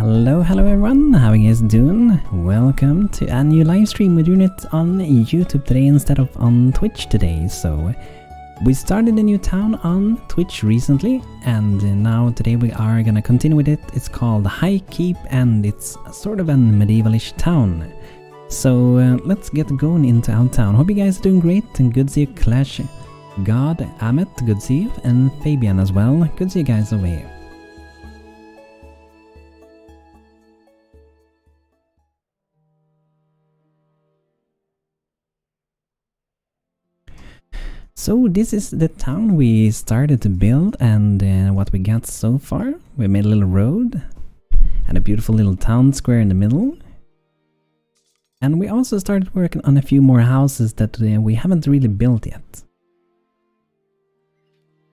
Hello everyone, how are you guys doing? Welcome to a new live stream. We're doing it on YouTube today instead of on Twitch today. So we started a new town on Twitch recently, and now today we are gonna continue with it. It's called Highkeep and it's sort of a medievalish town. So let's get going into our town. Hope you guys are doing great and good to see you, Clash God, Amit, good to see you, and Fabian as well. Good to see you guys over here. So this is the town we started to build, and what we got so far. We made a little road and a beautiful little town square in the middle. And we also started working on a few more houses that we haven't really built yet.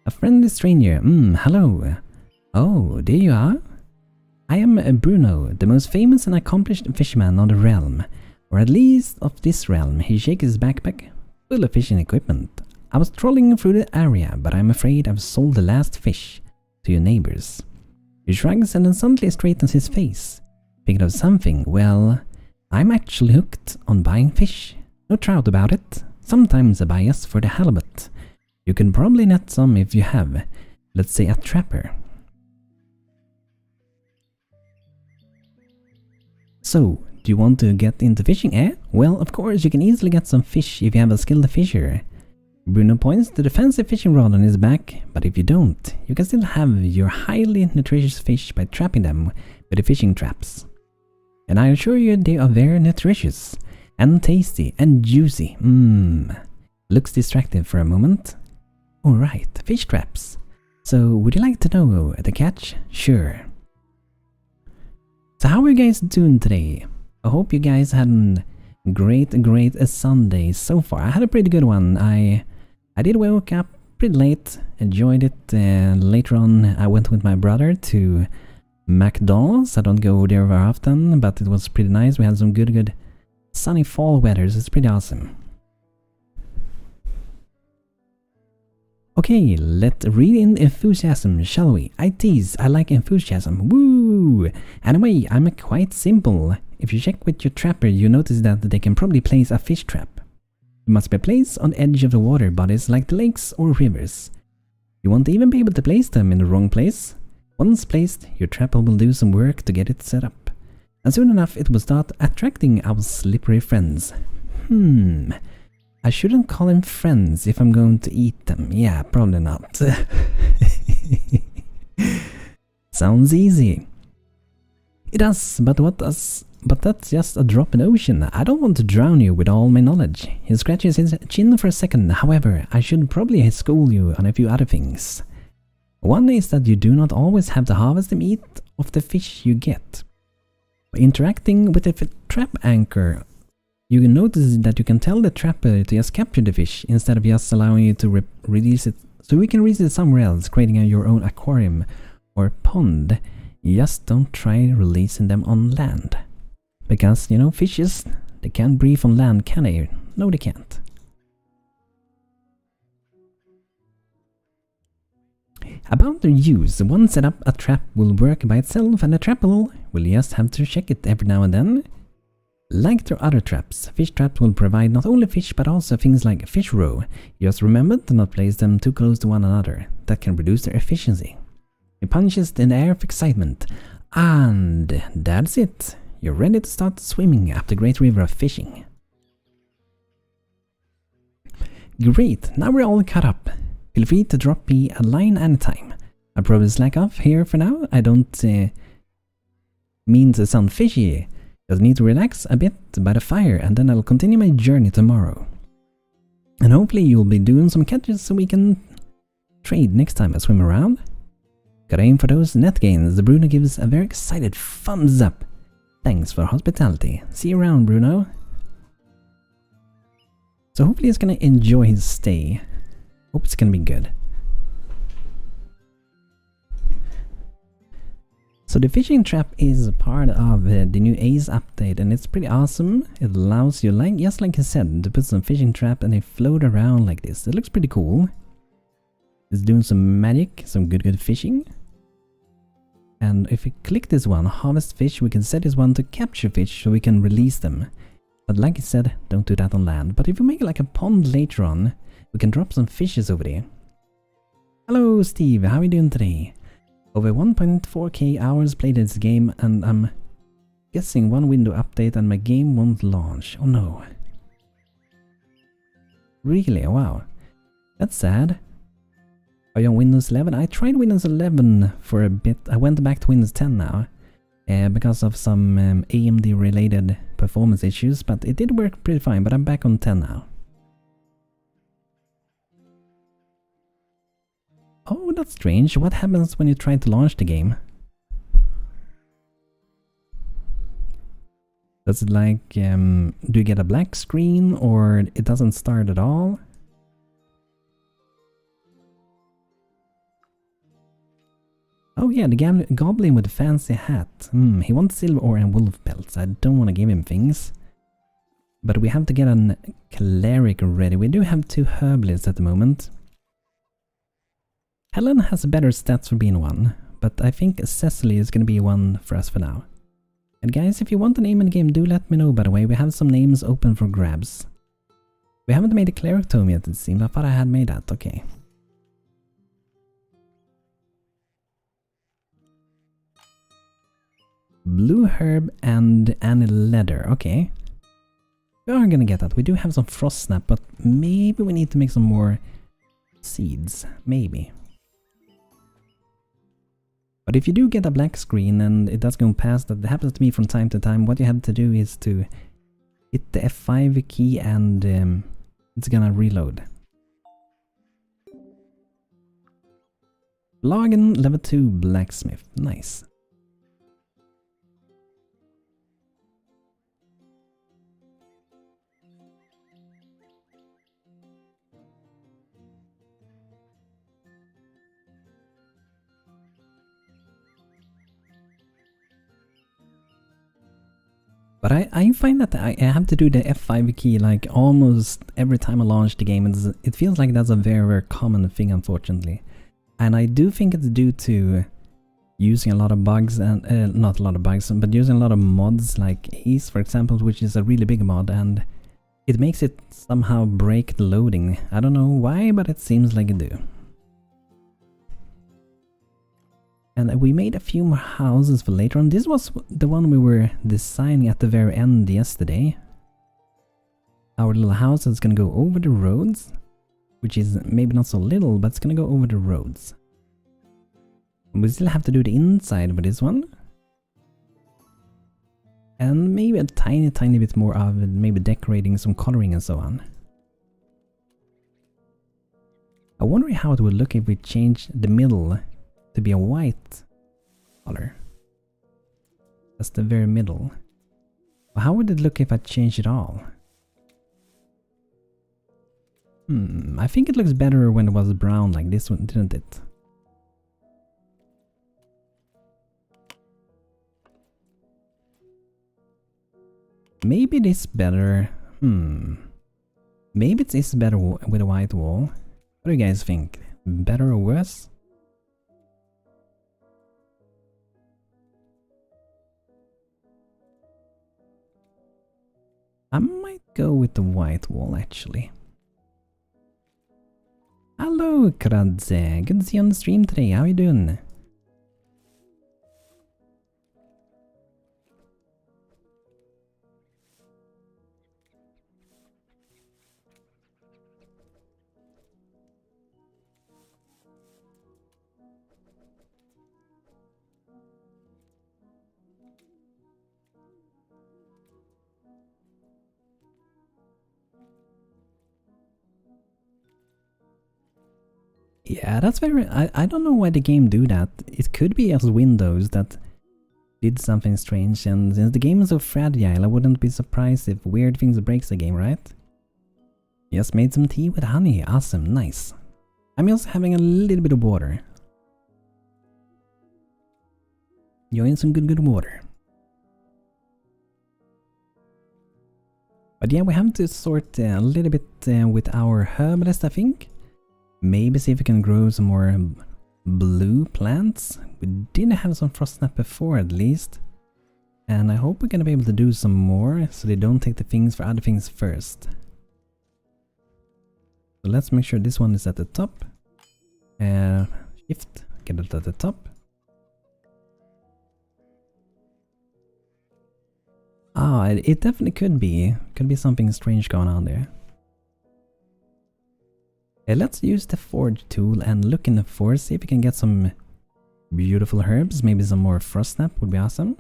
A friendly stranger, hello. Oh, there you are. I am Bruno, the most famous and accomplished fisherman of the realm. Or at least of this realm. He shakes his backpack, full of fishing equipment. I was trolling through the area, but I'm afraid I've sold the last fish to your neighbors. He shrugs and then suddenly straightens his face. Thinking of something, well, I'm actually hooked on buying fish. No doubt about it. Sometimes I buy us for the halibut. You can probably net some if you have, let's say, a trapper. So, do you want to get into fishing, eh? Well, of course, you can easily get some fish if you have a skilled fisher. Bruno points to the fancy fishing rod on his back, but if you don't, you can still have your highly nutritious fish by trapping them with the fishing traps. And I assure you they are very nutritious, and tasty, and juicy. Looks distracting for a moment. Alright, fish traps. So, would you like to know the catch? Sure. So how are you guys doing today? I hope you guys had a great Sunday so far. I had a pretty good one. I did wake up pretty late, enjoyed it. Later on I went with my brother to McDonald's. I don't go there very often, but it was pretty nice. We had some good sunny fall weather, so it's pretty awesome. Okay, let's read in enthusiasm, shall we? I tease, I like enthusiasm. Woo! Anyway, I'm quite simple. If you check with your trapper, you notice that they can probably place a fish trap. It must be placed on the edge of the water bodies like the lakes or rivers. You won't even be able to place them in the wrong place. Once placed, your trapper will do some work to get it set up. And soon enough it will start attracting our slippery friends. I shouldn't call them friends if I'm going to eat them. Yeah, probably not. Sounds easy. It does, but that's just a drop in the ocean. I don't want to drown you with all my knowledge. He scratches his chin for a second. However, I should probably school you on a few other things. One is that you do not always have to harvest the meat of the fish you get. By interacting with the trap anchor, you can notice that you can tell the trapper to just capture the fish instead of just allowing you to release it, so we can release it somewhere else, creating your own aquarium or pond. Just don't try releasing them on land. Because, you know, fishes, they can't breathe on land, can they? No, they can't. About their use, once set up, a trap will work by itself, and the trapper will just have to check it every now and then. Like their other traps, fish traps will provide not only fish but also things like fish roe. Just remember to not place them too close to one another. That can reduce their efficiency. He punches in the air of excitement. And that's it. You're ready to start swimming up the great river of fishing. Great, now we're all caught up. Feel free to drop me a line anytime. I'll probably slack off here for now. I don't mean to sound fishy. Just need to relax a bit by the fire, and then I'll continue my journey tomorrow. And hopefully you'll be doing some catches so we can trade next time I swim around. Gotta aim for those net gains. Bruno gives a very excited thumbs up. Thanks for hospitality. See you around, Bruno. So hopefully he's gonna enjoy his stay. Hope it's gonna be good. So the fishing trap is a part of the new Ace update, and it's pretty awesome. It allows you, just like I said, to put some fishing trap and they float around like this. It looks pretty cool. It's doing some magic, some good fishing. And if we click this one, harvest fish, we can set this one to capture fish so we can release them. But like I said, don't do that on land. But if we make like a pond later on, we can drop some fishes over there. Hello Steve, how are you doing today? Over 1.4k hours played this game, and I'm guessing one window update and my game won't launch. Oh no. Really? Wow. That's sad. Are you on Windows 11? I tried Windows 11 for a bit. I went back to Windows 10 now. Because of some AMD related performance issues, but it did work pretty fine, but I'm back on 10 now. Oh, that's strange. What happens when you try to launch the game? Does it like, do you get a black screen or it doesn't start at all? Oh yeah, the goblin with the fancy hat. He wants silver ore and wolf pelts. I don't want to give him things. But we have to get a cleric ready. We do have 2 herbalists at the moment. Helen has better stats for being one, but I think Cecily is going to be one for us for now. And guys, if you want a name in the game, do let me know, by the way. We have some names open for grabs. We haven't made a cleric tome yet, it seems. I thought I had made that. Okay. Blue herb and any leather. Okay. We are gonna get that. We do have some frost snap, but maybe we need to make some more seeds. Maybe. But if you do get a black screen and it does go past, that happens to me from time to time, what you have to do is to hit the F5 key and it's gonna reload. Login level 2 blacksmith. Nice. But I find that I have to do the F5 key like almost every time I launch the game. It feels like that's a very, very common thing, unfortunately. And I do think it's due to using a lot of bugs, and not a lot of bugs, but using a lot of mods like Ace, for example, which is a really big mod, and it makes it somehow break the loading. I don't know why, but it seems like it do. And we made a few more houses for later on. This was the one we were designing at the very end yesterday. Our little house is gonna go over the roads, which is maybe not so little, but it's gonna go over the roads. We still have to do the inside for this one. And maybe a tiny bit more of maybe decorating, some coloring and so on. I wonder how it would look if we change the middle to be a white color. That's the very middle. How would it look if I change it all? I think it looks better when it was brown like this one, didn't it? Maybe it is better. Maybe it is better with a white wall. What do you guys think? Better or worse? I might go with the white wall, actually. Hello, Kradze. Good to see you on the stream today. How are you doing? Yeah, that's very... I don't know why the game do that. It could be as Windows that did something strange, and since the game is so fragile, I wouldn't be surprised if weird things breaks the game, right? Just made some tea with honey. Awesome, nice. I'm also having a little bit of water. Enjoying some good water. But yeah, we have to sort a little bit with our herbalist, I think. Maybe see if we can grow some more blue plants. We did have some frost snap before at least. And I hope we're gonna be able to do some more so they don't take the things for other things first. So let's make sure this one is at the top. Shift, get it at the top. Ah, it definitely could be. Could be something strange going on there. Let's use the forge tool and look in the forest, see if we can get some beautiful herbs. Maybe some more frost snap would be awesome.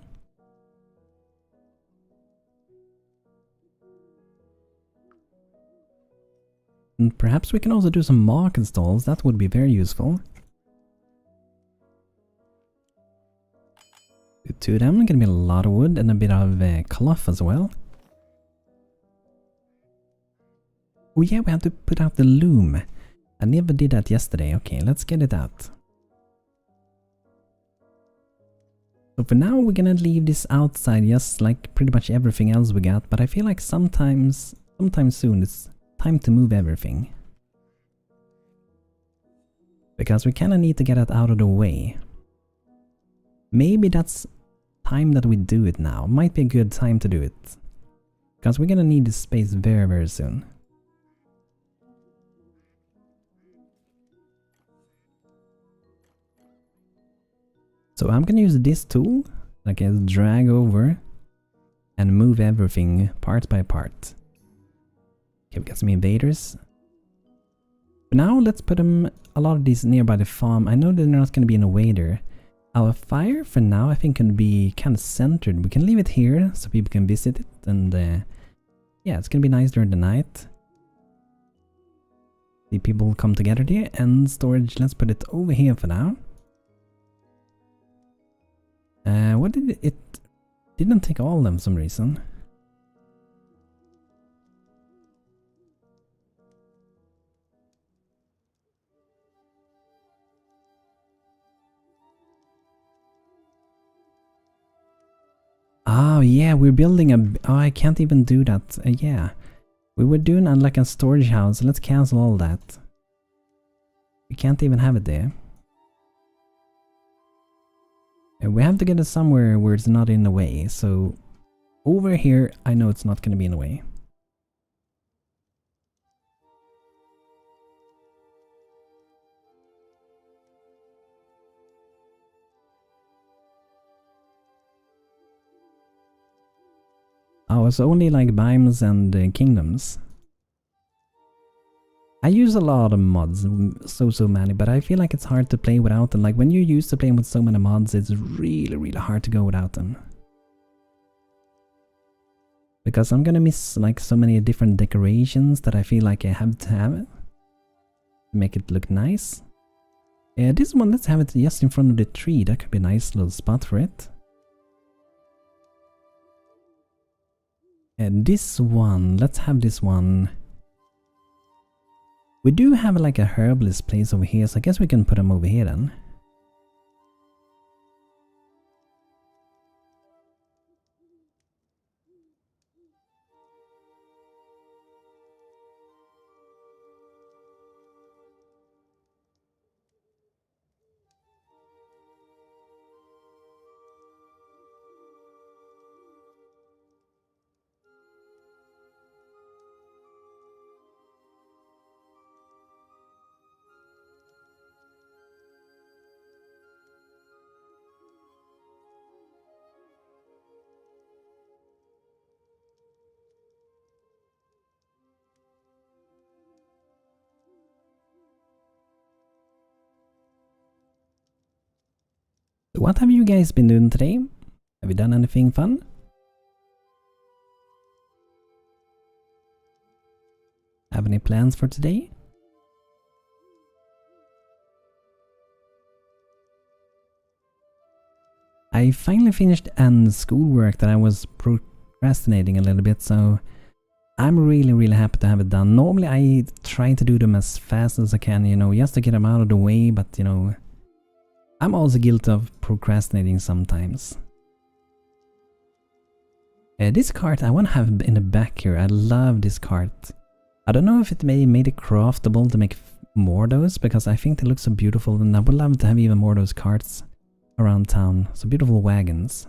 And perhaps we can also do some market stalls, that would be very useful. To them, gonna be a lot of wood and a bit of cloth as well. Oh yeah, we have to put out the loom. I never did that yesterday. Okay, let's get it out. So for now, we're gonna leave this outside just like pretty much everything else we got. But I feel like sometime soon it's time to move everything. Because we kinda need to get it out of the way. Maybe that's time that we do it now. Might be a good time to do it. Because we're gonna need this space very, very soon. So I'm gonna use this tool, like a drag over and move everything part by part. Okay, we got some invaders. But now let's put them, a lot of these nearby the farm. I know they're not gonna be in a way there. Our fire for now I think can be kind of centered. We can leave it here so people can visit it, and yeah, it's gonna be nice during the night. The people come together there, and storage, let's put it over here for now. What did it didn't take all of them for some reason. Oh yeah, we're building a... Oh, I can't even do that. Yeah. We were doing like a storage house. Let's cancel all that. We can't even have it there. We have to get it somewhere where it's not in the way. So over here, I know it's not going to be in the way. Oh, it's only like Biomes and Kingdoms. I use a lot of mods, so many, but I feel like it's hard to play without them. Like when you're used to playing with so many mods, it's really hard to go without them. Because I'm gonna miss like so many different decorations that I feel like I have to have it to make it look nice. This one, let's have it just in front of the tree. That could be a nice little spot for it. This one, let's have this one. We do have like a herbalist place over here, so I guess we can put them over here then. What have you guys been doing today? Have you done anything fun? Have any plans for today? I finally finished schoolwork that I was procrastinating a little bit, so I'm really happy to have it done. Normally I try to do them as fast as I can, you know, just to get them out of the way, but you know, I'm also guilty of procrastinating sometimes. This cart I want to have in the back here. I love this cart. I don't know if it made it craftable to make more of those because I think they look so beautiful, and I would love to have even more of those carts around town. So beautiful wagons.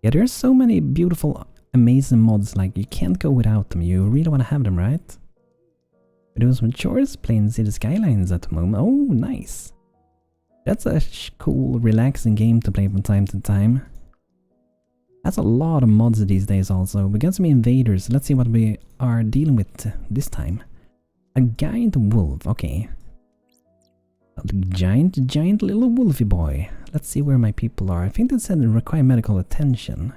Yeah, there's so many beautiful, amazing mods, like you can't go without them. You really want to have them, right? We're doing some chores, playing City Skylines at the moment. Oh, nice. That's a cool, relaxing game to play from time to time. That's a lot of mods these days also. We got some invaders. Let's see what we are dealing with this time. A giant wolf, okay. A giant little wolfy boy. Let's see where my people are. I think they said they require medical attention.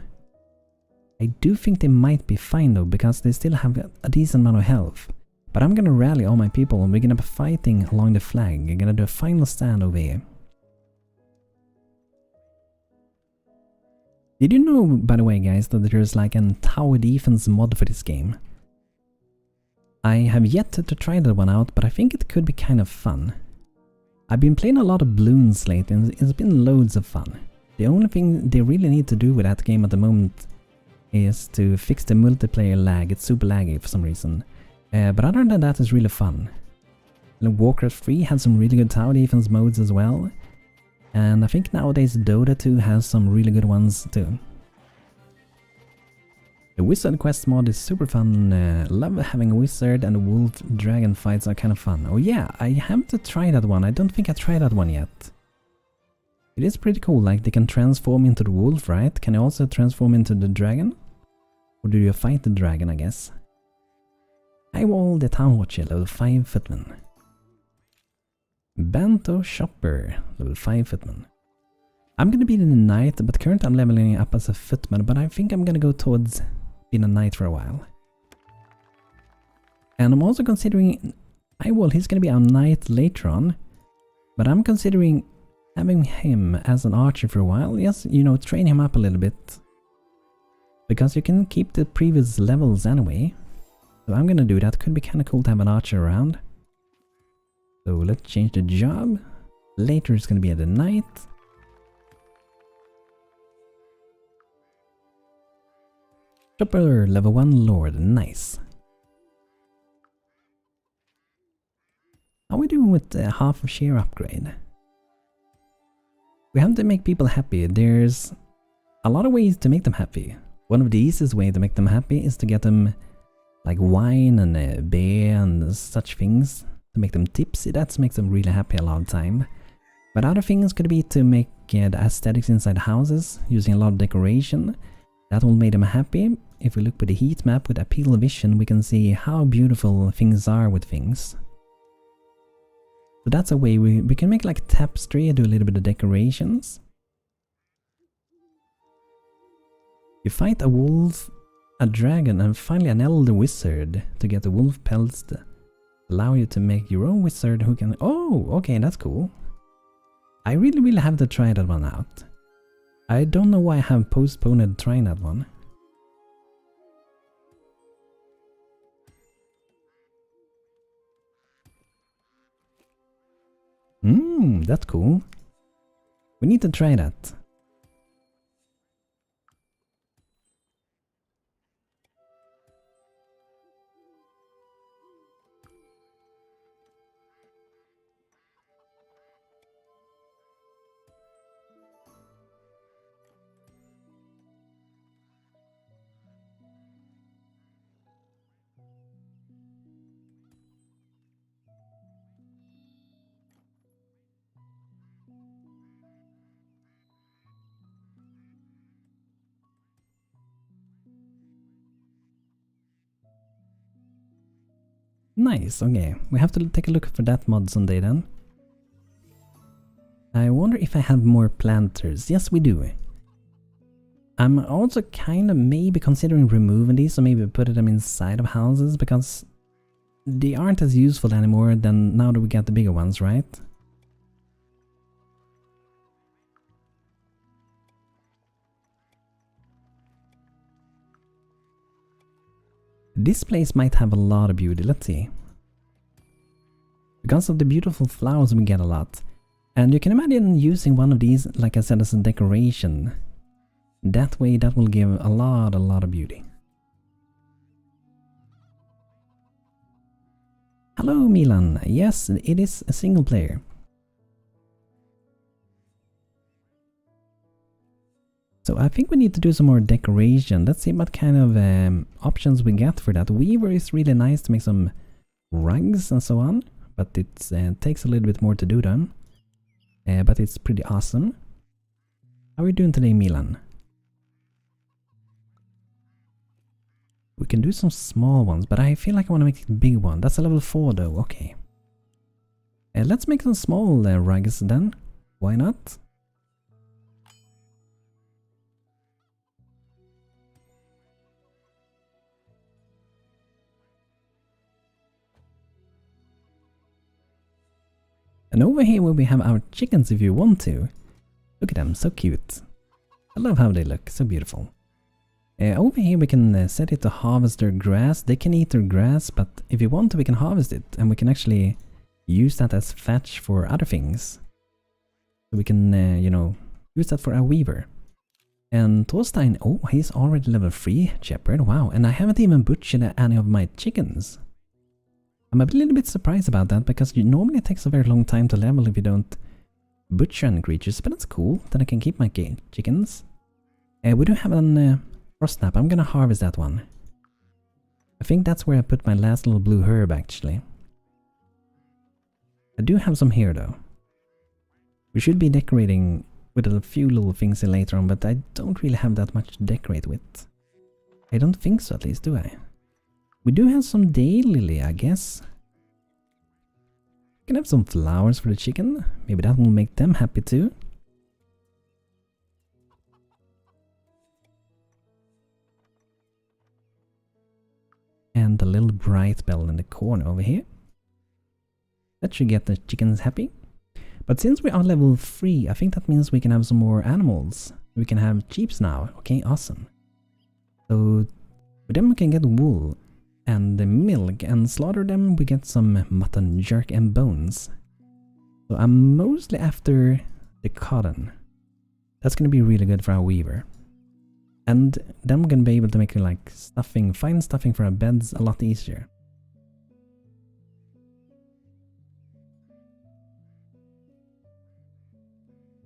I do think they might be fine though, because they still have a decent amount of health. But I'm gonna rally all my people and we're gonna be fighting along the flag. We're gonna do a final stand over here. Did you know, by the way guys, that there's like an tower defense mod for this game? I have yet to try that one out, but I think it could be kind of fun. I've been playing a lot of balloons lately and it's been loads of fun. The only thing they really need to do with that game at the moment is to fix the multiplayer lag. It's super laggy for some reason. But other than that, it's really fun. Warcraft 3 had some really good tower defense modes as well. And I think nowadays Dota 2 has some really good ones too. The Wizard Quest mod is super fun. Love having a wizard, and the wolf dragon fights are kind of fun. Oh yeah, I have to try that one. I don't think I tried that one yet. It is pretty cool, like they can transform into the wolf, right? Can you also transform into the dragon? Or do you fight the dragon, I guess? Highwall the Town Watcher, level 5 footman. Bento Shopper, level 5 footman. I'm gonna be in the knight, but currently I'm leveling up as a footman, but I think I'm gonna go towards being a knight for a while. And I'm also considering, he's gonna be a knight later on, but I'm considering having him as an archer for a while. Yes, you know, train him up a little bit. Because you can keep the previous levels anyway. So I'm gonna do that. Could be kinda cool to have an archer around. So let's change the job. Later it's gonna be at the night. Chopper, level 1 lord, nice. How are we doing with the half of share upgrade? We have to make people happy. There's a lot of ways to make them happy. One of the easiest ways to make them happy is to get them like wine and beer and such things to make them tipsy. That makes them really happy a lot of time. But other things could be to make the aesthetics inside houses using a lot of decoration. That will make them happy. If we look at the heat map with Appeal Vision, we can see how beautiful things are with things. So that's a way we can make like tapestry, do a little bit of decorations. You fight a wolf, a dragon, and finally an elder wizard to get the wolf pelts to allow you to make your own wizard who can... Oh, okay, that's cool. I really have to try that one out. I don't know why I have postponed trying that one. That's cool. We need to try that. Nice, okay. We have to take a look for that mod someday then. I wonder if I have more planters. Yes, we do. I'm also kind of maybe considering removing these, or maybe putting them inside of houses, because they aren't as useful anymore than now that we got the bigger ones, right? This place might have a lot of beauty, let's see. Because of the beautiful flowers we get a lot. And you can imagine using one of these, like I said, as a decoration. That way that will give a lot of beauty. Hello Milan, yes, it is a single player. So I think we need to do some more decoration. Let's see what kind of options we get for that. Weaver is really nice to make some rugs and so on, but it takes a little bit more to do them. But it's pretty awesome. How are we doing today, Milan? We can do some small ones, but I feel like I want to make a big one. That's a level 4 though, okay. Let's make some small rugs then. Why not? And over here where we have our chickens if you want to. Look at them, so cute. I love how they look, so beautiful. Over here we can set it to harvest their grass. They can eat their grass, but if you want to we can harvest it. And we can actually use that as fetch for other things. So we can, you know, use that for our weaver. And Thorstein, oh, he's already level 3 shepherd, wow. And I haven't even butchered any of my chickens. I'm a little bit surprised about that, because it normally takes a very long time to level if you don't butcher any creatures, but that's cool. Then I can keep my chickens. We do have an frost snap. I'm gonna harvest that one. I think that's where I put my last little blue herb actually. I do have some here though. We should be decorating with a few little things in later on, but I don't really have that much to decorate with. I don't think so, at least, do I? We do have some daylily, I guess. We can have some flowers for the chicken. Maybe that will make them happy too. And a little bright bell in the corner over here. That should get the chickens happy. But since we are level 3, I think that means we can have some more animals. We can have sheeps now. Okay, awesome. So with them we can get wool and the milk, and slaughter them we get some mutton, jerk and bones. So I'm mostly after the cotton. That's gonna be really good for our weaver. And then we're gonna be able to make like stuffing, fine stuffing for our beds a lot easier.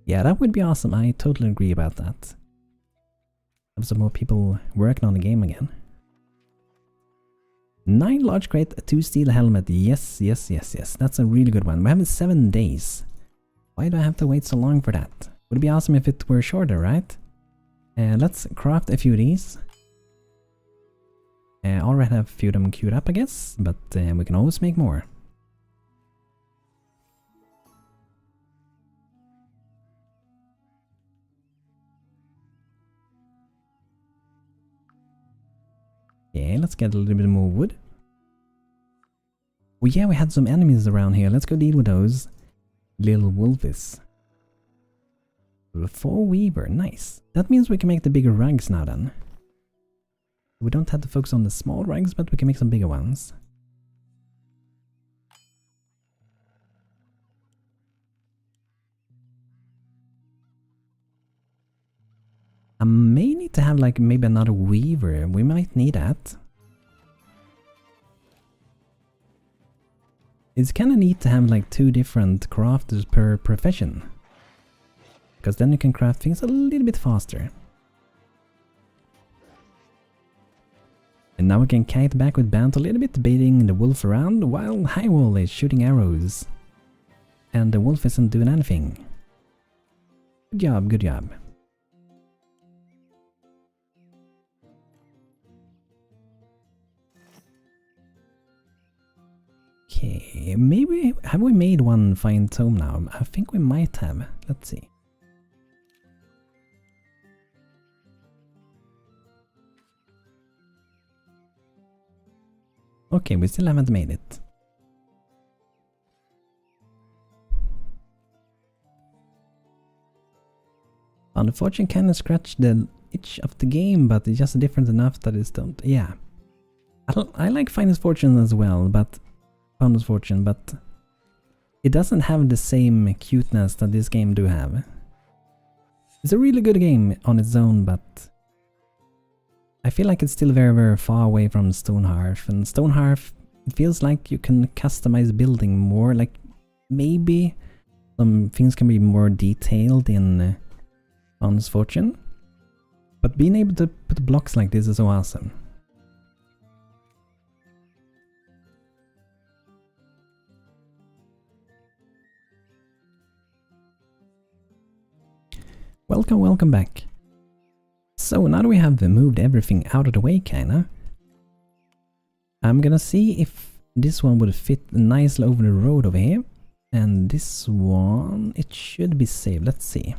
Yeah, that would be awesome. I totally agree about that. Have some more people working on the game again. 9 large crate, 2 steel helmet. Yes, yes, yes, yes. That's a really good one. We have 7 days. Why do I have to wait so long for that? Would it be awesome if it were shorter, right? Let's craft a few of these. I already have a few of them queued up, I guess, but we can always make more. Okay, let's get a little bit more wood. Oh yeah, we had some enemies around here. Let's go deal with those. Little wolfies. 4 weaver, nice. That means we can make the bigger rugs now then. We don't have to focus on the small rugs, but we can make some bigger ones. I may need to have like maybe another weaver. We might need that. It's kind of neat to have like 2 different crafters per profession. Because then you can craft things a little bit faster. And now we can kite back with Bant a little bit, baiting the wolf around while Highwall is shooting arrows. And the wolf isn't doing anything. Good job, good job. Okay, maybe, have we made one fine tome now? I think we might have. Let's see. Okay, we still haven't made it. Found the fortune kind of scratched the itch of the game, but it's just different enough that it's don't. Yeah, I like Finest Fortune as well, but Founder's Fortune, but it doesn't have the same cuteness that this game do have. It's a really good game on its own, but I feel like it's still very, very far away from Stonehearth. And Stonehearth, it feels like you can customize building more. Like maybe some things can be more detailed in Honest Fortune. But being able to put blocks like this is so awesome. Welcome, welcome back. So now that we have moved everything out of the way kinda, I'm gonna see if this one would fit nicely over the road over here. And this one, it should be safe. Let's see.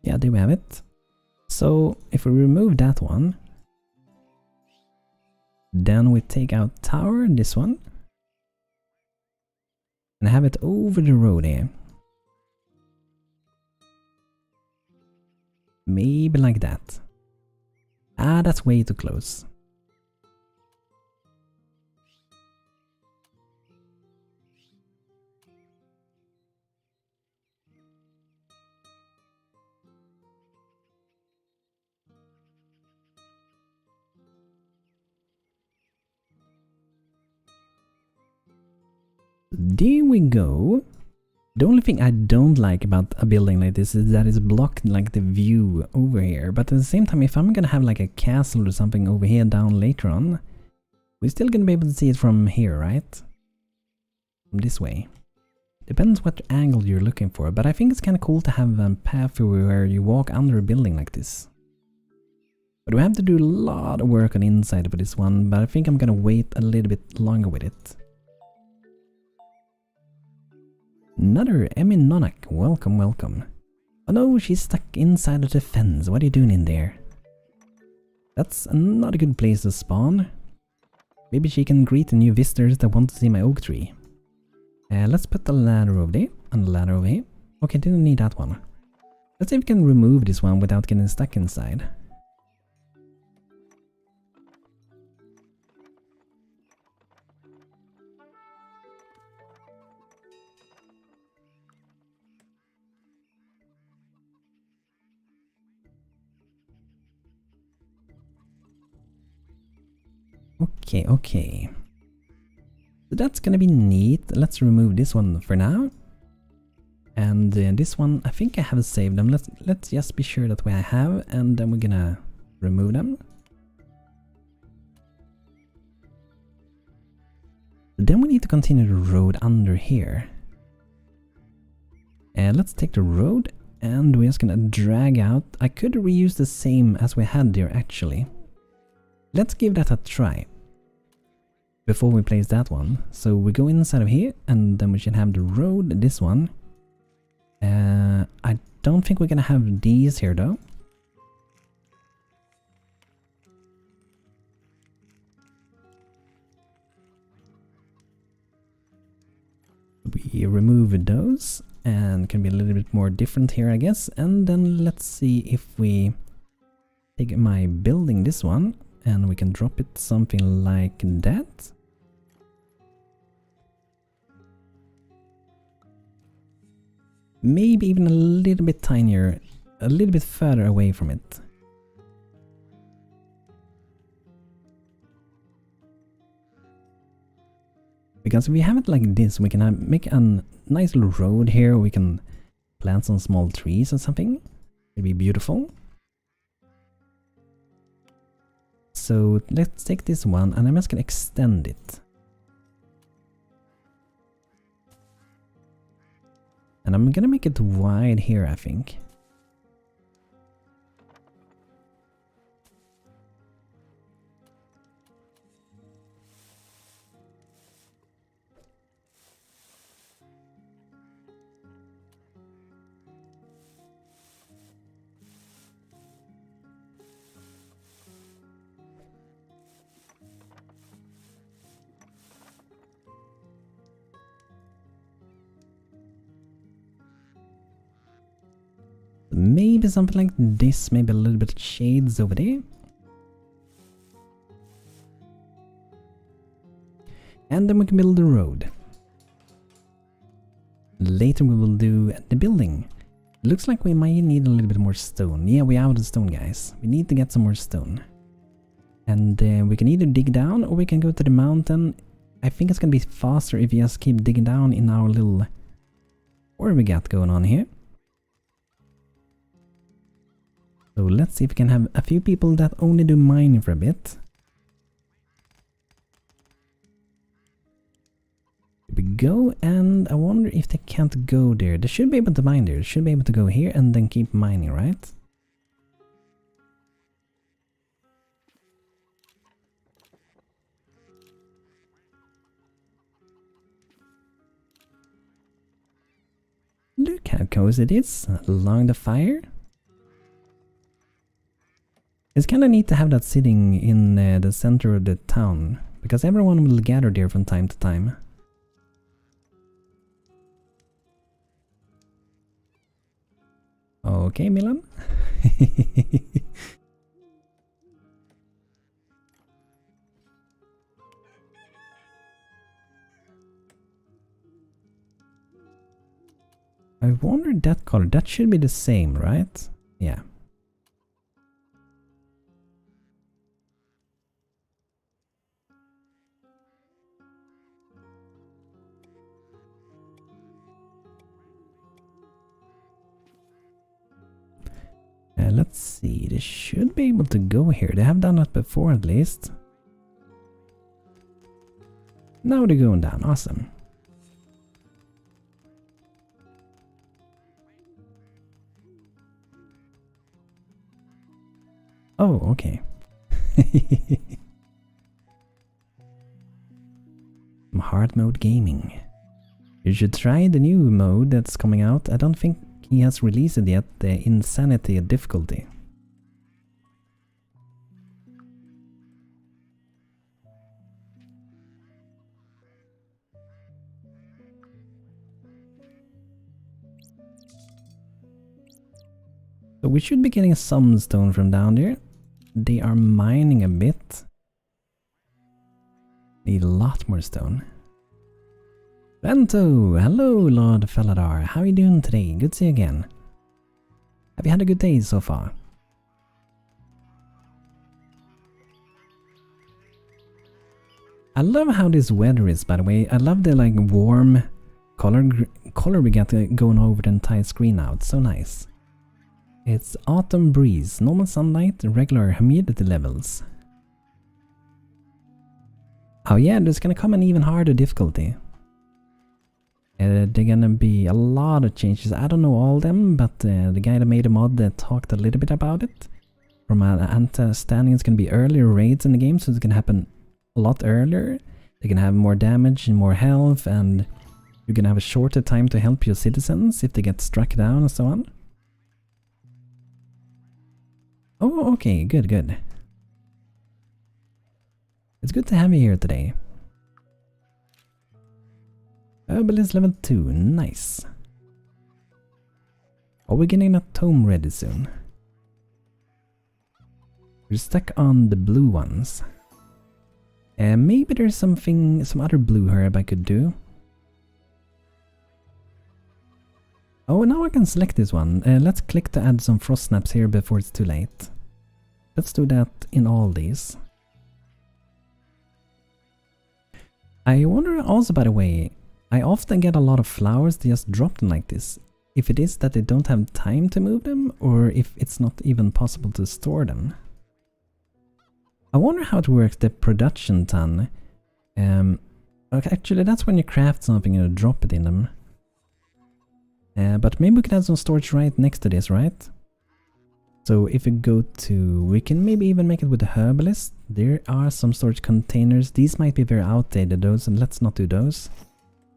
Yeah, there we have it. So if we remove that one, then we take out tower, this one, and have it over the road here. Maybe like that. Ah, that's way too close. There we go. The only thing I don't like about a building like this is that it's blocked like the view over here. But at the same time, if I'm gonna have like a castle or something over here down later on, we're still gonna be able to see it from here, right? From this way. Depends what angle you're looking for, but I think it's kind of cool to have a path where you walk under a building like this. But we have to do a lot of work on the inside for this one, but I think I'm gonna wait a little bit longer with it. Another Emmy Nonak, welcome, welcome. Oh no, she's stuck inside of the fence. What are you doing in there? That's not a good place to spawn. Maybe she can greet the new visitors that want to see my oak tree. Let's put the ladder over there, and the ladder over here. Okay, didn't need that one. Let's see if we can remove this one without getting stuck inside. Okay. So that's gonna be neat. Let's remove this one for now. And this one, I think I have saved them. Let's just be sure that we have, and then we're gonna remove them. Then we need to continue the road under here. Let's take the road, and we're just gonna drag out. I could reuse the same as we had there actually. Let's give that a try before we place that one. So we go inside of here, and then we should have the road, this one. I don't think we're gonna have these here though. We remove those, and can be a little bit more different here, I guess. And then let's see if we take my building, this one, and we can drop it something like that. Maybe even a little bit tinier, a little bit further away from it. Because if we have it like this, we can make a nice little road here. We can plant some small trees or something. It'd be beautiful. So let's take this one, and I'm just gonna extend it. And I'm gonna make it wide here, I think. Maybe something like this, maybe a little bit of shades over there. And then we can build the road. Later we will do the building. Looks like we might need a little bit more stone. Yeah, we're out of stone, guys. We need to get some more stone. And we can either dig down or we can go to the mountain. I think it's gonna be faster if we just keep digging down in our little... What do we got going on here? So let's see if we can have a few people that only do mining for a bit. Here we go, and I wonder if they can't go there. They should be able to mine there. They should be able to go here and then keep mining, right? Look how cozy it is along the fire. It's kind of neat to have that sitting in the center of the town, because everyone will gather there from time to time. Okay, Milan. I wonder that color, that should be the same, right? Yeah. Let's see, they should be able to go here. They have done that before at least. Now they're going down, awesome. Oh, okay. Hard mode gaming. You should try the new mode that's coming out. I don't think he has released it yet, the Insanity difficulty. So we should be getting some stone from down there. They are mining a bit. Need a lot more stone. Bento! Hello, Lord Felladar. How are you doing today? Good to see you again. Have you had a good day so far? I love how this weather is, by the way. I love the like warm color we got going over the entire screen now. It's so nice. It's autumn breeze, normal sunlight, regular humidity levels. Oh yeah, there's gonna come an even harder difficulty. They're gonna be a lot of changes. I don't know all of them, but the guy that made the mod talked a little bit about it. From my understanding, it's gonna be earlier raids in the game, so it's gonna happen a lot earlier. They can have more damage and more health, and you're gonna have a shorter time to help your citizens if they get struck down and so on. Oh, okay, good, good. It's good to have you here today. Herbalist level 2, nice. Are we getting a tome ready soon? We're stuck on the blue ones. Maybe there's some other blue herb I could do. Oh, now I can select this one. Let's click to add some frost snaps here before it's too late. Let's do that in all these. I wonder also, by the way, I often get a lot of flowers just dropped in like this. If it is that they don't have time to move them, or if it's not even possible to store them. I wonder how it works, the production ton. Okay, actually that's when you craft something and you drop it in them. But maybe we can add some storage right next to this, right? So if we go to, we can maybe even make it with the herbalist. There are some storage containers. These might be very outdated, those, and let's not do those.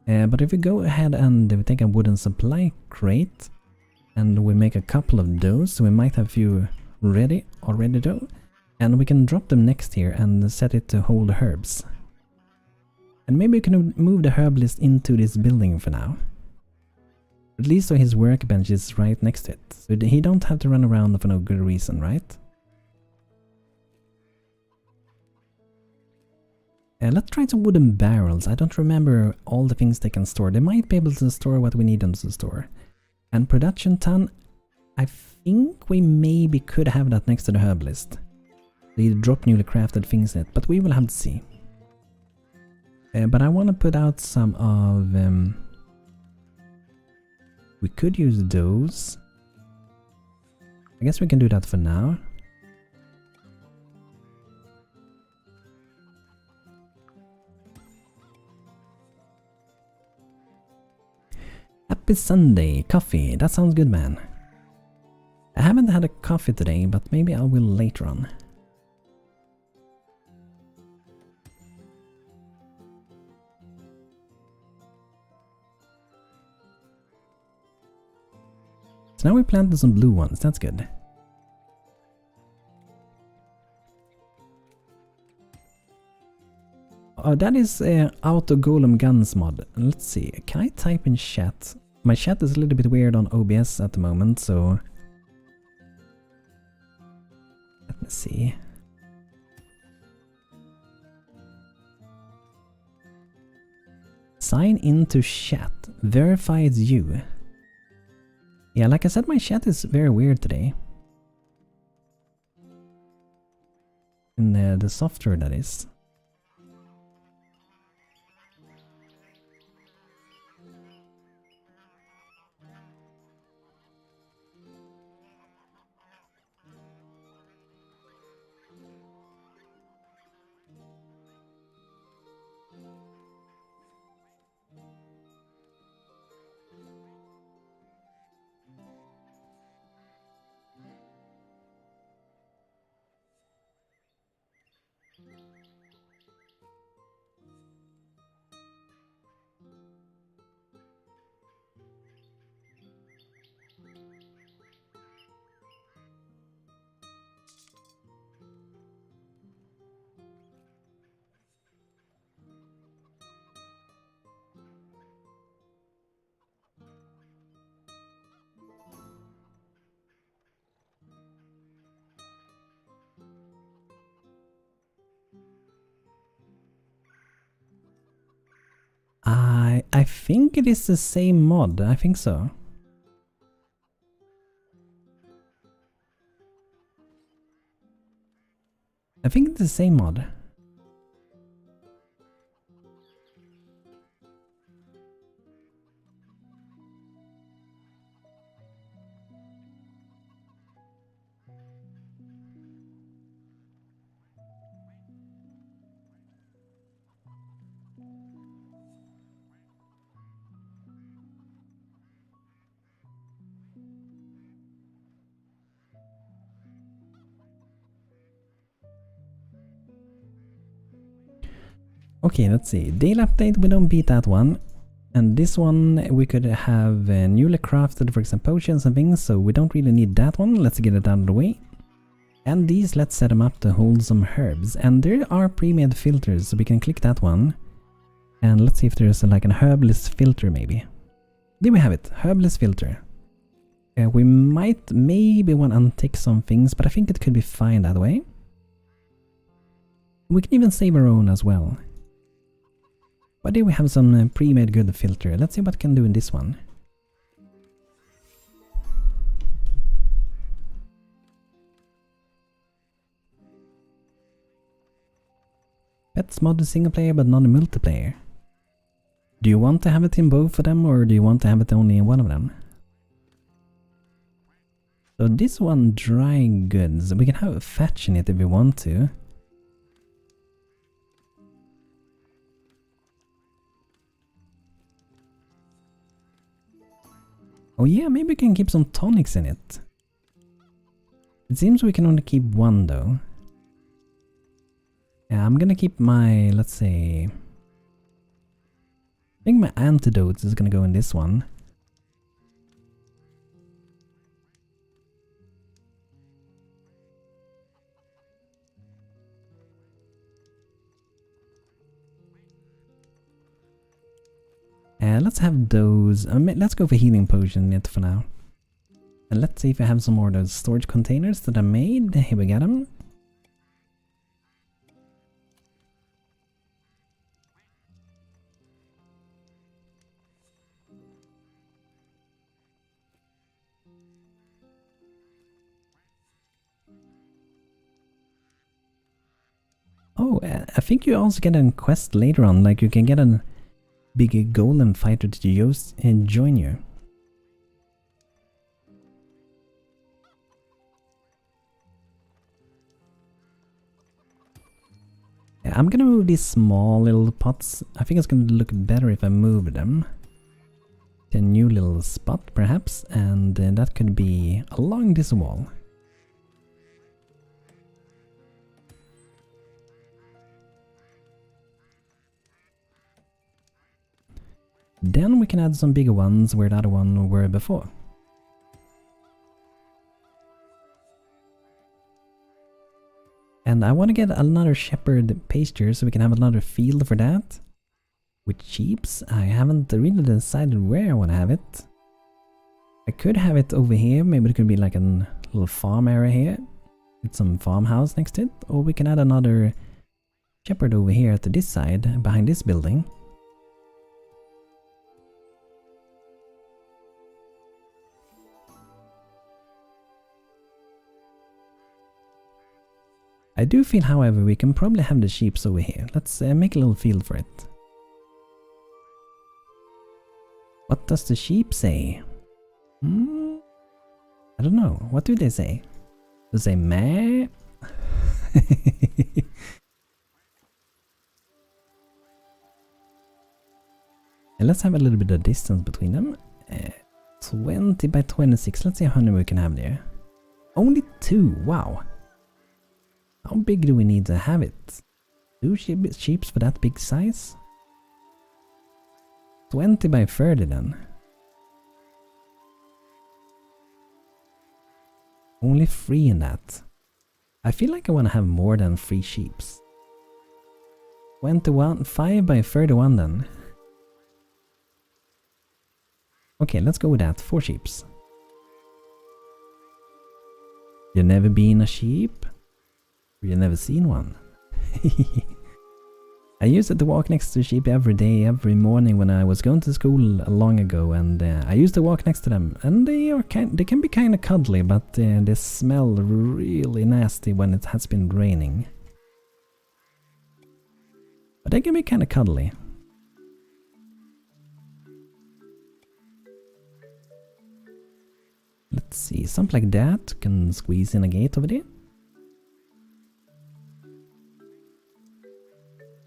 But if we go ahead and we take a wooden supply crate and we make a couple of those, so we might have a few ready already though, and we can drop them next here and set it to hold the herbs. And maybe we can move the herbalist into this building for now. At least so his workbench is right next to it, so he don't have to run around for no good reason, right? Let's try some wooden barrels. I don't remember all the things they can store. They might be able to store what we need them to store. And production ton, I think we maybe could have that next to the herbalist. They drop newly crafted things in it, but we will have to see. But I want to put out some of... we could use those. I guess we can do that for now. Happy Sunday, coffee. That sounds good, man. I haven't had a coffee today, but maybe I will later on. So now we planted some blue ones, that's good. Oh, that is Auto Golem Guns mod. Let's see, can I type in chat? My chat is a little bit weird on OBS at the moment, so... let me see. Sign into chat. Verify it's you. Yeah, like I said, my chat is very weird today. In the software, that is. I think it is the same mod, I think so. I think it's the same mod. Okay, let's see. Daily update, we don't beat that one. And this one we could have newly crafted, for example, potions and things, so we don't really need that one. Let's get it out of the way. And these, let's set them up to hold some herbs. And there are pre-made filters, so we can click that one. And let's see if there's like an herbalist filter maybe. There we have it, herbalist filter. We might maybe want to untick some things, but I think it could be fine that way. We can even save our own as well. But there we have some pre-made good filter. Let's see what we can do in this one. Pets mod is single player but not a multiplayer. Do you want to have it in both of them, or do you want to have it only in one of them? So this one, dry goods. We can have a fetch in it if we want to. Oh yeah, maybe we can keep some tonics in it. It seems we can only keep one though. Yeah, I'm gonna keep my, let's say... I think my antidotes is gonna go in this one. Let's have those. Let's go for healing potion in it for now. And let's see if I have some more of those storage containers that I made. Here we got them. Oh, I think you also get a quest later on, like you can get a big golem fighter to use and join you. Yeah, I'm gonna move these small little pots. I think it's gonna look better if I move them to a new little spot perhaps, and that could be along this wall. Then we can add some bigger ones where the other one were before. And I want to get another shepherd pasture so we can have another field for that. With sheeps, I haven't really decided where I want to have it. I could have it over here, maybe it could be like a little farm area here. With some farmhouse next to it. Or we can add another shepherd over here to this side, behind this building. I do feel, however, we can probably have the sheep over here. Let's make a little field for it. What does the sheep say? I don't know. What do they say? Do they say meh? And let's have a little bit of distance between them. 20 by 26. Let's see how many we can have there. Only 2. Wow. How big do we need to have it? 2 sheeps for that big size? 20 by 30 then. Only 3 in that. I feel like I want to have more than 3 sheeps. 21, 5 by 31 then. Okay, let's go with that. 4 sheeps. You never been a sheep? You never seen one? I used it to walk next to sheep every day, every morning when I was going to school long ago, and I used to walk next to them. And they can be kind of cuddly, but they smell really nasty when it has been raining. But they can be kind of cuddly. Let's see, something like that can squeeze in a gate over there.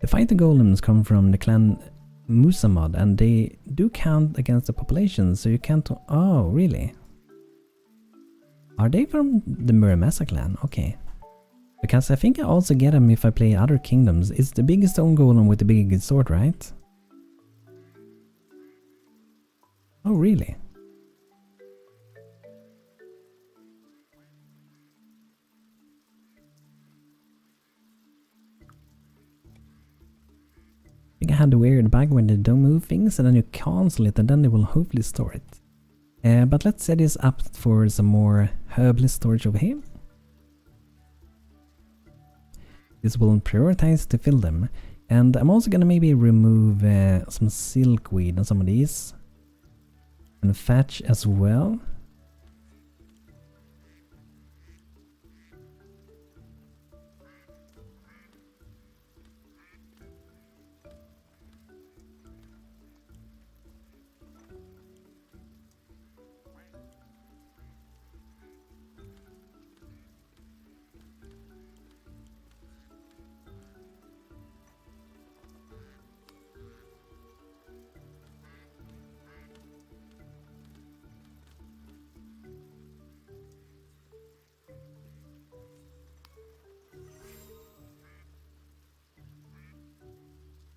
The fighter golems come from the clan Musamad, and they do count against the population, so you can't... Oh, really? Are they from the Muramasa clan? Okay. Because I think I also get them if I play other kingdoms. It's the biggest stone golem with the biggest sword, right? Oh, really? I think I had the weird bug when they don't move things and then you cancel it and then they will hopefully store it. But let's set this up for some more herbalist storage over here. This will prioritize to fill them. And I'm also gonna maybe remove some silkweed on some of these. And thatch as well.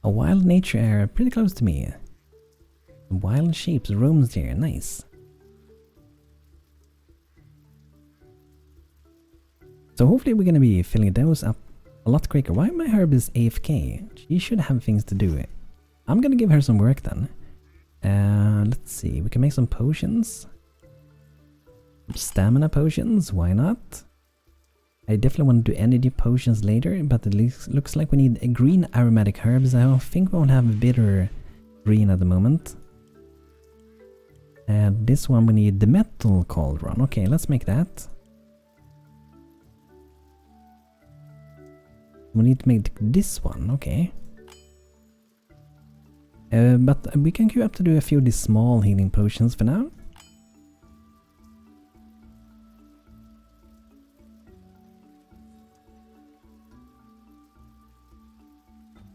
A wild nature area pretty close to me. Wild sheep roams here, nice. So hopefully we're gonna be filling those up a lot quicker. Why my herb is AFK? She should have things to do. I'm gonna give her some work then. Let's see, we can make some potions. Stamina potions, why not? I definitely want to do energy potions later, but it looks like we need a green aromatic herbs. I don't think we won't have a bitter green at the moment. And this one we need the metal cauldron. Okay, let's make that. We need to make this one, okay. But we can queue up to do a few of these small healing potions for now.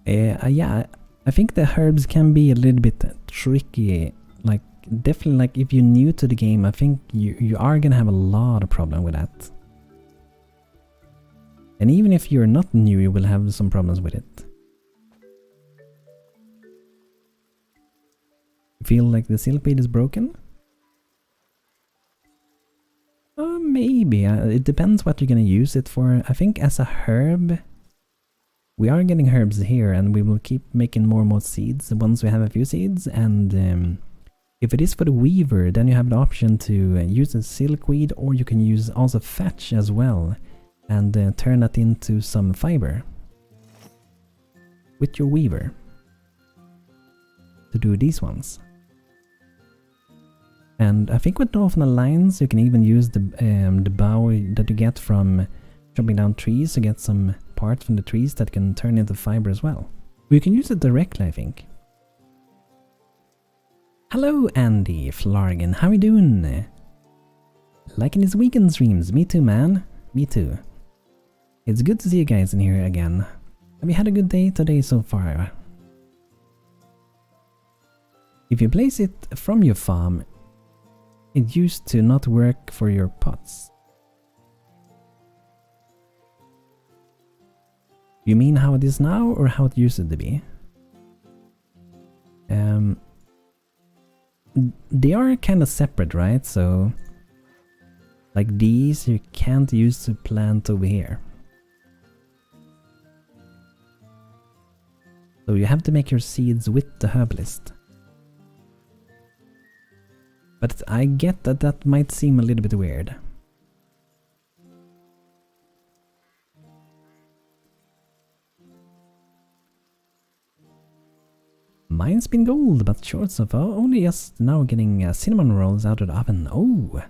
Yeah, I think the herbs can be a little bit tricky. Like, definitely, like if you're new to the game, I think you are gonna have a lot of problem with that. And even if you're not new, you will have some problems with it. Feel like the silkweed is broken? Maybe. It depends what you're gonna use it for. I think as a herb, we are getting herbs here, and we will keep making more and more seeds once we have a few seeds. And if it is for the weaver, then you have the option to use a silkweed, or you can use also thatch as well, and turn that into some fiber with your weaver to do these ones. And I think with Northern Alliance, you can even use the bough that you get from chopping down trees to get some parts from the trees that can turn into fiber as well. You can use it directly, I think. Hello Andy Flargen, how are you doing? Liking these weekend streams? Me too, man. Me too. It's good to see you guys in here again. Have you had a good day today so far? If you place it from your farm, it used to not work for your pots. You mean how it is now, or how it used to be? They are kind of separate, right? So, like these, you can't use to plant over here. So you have to make your seeds with the herbalist. But I get that that might seem a little bit weird. Mine's been gold, but short so far. Only just now getting cinnamon rolls out of the oven. Oh,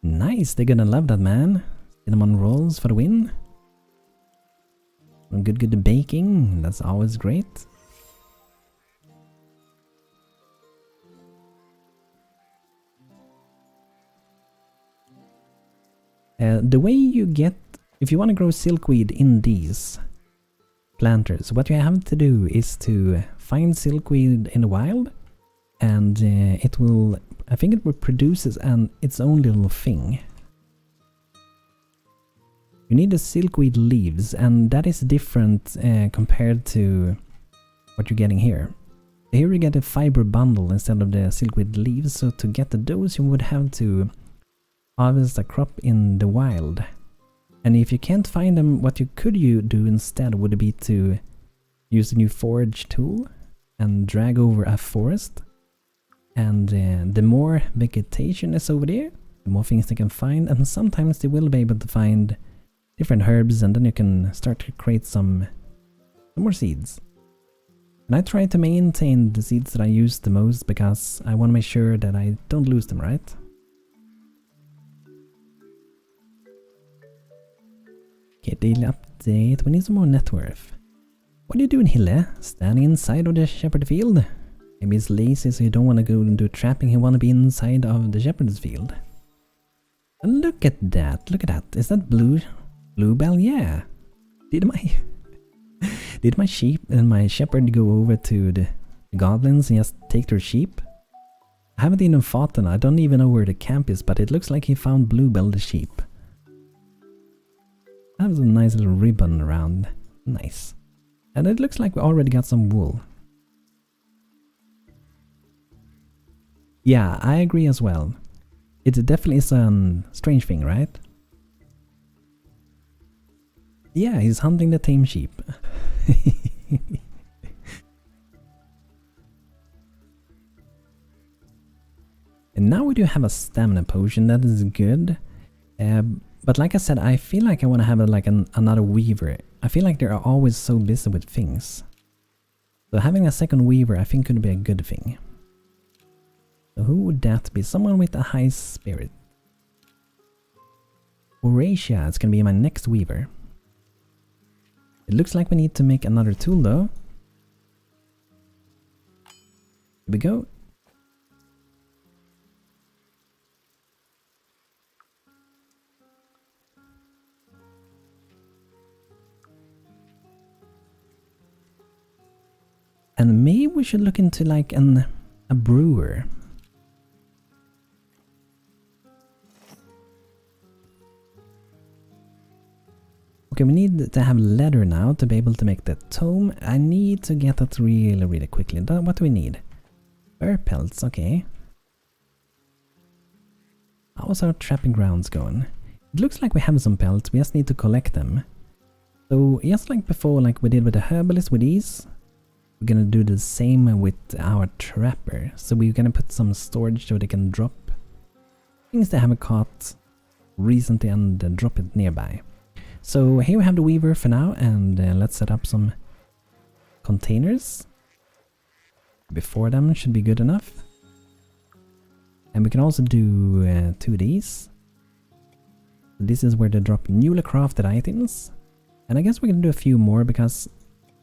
nice. They're gonna love that, man. Cinnamon rolls for the win. Good baking. That's always great. The way you get, if you want to grow silkweed in these planters, what you have to do is to find silkweed in the wild, and it will, I think it will produce its own little thing. You need the silkweed leaves, and that is different compared to what you're getting here. Here you get a fiber bundle instead of the silkweed leaves, so to get those you would have to harvest a crop in the wild. And if you can't find them, what you could do instead would be to use the new forage tool and drag over a forest. And the more vegetation is over there, the more things they can find, and sometimes they will be able to find different herbs, and then you can start to create some more seeds. And I try to maintain the seeds that I use the most because I want to make sure that I don't lose them, right? Okay, daily update. We need some more net worth. What are you doing, Hille? Standing inside of the shepherd field? Maybe he's lazy, so you don't want to go and do trapping. You want to be inside of the shepherd's field. And look at that. Look at that. Is that bluebell? Yeah. Did my sheep and my shepherd go over to the goblins and just take their sheep? I haven't even fought them. I don't even know where the camp is, but it looks like he found Bluebell the sheep. That was a nice little ribbon around. Nice. And it looks like we already got some wool. Yeah, I agree as well. It definitely is a strange thing, right? Yeah, he's hunting the tame sheep. And now we do have a stamina potion, that is good. But like I said, I feel like I want to have another weaver. I feel like they are always so busy with things. So having a second weaver I think could be a good thing. So who would that be? Someone with a high spirit. Horatia, it's gonna be my next weaver. It looks like we need to make another tool though. Here we go. And maybe we should look into like a brewer. Okay, we need to have leather now to be able to make the tome. I need to get that really, really quickly. What do we need? Fur pelts, okay. How's our trapping grounds going? It looks like we have some pelts, we just need to collect them. So just like before, like we did with the herbalist with these, we're gonna do the same with our trapper. So we're gonna put some storage so they can drop things they haven't caught recently and drop it nearby. So here we have the weaver for now, and let's set up some containers. Before them should be good enough. And we can also do 2 of these. This is where they drop newly crafted items. And I guess we can do a few more because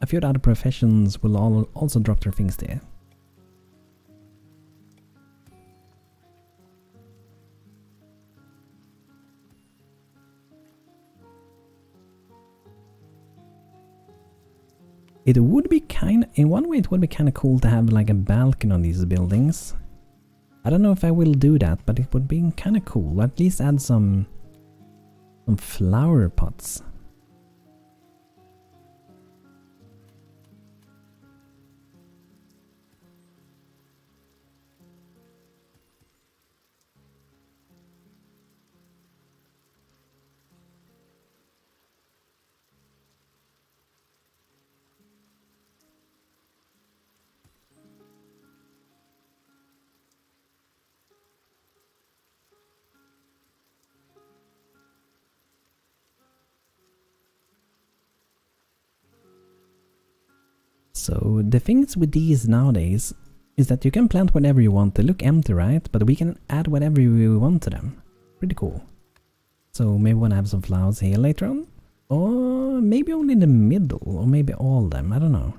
a few other professions will also drop their things there. It would be in one way it would be kind of cool to have like a balcony on these buildings. I don't know if I will do that, but it would be kind of cool. At least add some flower pots. So the things with these nowadays is that you can plant whatever you want. They look empty, right? But we can add whatever we want to them. Pretty cool. So maybe we want to have some flowers here later on. Or maybe only in the middle. Or maybe all of them. I don't know.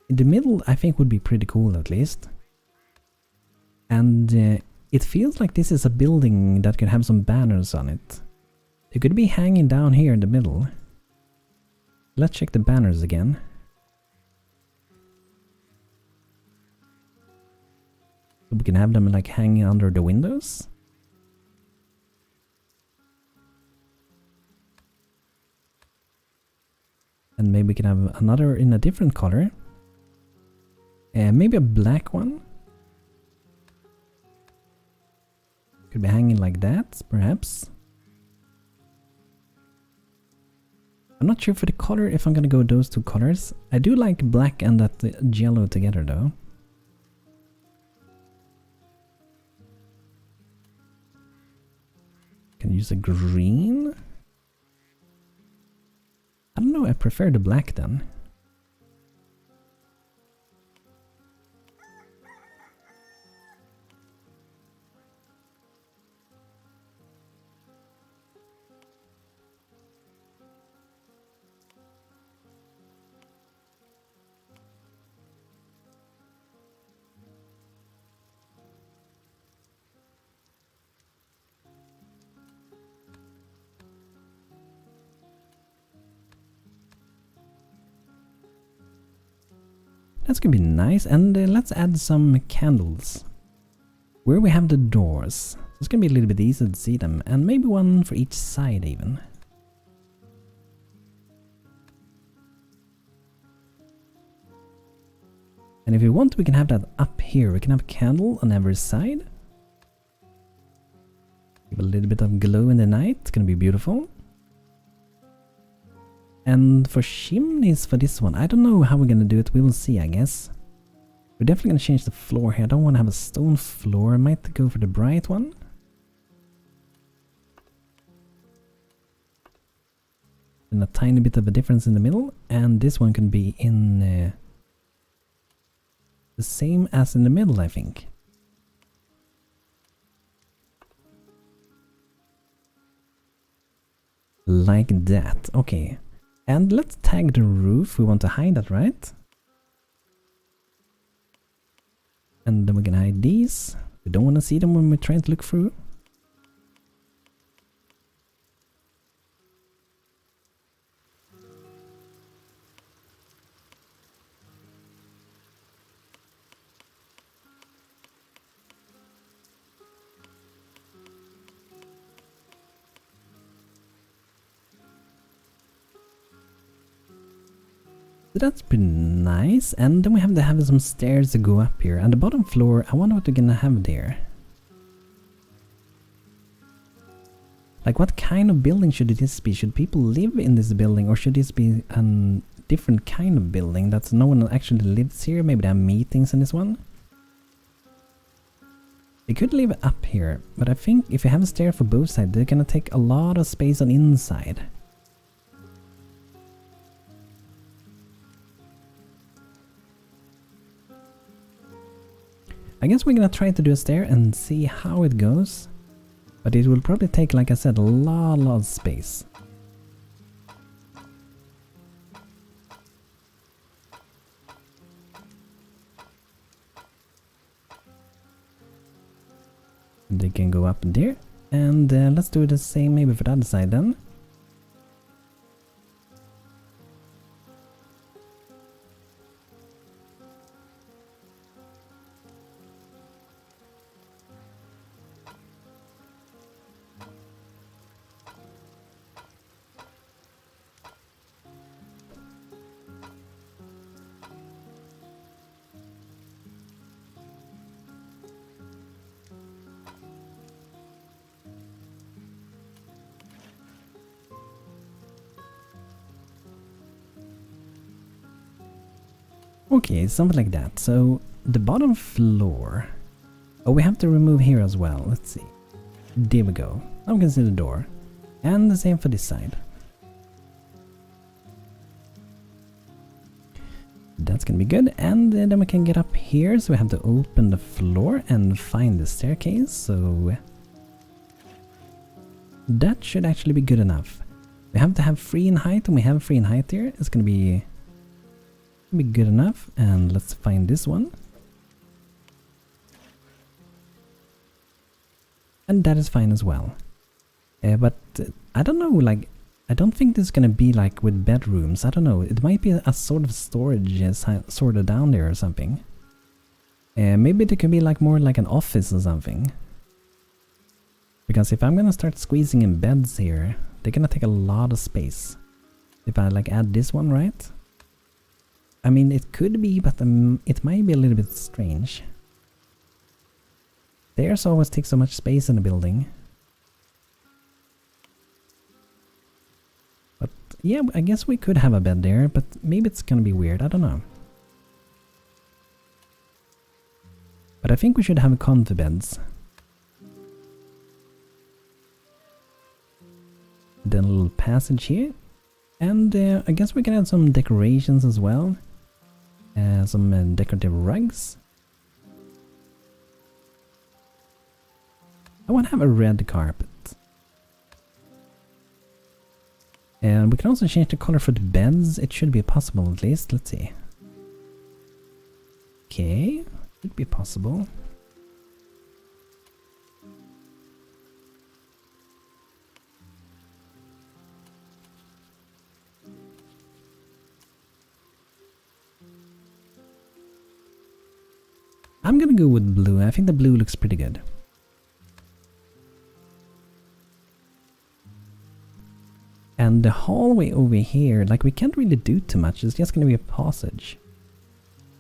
In the middle I think would be pretty cool at least. And it feels like this is a building that could have some banners on it. It could be hanging down here in the middle. Let's check the banners again. We can have them like hanging under the windows. And maybe we can have another in a different color. Maybe a black one. Could be hanging like that, perhaps. I'm not sure for the color if I'm gonna go those 2 colors. I do like black and that yellow together though. Can use a green. I don't know, I prefer the black then. That's gonna be nice, and let's add some candles. Where we have the doors. So it's gonna be a little bit easier to see them, and maybe one for each side even. And if we want, we can have that up here. We can have a candle on every side. Give a little bit of glow in the night. It's gonna be beautiful. And for chimneys for this one, I don't know how we're gonna do it. We will see, I guess. We're definitely gonna change the floor here. I don't want to have a stone floor. I might go for the bright one. And a tiny bit of a difference in the middle. And this one can be in the same as in the middle, I think. Like that. Okay. And let's tag the roof. We want to hide that, right? And then we can hide these. We don't want to see them when we're trying to look through. So that's pretty nice, and then we have to have some stairs to go up here. And the bottom floor, I wonder what we're gonna have there. Like, what kind of building should this be? Should people live in this building, or should this be a different kind of building that no one actually lives here? Maybe they have meetings in this one? They could live up here, but I think if you have a stair for both sides, they're gonna take a lot of space on the inside. I guess we're gonna try to do a stair and see how it goes. But it will probably take, like I said, a lot of space. They can go up there. And let's do the same maybe for the other side then. Okay, something like that. So the bottom floor. Oh, we have to remove here as well. Let's see. There we go. Now we can see the door. And the same for this side. That's gonna be good. And then we can get up here. So we have to open the floor and find the staircase. So that should actually be good enough. We have to have 3 in height, and we have 3 in height here. It's gonna be good enough. And let's find this one. And that is fine as well. But I don't know, like, I don't think this is gonna be like with bedrooms. I don't know, it might be a sort of storage sort of down there or something. Maybe it could be like more like an office or something. Because if I'm gonna start squeezing in beds here, they're gonna take a lot of space. If I like add this one, right? I mean, it could be, but it might be a little bit strange. Stairs always take so much space in the building. But yeah, I guess we could have a bed there, but maybe it's gonna be weird, I don't know. But I think we should have comfy beds. Then a little passage here. And I guess we can add some decorations as well. Some decorative rugs. I want to have a red carpet. And we can also change the color for the beds. It should be possible at least. Let's see. Okay, should be possible. I'm gonna go with blue. I think the blue looks pretty good. And the hallway over here, like, we can't really do too much. It's just gonna be a passage.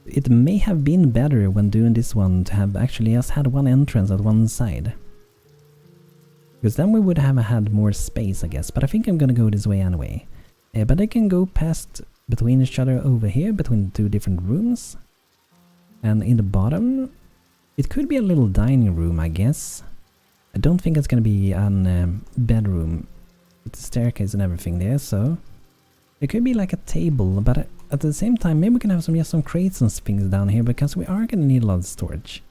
It may have been better when doing this one to have actually just had one entrance at one side. Because then we would have had more space, I guess. But I think I'm gonna go this way anyway. But I can go past between each other over here, between the 2 different rooms. And in the bottom, it could be a little dining room, I guess. I don't think it's gonna be a bedroom with the staircase and everything there, so it could be like a table, but at the same time, maybe we can have some crates and things down here, because we are gonna need a lot of storage.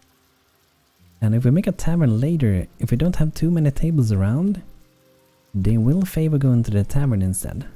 And if we make a tavern later, if we don't have too many tables around, they will favor going to the tavern instead.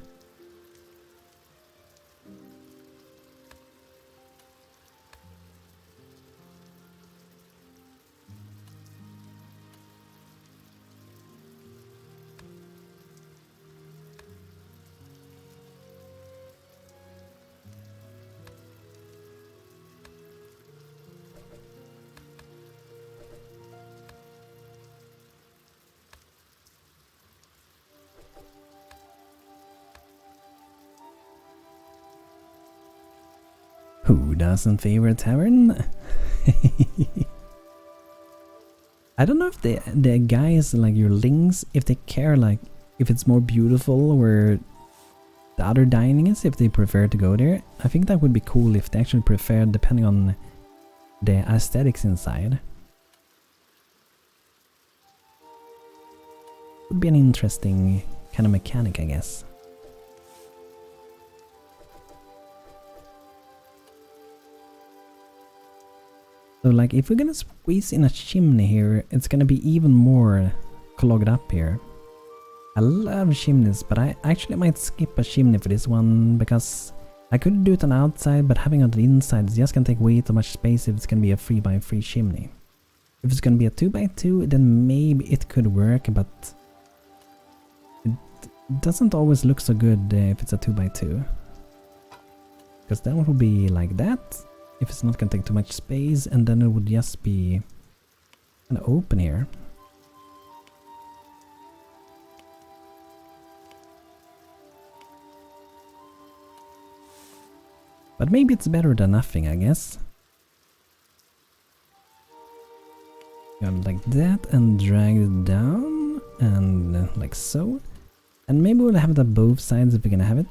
Who doesn't favor a tavern? I don't know if the guys, like your lings, if they care, like, if it's more beautiful where the other dining is, if they prefer to go there. I think that would be cool if they actually prefer, depending on the aesthetics inside. Would be an interesting kind of mechanic, I guess. So like if we're gonna squeeze in a chimney here, it's gonna be even more clogged up here. I love chimneys, but I actually might skip a chimney for this one because I could do it on the outside, but having it on the inside is just gonna take way too much space if it's gonna be a 3x3 chimney. If it's gonna be a 2x2, then maybe it could work, but it doesn't always look so good if it's a 2x2. Because then it will be like that. If it's not gonna take too much space, and then it would just be kind of open here. But maybe it's better than nothing, I guess. Like that, and drag it down, and like so. And maybe we'll have it on both sides if we're gonna have it.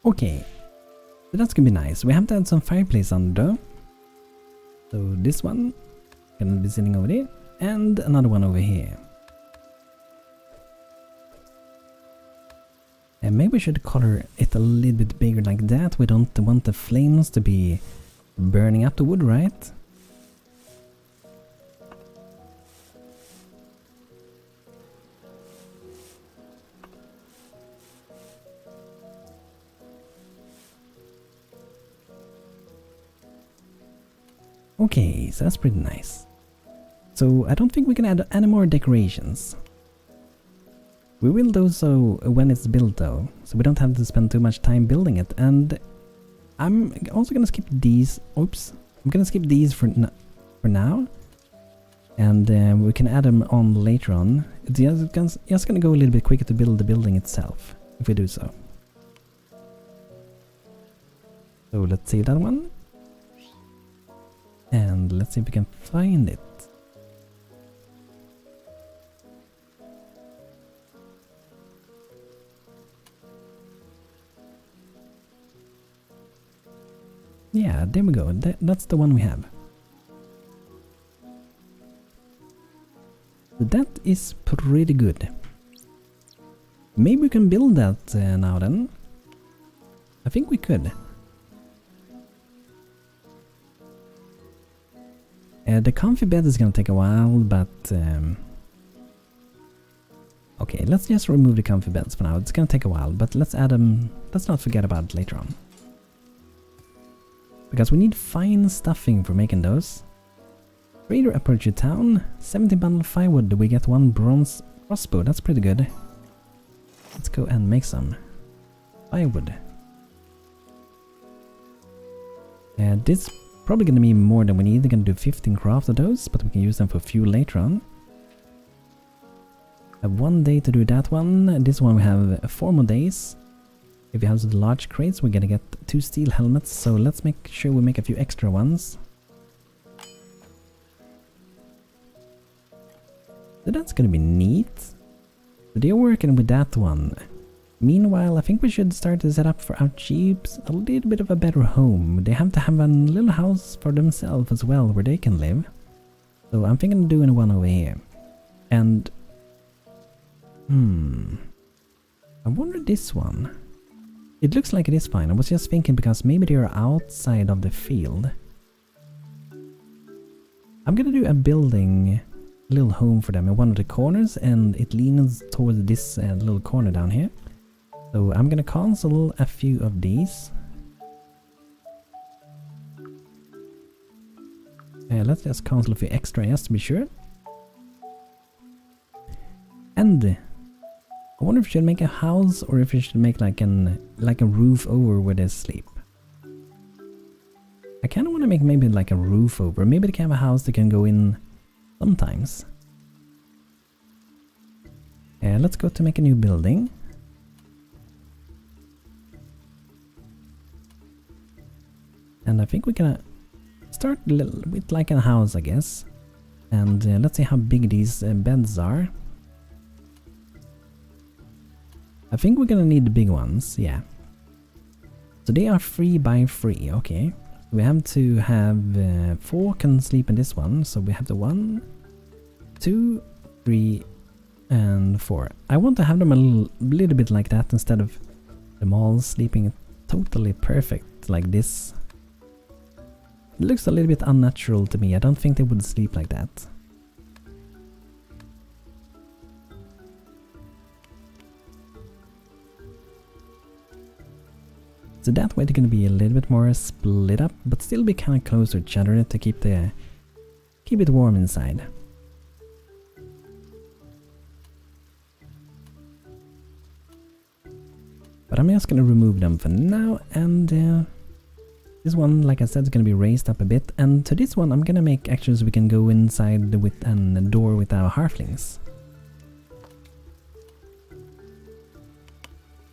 Okay, so that's gonna be nice. We have to add some fireplace under though. So this one gonna be sitting over there, and another one over here. And maybe we should color it a little bit bigger like that. We don't want the flames to be burning up the wood, right? Okay, so that's pretty nice. So I don't think we can add any more decorations. We will do so when it's built though, so we don't have to spend too much time building it. And I'm also gonna skip these. Oops, I'm gonna skip these for now, and we can add them on later on. It's just gonna go a little bit quicker to build the building itself if we do so. So let's save that one. And let's see if we can find it. Yeah, there we go. That's the one we have. So that is pretty good. Maybe we can build that now then. I think we could. The comfy bed is gonna take a while, but okay, let's just remove the comfy beds for now. It's gonna take a while, but let's add them. Let's not forget about it later on, because we need fine stuffing for making those. Trader approach your town. 17 bundle firewood. We get 1 bronze crossbow. That's pretty good. Let's go and make some firewood. This probably gonna be more than we need. We're gonna do 15 craft of those, but we can use them for fuel later on. I have 1 day to do that one. This one we have 4 more days. If we have the large crates, we're gonna get 2 steel helmets, so let's make sure we make a few extra ones. So that's gonna be neat. So they're working with that one. Meanwhile, I think we should start to set up for our sheeps a little bit of a better home. They have to have a little house for themselves as well, where they can live. So I'm thinking of doing one over here. And... I wonder this one. It looks like it is fine. I was just thinking because maybe they are outside of the field. I'm gonna do a building little home for them in one of the corners, and it leans towards this little corner down here. So I'm gonna cancel a few of these. Let's just cancel a few extra just to be sure. And I wonder if we should make a house or if we should make like a roof over where they sleep. I kind of want to make maybe like a roof over. Maybe they can have a house they can go in sometimes. Let's go to make a new building. And I think we're gonna start with like a house, I guess. And let's see how big these beds are. I think we're gonna need the big ones, yeah. So they are 3 by 3, okay. We have to have 4 can sleep in this one, so we have the 1, 2, 3, and 4. I want to have them a little bit like that instead of them all sleeping totally perfect like this. It looks a little bit unnatural to me. I don't think they would sleep like that. So that way they're going to be a little bit more split up, but still be kind of close to each other to keep it warm inside. But I'm just going to remove them for now, and this one, like I said, is going to be raised up a bit. And to this one I'm going to make actually so we can go inside with a door with our Hearthlings.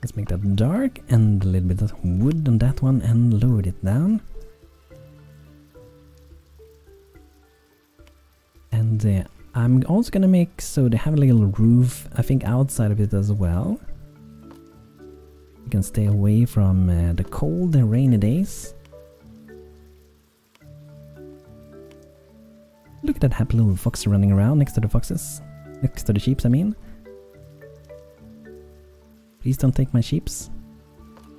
Let's make that dark and a little bit of wood on that one and lower it down. And I'm also gonna make so they have a little roof, I think, outside of it as well. You can stay away from the cold and rainy days. Look at that happy little fox running around next to the foxes. Next to the sheep, I mean. Please don't take my sheeps.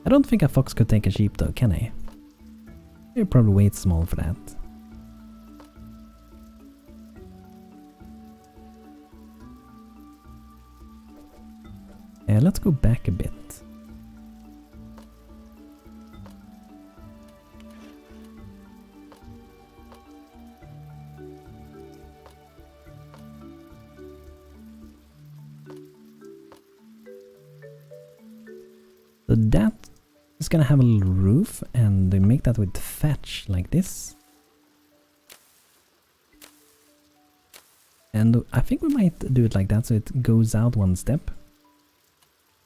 I don't think a fox could take a sheep though, can I? They're probably way too small for that. Let's go back a bit. So that is gonna have a little roof, and they make that with thatch like this. And I think we might do it like that so it goes out one step.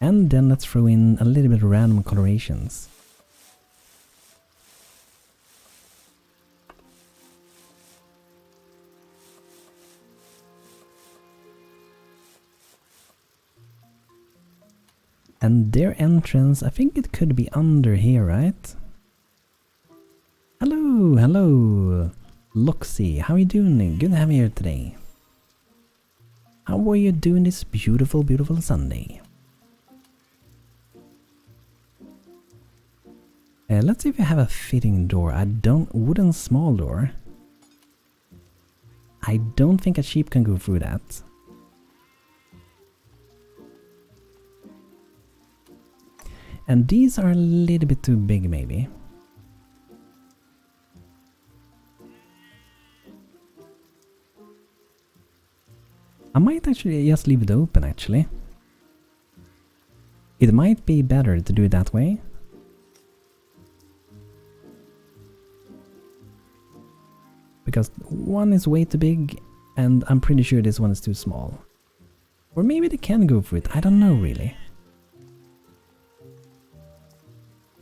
And then let's throw in a little bit of random colorations. And their entrance, I think it could be under here, right? Hello, hello, Loxy, how are you doing? Good to have you here today. How are you doing this beautiful, beautiful Sunday? Let's see if we have a fitting door. Wooden small door. I don't think a sheep can go through that. And these are a little bit too big, maybe. I might actually just leave it open, actually. It might be better to do it that way. Because one is way too big, and I'm pretty sure this one is too small. Or maybe they can go through it, I don't know really.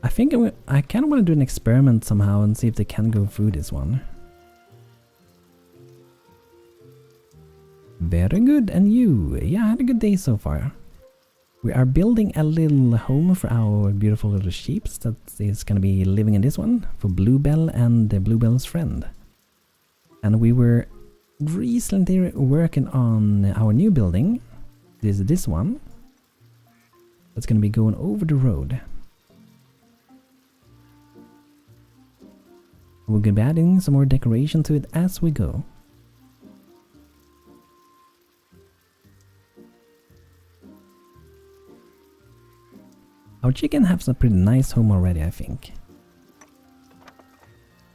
I think I kind of want to do an experiment somehow and see if they can go through this one. Very good, and you? Yeah, I had a good day so far. We are building a little home for our beautiful little sheep that is going to be living in this one for Bluebell and Bluebell's friend. And we were recently working on our new building. This one. That's going to be going over the road. We're going to be adding some more decoration to it as we go. Our chicken has a pretty nice home already, I think.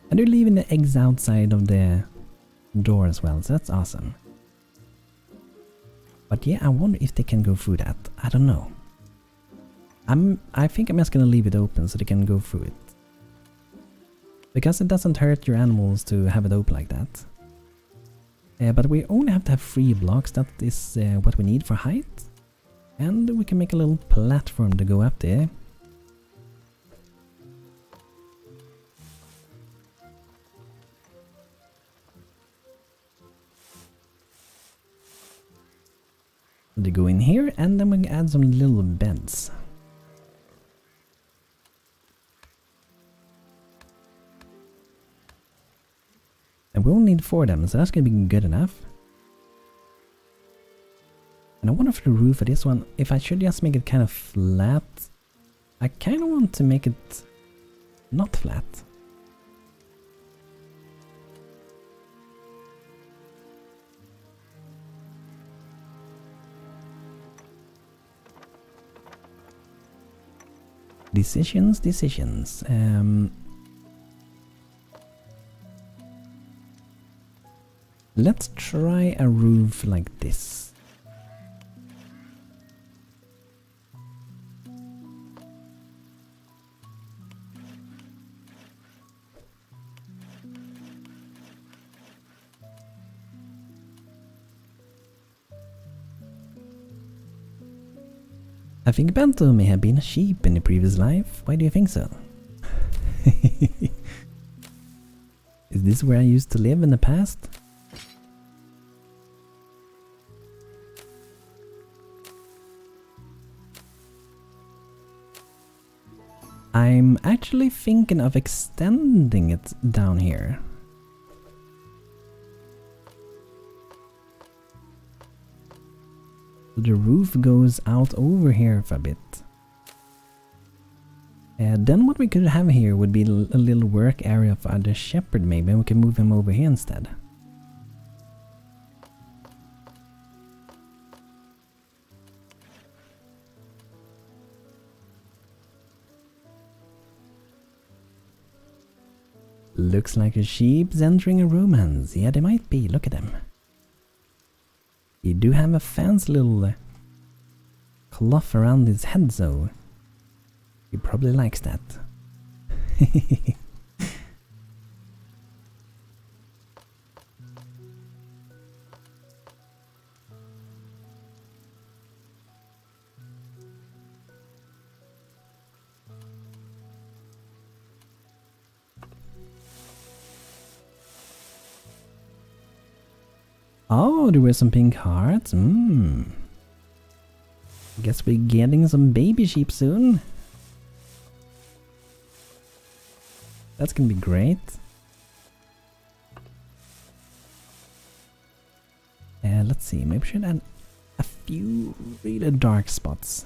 And they're leaving the eggs outside of the door as well, so that's awesome. But yeah, I wonder if they can go through that. I don't know. I think I'm just gonna leave it open so they can go through it. Because it doesn't hurt your animals to have it open like that. But we only have to have 3 blocks, that is what we need for height. And we can make a little platform to go up there. They go in here and then we can add some little beds. And we only need 4 of them, so that's gonna be good enough. And I wonder for the roof of this one, if I should just make it kind of flat. I kind of want to make it not flat. Decisions. Let's try a roof like this. I think Bento may have been a sheep in the previous life. Why do you think so? Is this where I used to live in the past? I'm actually thinking of extending it down here. The roof goes out over here for a bit. Then what we could have here would be a little work area for the shepherd maybe, and we can move him over here instead. Looks like a sheep's entering a romance. Yeah, they might be. Look at them. He do have a fancy little cloth around his head, so he probably likes that. Oh, there were some pink hearts. Guess we're getting some baby sheep soon. That's gonna be great. Let's see, maybe we should add a few really dark spots.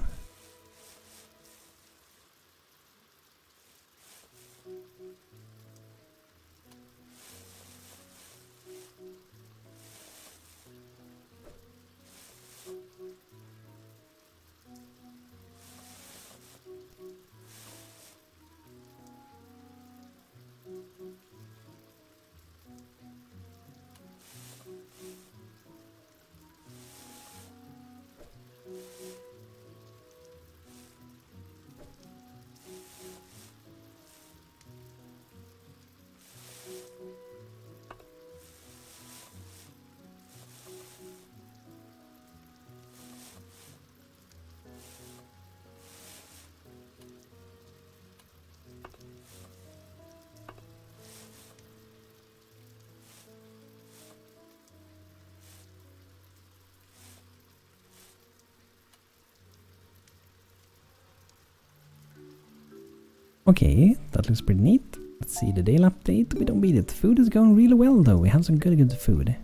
Okay, that looks pretty neat. Let's see the daily update. We don't beat it. Food is going really well though. We have some good food.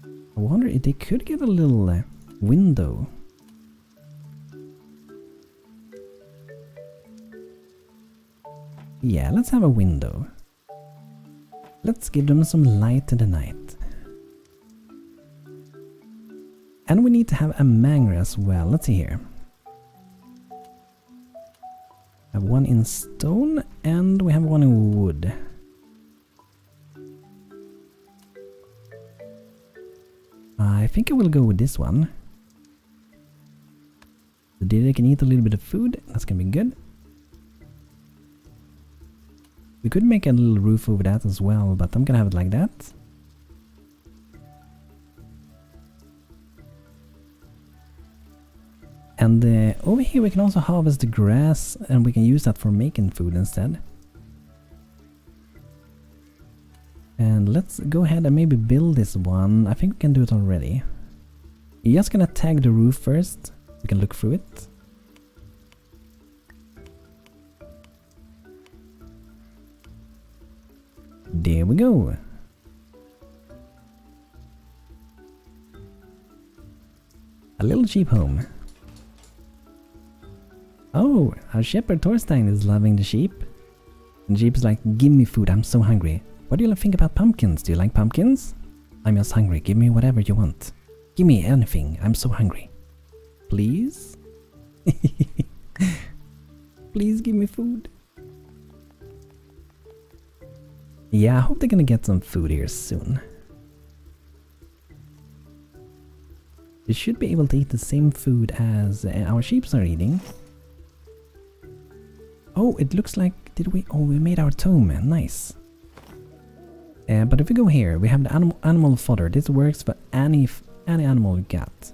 I wonder if they could get a little window. Yeah, let's have a window. Let's give them some light in the night. And we need to have a mangler as well. Let's see here. I have one in stone and we have one in wood. I think I will go with this one. So they can eat a little bit of food. That's gonna be good. We could make a little roof over that as well, but I'm gonna have it like that. And over here we can also harvest the grass and we can use that for making food instead. And let's go ahead and maybe build this one. I think we can do it already. You're just gonna tag the roof first. We can look through it. There we go. A little sheep home. Oh, our shepherd Thorstein is loving the sheep. And sheep is like, give me food, I'm so hungry. What do you think about pumpkins? Do you like pumpkins? I'm just hungry, give me whatever you want. Give me anything, I'm so hungry. Please? Please give me food. Yeah, I hope they're gonna get some food here soon. They should be able to eat the same food as our sheep are eating. Oh, it looks like, we made our tome, nice. But if we go here, we have the animal fodder. This works for any animal we got.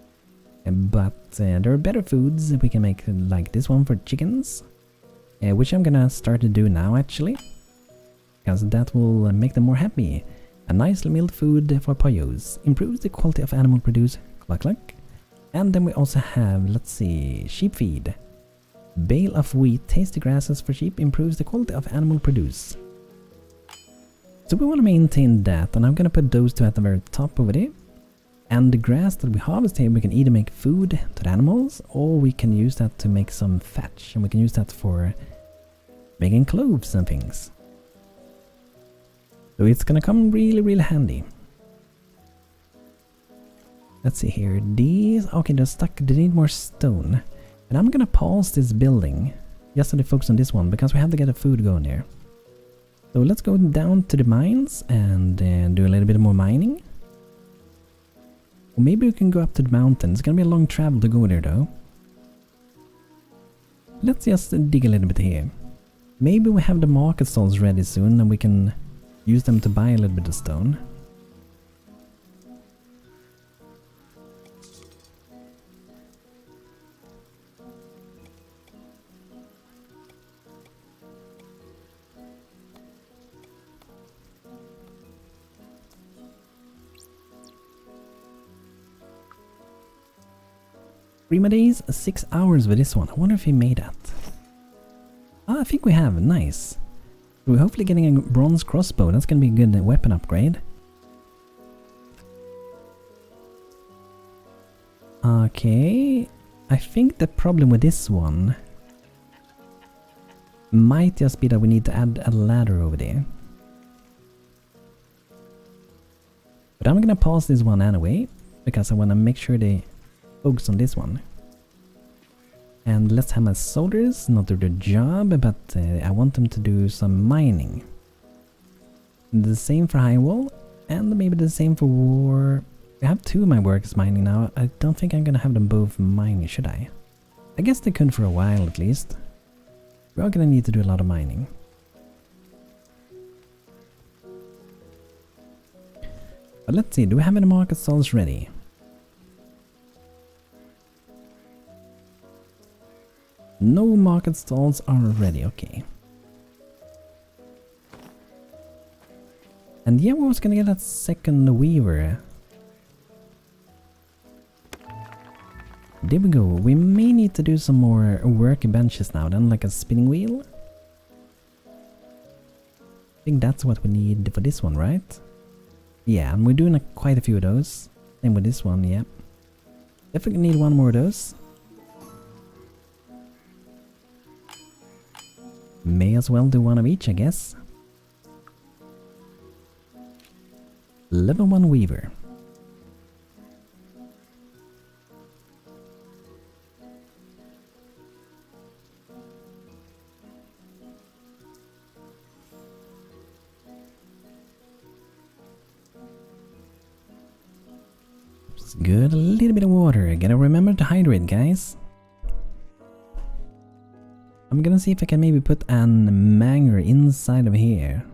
But there are better foods we can make, like this one for chickens. Which I'm gonna start to do now actually. Because that will make them more happy. A nice milled food for Payos. Improves the quality of animal produce. Cluck cluck. And then we also have, let's see, sheep feed. Bale of wheat, tasty grasses for sheep, improves the quality of animal produce. So we want to maintain that, and I'm gonna put those two at the very top over there. And the grass that we harvest here, we can either make food to the animals, or we can use that to make some thatch, and we can use that for making clothes and things. So it's gonna come really handy. Let's see here, these, okay, they're stuck, they need more stone. And I'm gonna pause this building, just so they focus on this one, because we have to get the food going here. So let's go down to the mines and do a little bit more mining. Or maybe we can go up to the mountain. It's gonna be a long travel to go there though. Let's just dig a little bit here. Maybe we have the market stalls ready soon and we can use them to buy a little bit of stone. Prima days, 6 hours with this one. I wonder if he made that. Ah, I think we have. Nice. We're hopefully getting a bronze crossbow. That's gonna be a good weapon upgrade. Okay. I think the problem with this one might just be that we need to add a ladder over there. But I'm gonna pause this one anyway, because I wanna make sure they focus on this one. And let's have my soldiers not do their job, but I want them to do some mining. The same for high wall, and maybe the same for war. I have two of my workers mining now. I don't think I'm gonna have them both mining, should I? I guess they could for a while at least. We are gonna need to do a lot of mining. But let's see, do we have any market stalls ready? No market stalls are ready, okay. And yeah, we was gonna get that second weaver. There we go. We may need to do some more workbenches now then, like a spinning wheel. I think that's what we need for this one, right? Yeah, and we're doing quite a few of those. Same with this one, yeah. Definitely need one more of those. May as well do one of each, I guess. Level 1 Weaver. Good, a little bit of water. Gotta remember to hydrate, guys. I'm gonna see if I can maybe put an manger inside of here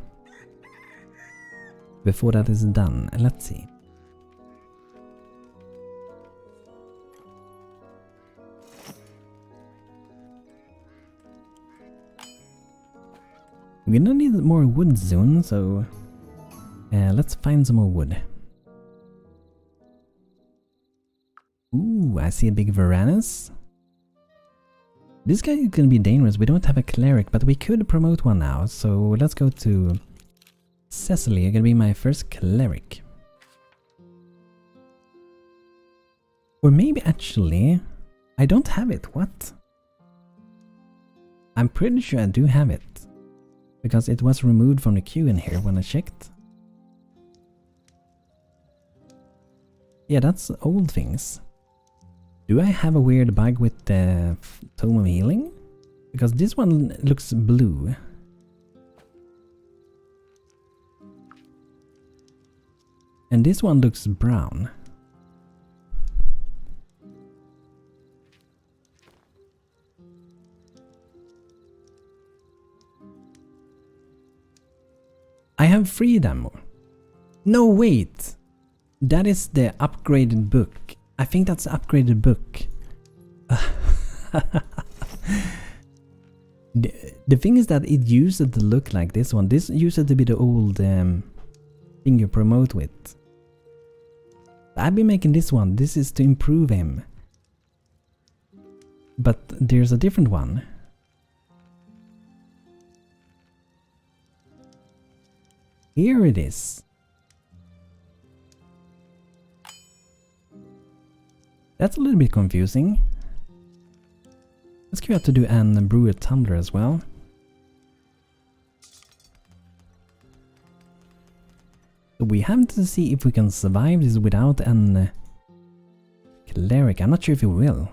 before that is done. Let's see. We're gonna need more wood soon, so let's find some more wood. Ooh, I see a big Varanus. This guy is gonna be dangerous. We don't have a cleric, but we could promote one now. So let's go to Cecily. You're gonna be my first cleric. Or maybe actually, I don't have it. What? I'm pretty sure I do have it. Because it was removed from the queue in here when I checked. Yeah, that's old things. Do I have a weird bug with the Tome of Healing? Because this one looks blue. And this one looks brown. I have freedom. No, wait. That is the upgraded book. I think that's the upgraded book. The thing is that it used to look like this one. This used to be the old thing you promote with. I've been making this one. This is to improve him. But there's a different one. Here it is. That's a little bit confusing. Let's go out to do an brew a tumbler as well. So we have to see if we can survive this without an cleric. I'm not sure if we will.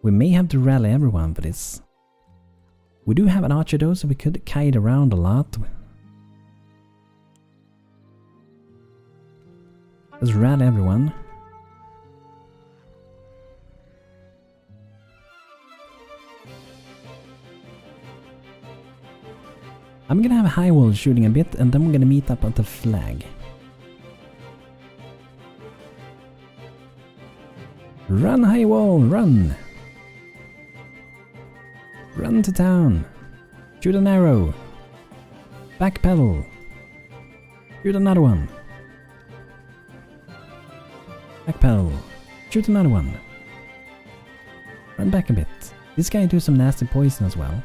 We may have to rally everyone for this. We do have an archer though, so we could kite around a lot. Let's rally everyone. I'm gonna have a high wall shooting a bit, and then we're gonna meet up at the flag. Run, high wall, run! Run to town! Shoot an arrow! Backpedal! Shoot another one! Backpedal! Shoot another one! Run back a bit. This guy do some nasty poison as well.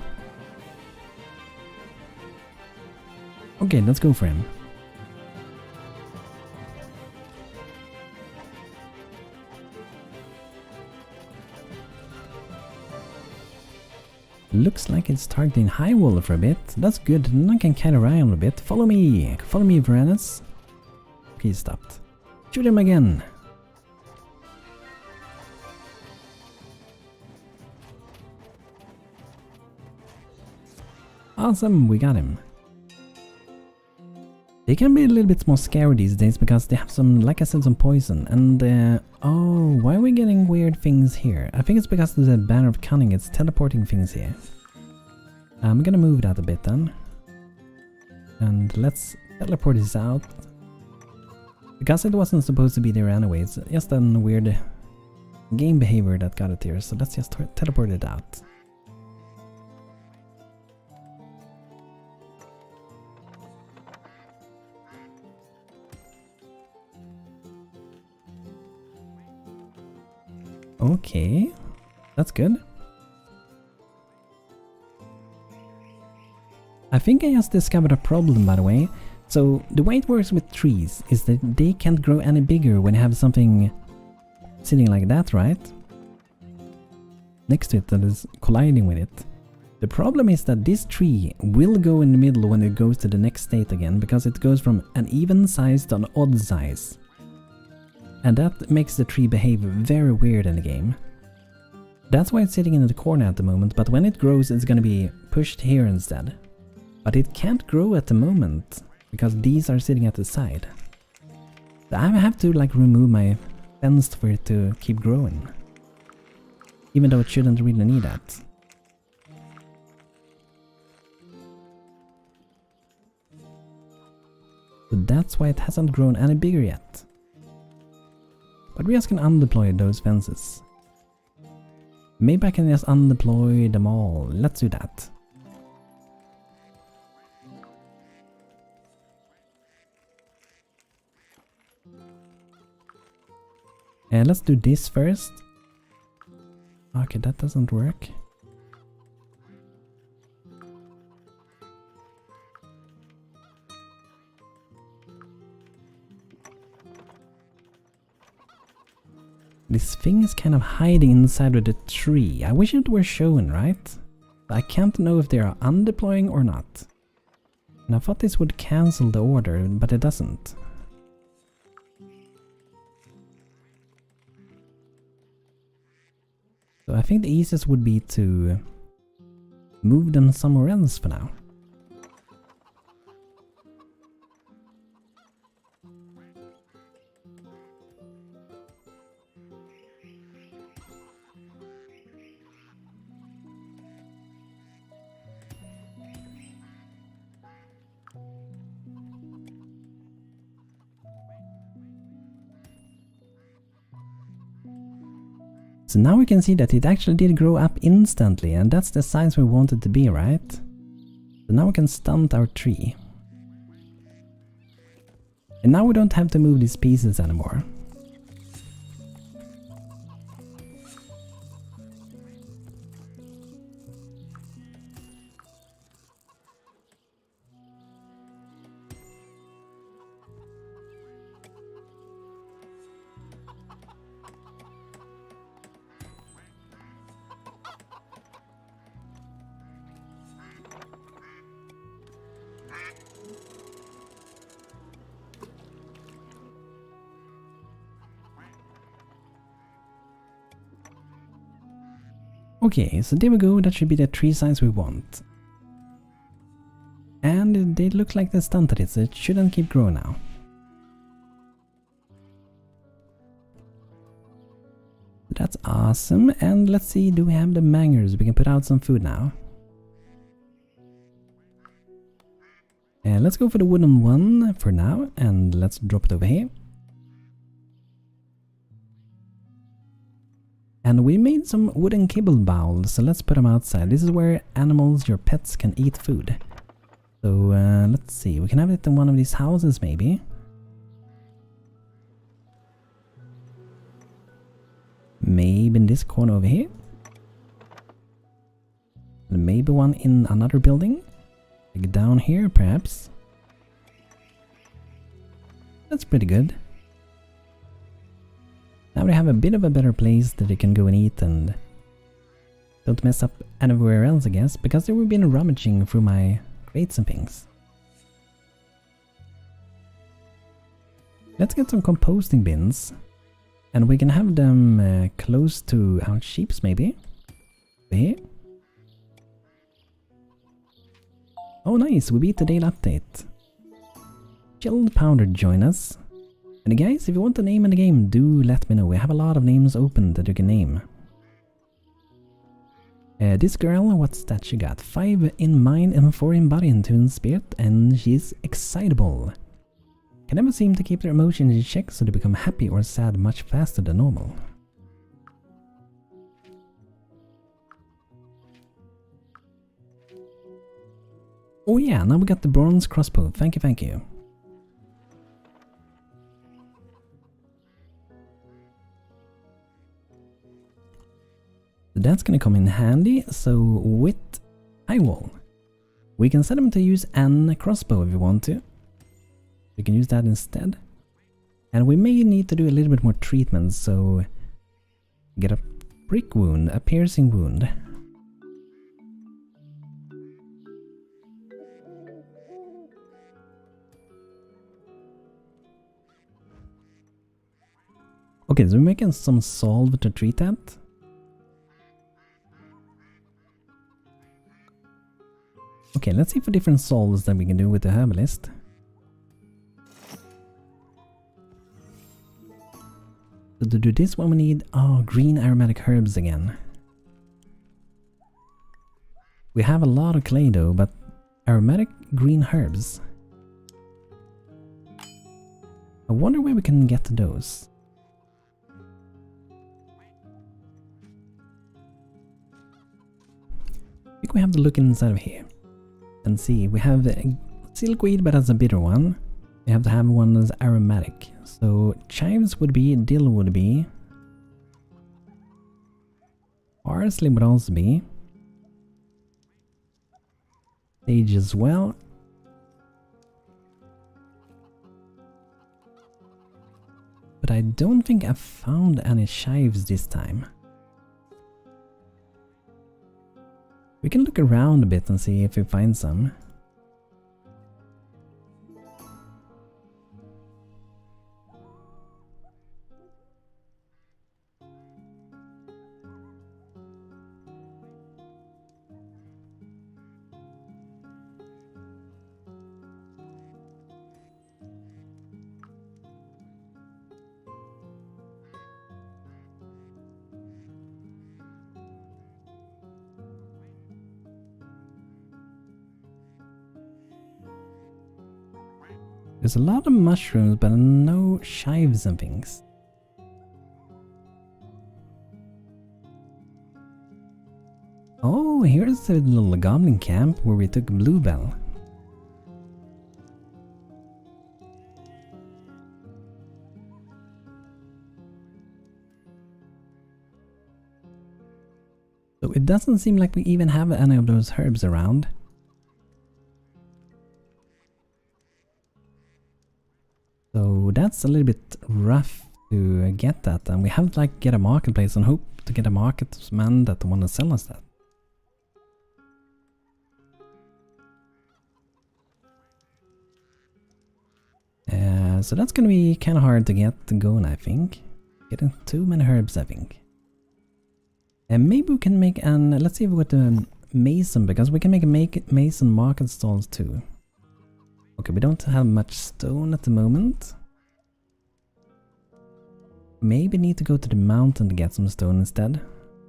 Okay, let's go for him. Looks like it's targeting high wall for a bit. That's good. Then I can kite around a bit. Follow me! Follow me, Varanus. Okay, he stopped. Shoot him again! Awesome, we got him. They can be a little bit more scary these days because they have some, like I said, some poison. And, oh, why are we getting weird things here? I think it's because of the Banner of Cunning, it's teleporting things here. I'm gonna move that a bit then. And let's teleport this out. Because it wasn't supposed to be there anyway, it's just a weird game behavior that got it here. So let's just teleport it out. Okay, that's good. I think I just discovered a problem, by the way. So the way it works with trees is that they can't grow any bigger when you have something sitting like that, right? Next to it that is colliding with it. The problem is that this tree will go in the middle when it goes to the next state again, because it goes from an even size to an odd size. And that makes the tree behave very weird in the game. That's why it's sitting in the corner at the moment, but when it grows it's gonna be pushed here instead. But it can't grow at the moment, because these are sitting at the side. So I have to like remove my fence for it to keep growing. Even though it shouldn't really need that. So that's why it hasn't grown any bigger yet. But we just can undeploy those fences. Maybe I can just undeploy them all. Let's do that. And let's do this first. Okay, that doesn't work. This thing is kind of hiding inside of the tree. I wish it were shown, right? I can't know if they are undeploying or not. And I thought this would cancel the order, but it doesn't. So I think the easiest would be to move them somewhere else for now. So now we can see that it actually did grow up instantly, and that's the size we want it to be, right? So now we can stunt our tree. And now we don't have to move these pieces anymore. Okay, so there we go, that should be the tree size we want. And they look like they stunted it, so it shouldn't keep growing now. That's awesome, and let's see, do we have the mangers? We can put out some food now. And let's go for the wooden one for now, and let's drop it over here. And we made some wooden kibble bowls, so let's put them outside. This is where animals, your pets, can eat food. So let's see, we can have it in one of these houses maybe. Maybe in this corner over here. And maybe one in another building. Like down here perhaps. That's pretty good. Now we have a bit of a better place that they can go and eat and don't mess up anywhere else, I guess, because they have been rummaging through my crates and things. Let's get some composting bins, and we can have them close to our sheeps maybe. There. Oh nice, we beat the daily update. Chilled Powder join us. And guys, if you want a name in the game, do let me know. We have a lot of names open that you can name. This girl, what's that she got? 5 in mind and 4 in body and 2 in spirit, and she's excitable. Can never seem to keep their emotions in check, so they become happy or sad much faster than normal. Oh yeah, now we got the bronze crossbow. Thank you, thank you. that's gonna come in handy. So with high wall, we can set him to use an crossbow if we want to. We can use that instead. And we may need to do a little bit more treatment, so get a prick wound, a piercing wound. Okay, so we're making some salve to treat that. Okay, let's see for different salves that we can do with the herbalist. So to do this one we need, green aromatic herbs again. We have a lot of clay though, but aromatic green herbs. I wonder where we can get those. I think we have to look inside of here and see. We have silkweed, but that's a bitter one. We have to have one that's aromatic. So chives would be, dill would be, parsley would also be, sage as well. But I don't think I found any chives this time. We can look around a bit and see if we find some. There's a lot of mushrooms, but no chives and things. Oh, here's the little goblin camp where we took Bluebell. So it doesn't seem like we even have any of those herbs around. So that's a little bit rough to get that, and we have to like get a marketplace and hope to get a marketman that want to sell us that. So that's gonna be kind of hard to get going, I think. Getting too many herbs, I think. And maybe we can make an, let's see if we got a mason, because we can make a mason market stalls too. Okay, we don't have much stone at the moment. Maybe need to go to the mountain to get some stone instead.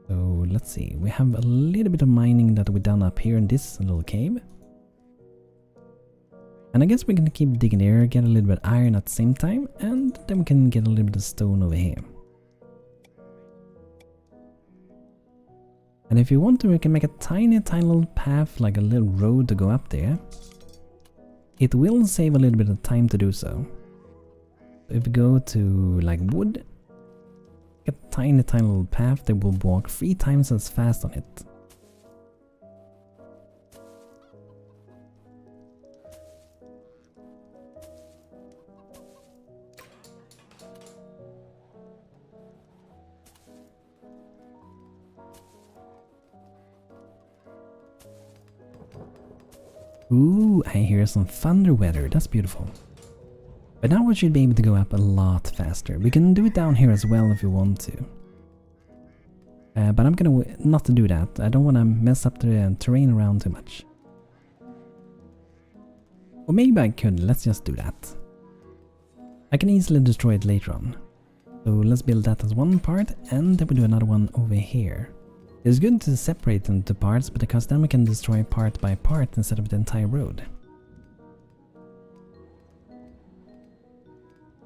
So let's see, we have a little bit of mining that we've done up here in this little cave. And I guess we can keep digging there, get a little bit of iron at the same time, and then we can get a little bit of stone over here. And if you want to, we can make a tiny little path, like a little road to go up there. It will save a little bit of time to do so. If we go to like wood, a tiny little path that will walk 3 times as fast on it. Ooh, I hear some thunder weather, that's beautiful. But now we should be able to go up a lot faster. We can do it down here as well if we want to. But I'm gonna not to do that. I don't want to mess up the terrain around too much. Or maybe I could, let's just do that. I can easily destroy it later on. So let's build that as one part, and then we do another one over here. It's good to separate them into parts, because then we can destroy part by part instead of the entire road.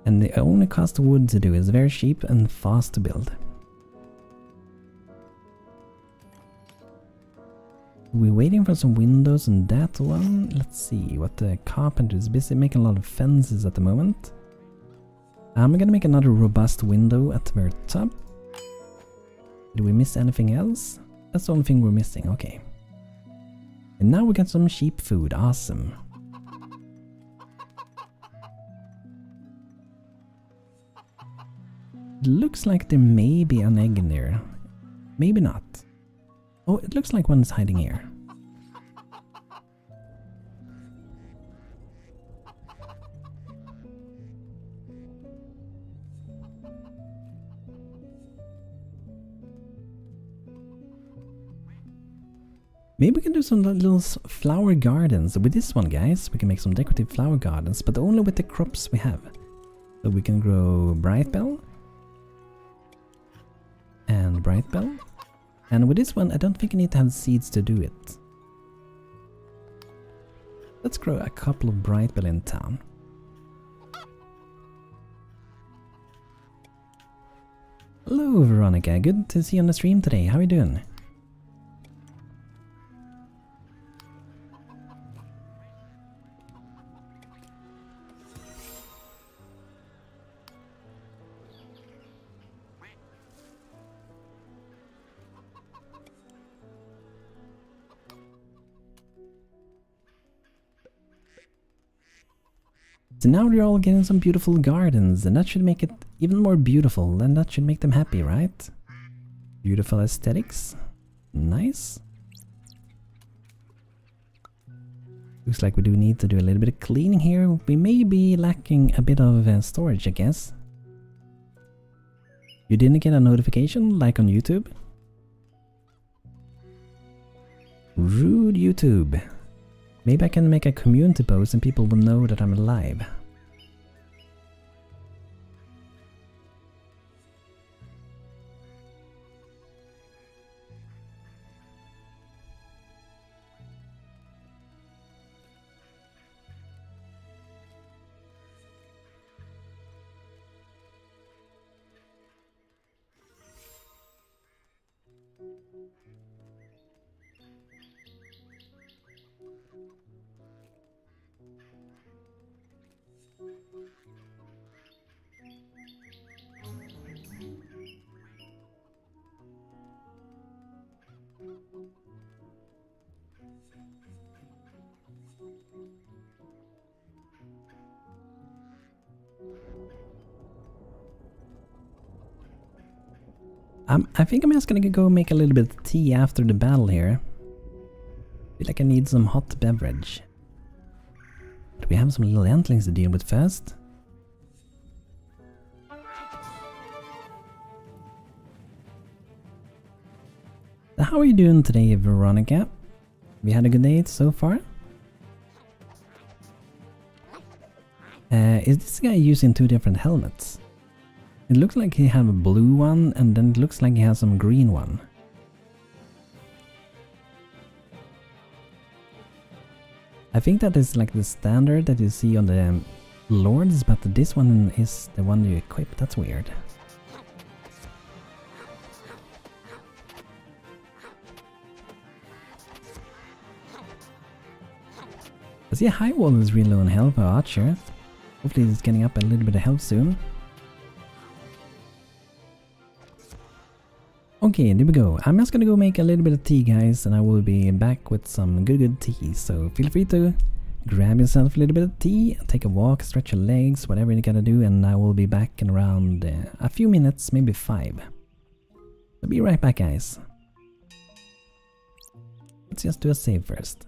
And the only cost of wood to do is very cheap and fast to build. We're waiting for some windows on that one. Let's see what the carpenter is busy making a lot of fences at the moment. I'm gonna make another robust window at the very top. Did we miss anything else? That's the only thing we're missing, okay. And now we got some sheep food, awesome. It looks like there may be an egg in there. Maybe not. Oh, it looks like one's hiding here. Maybe we can do some little flower gardens. With this one, guys, we can make some decorative flower gardens, but only with the crops we have. So we can grow Bright Bell. And Bright Bell. And with this one, I don't think you need to have seeds to do it. Let's grow a couple of Bright Bell in town. Hello, Veronica. Good to see you on the stream today. How are you doing? So now they're all getting some beautiful gardens, and that should make it even more beautiful, and that should make them happy, right? Beautiful aesthetics. Nice. Looks like we do need to do a little bit of cleaning here. We may be lacking a bit of storage, I guess. You didn't get a notification like on YouTube? Rude YouTube. Maybe I can make a community post and people will know that I'm alive. I think I'm just gonna go make a little bit of tea after the battle here. Feel like I need some hot beverage. But we have some little Nordlings to deal with first. So how are you doing today, Veronica? Have you had a good day so far? Is this guy using two different helmets? It looks like he has a blue one, and then it looks like he has some green one. I think that is like the standard that you see on the lords, but this one is the one you equip. That's weird. I see High Wall is really low on health for Archer. Hopefully he's getting up a little bit of health soon. Okay, there we go. I'm just gonna go make a little bit of tea, guys, and I will be back with some good tea. So feel free to grab yourself a little bit of tea, take a walk, stretch your legs, whatever you gotta do, and I will be back in around a few minutes, maybe 5. So be right back, guys. Let's just do a save first.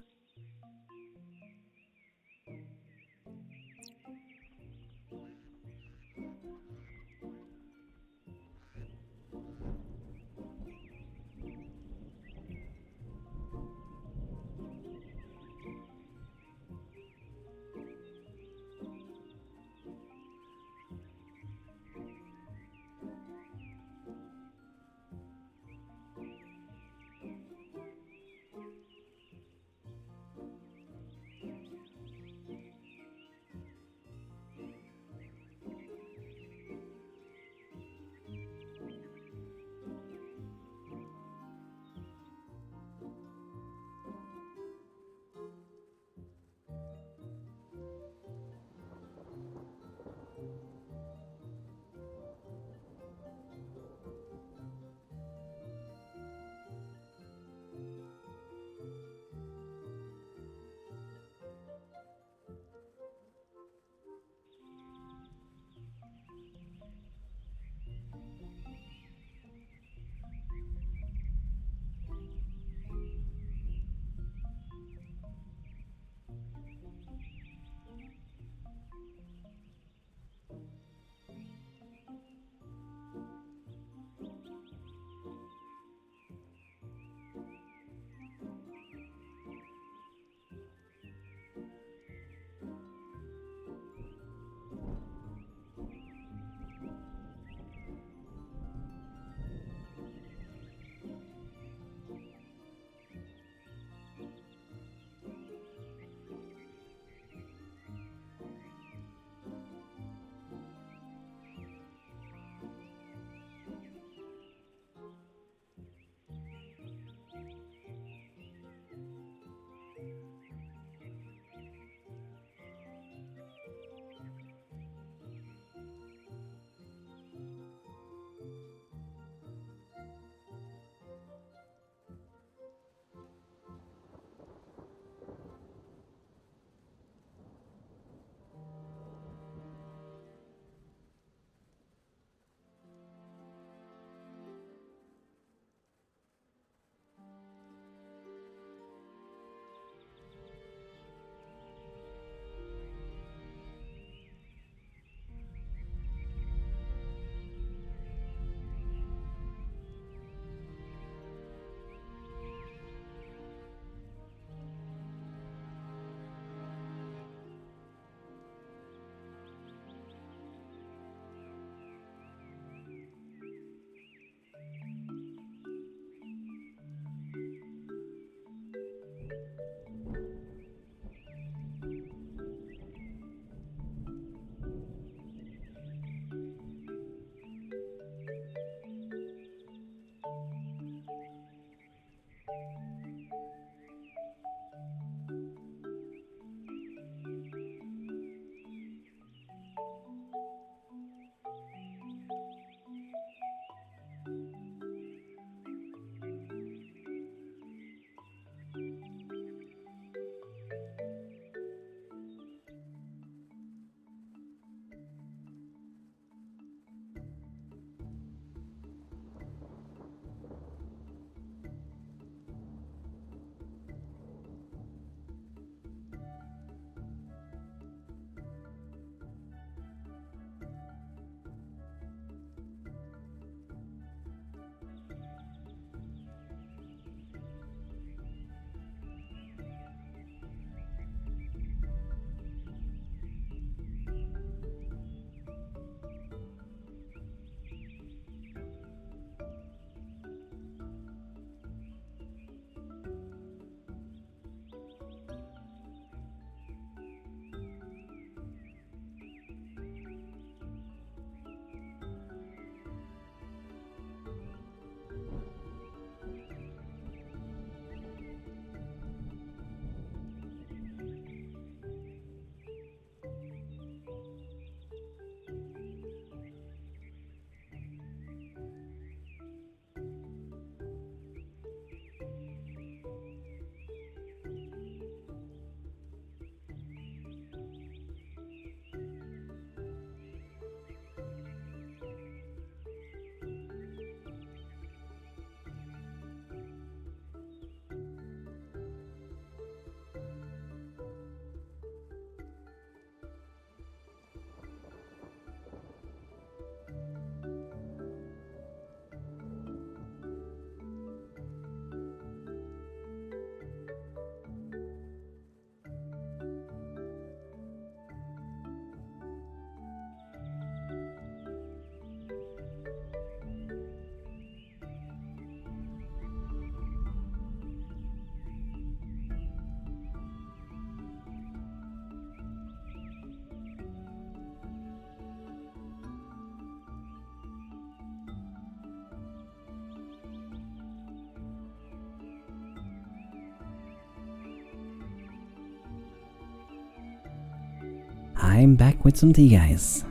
I'm back with some tea, guys.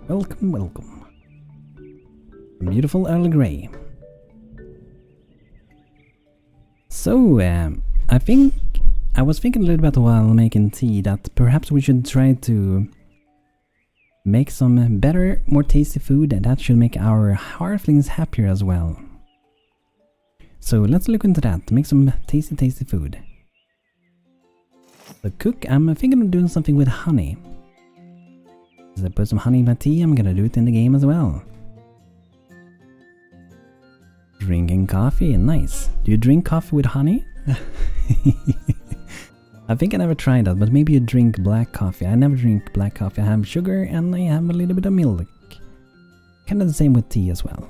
Welcome, welcome. Beautiful Earl Grey. So, I think I was thinking a little bit while making tea that perhaps we should try to make some better, more tasty food, and that should make our Hearthlings happier as well. So let's look into that, make some tasty, tasty food. The cook, I'm thinking of doing something with honey. As I put some honey in my tea, I'm gonna do it in the game as well. Drinking coffee, nice. Do you drink coffee with honey? I think I never tried that, but maybe you drink black coffee. I never drink black coffee. I have sugar and I have a little bit of milk. Kind of the same with tea as well.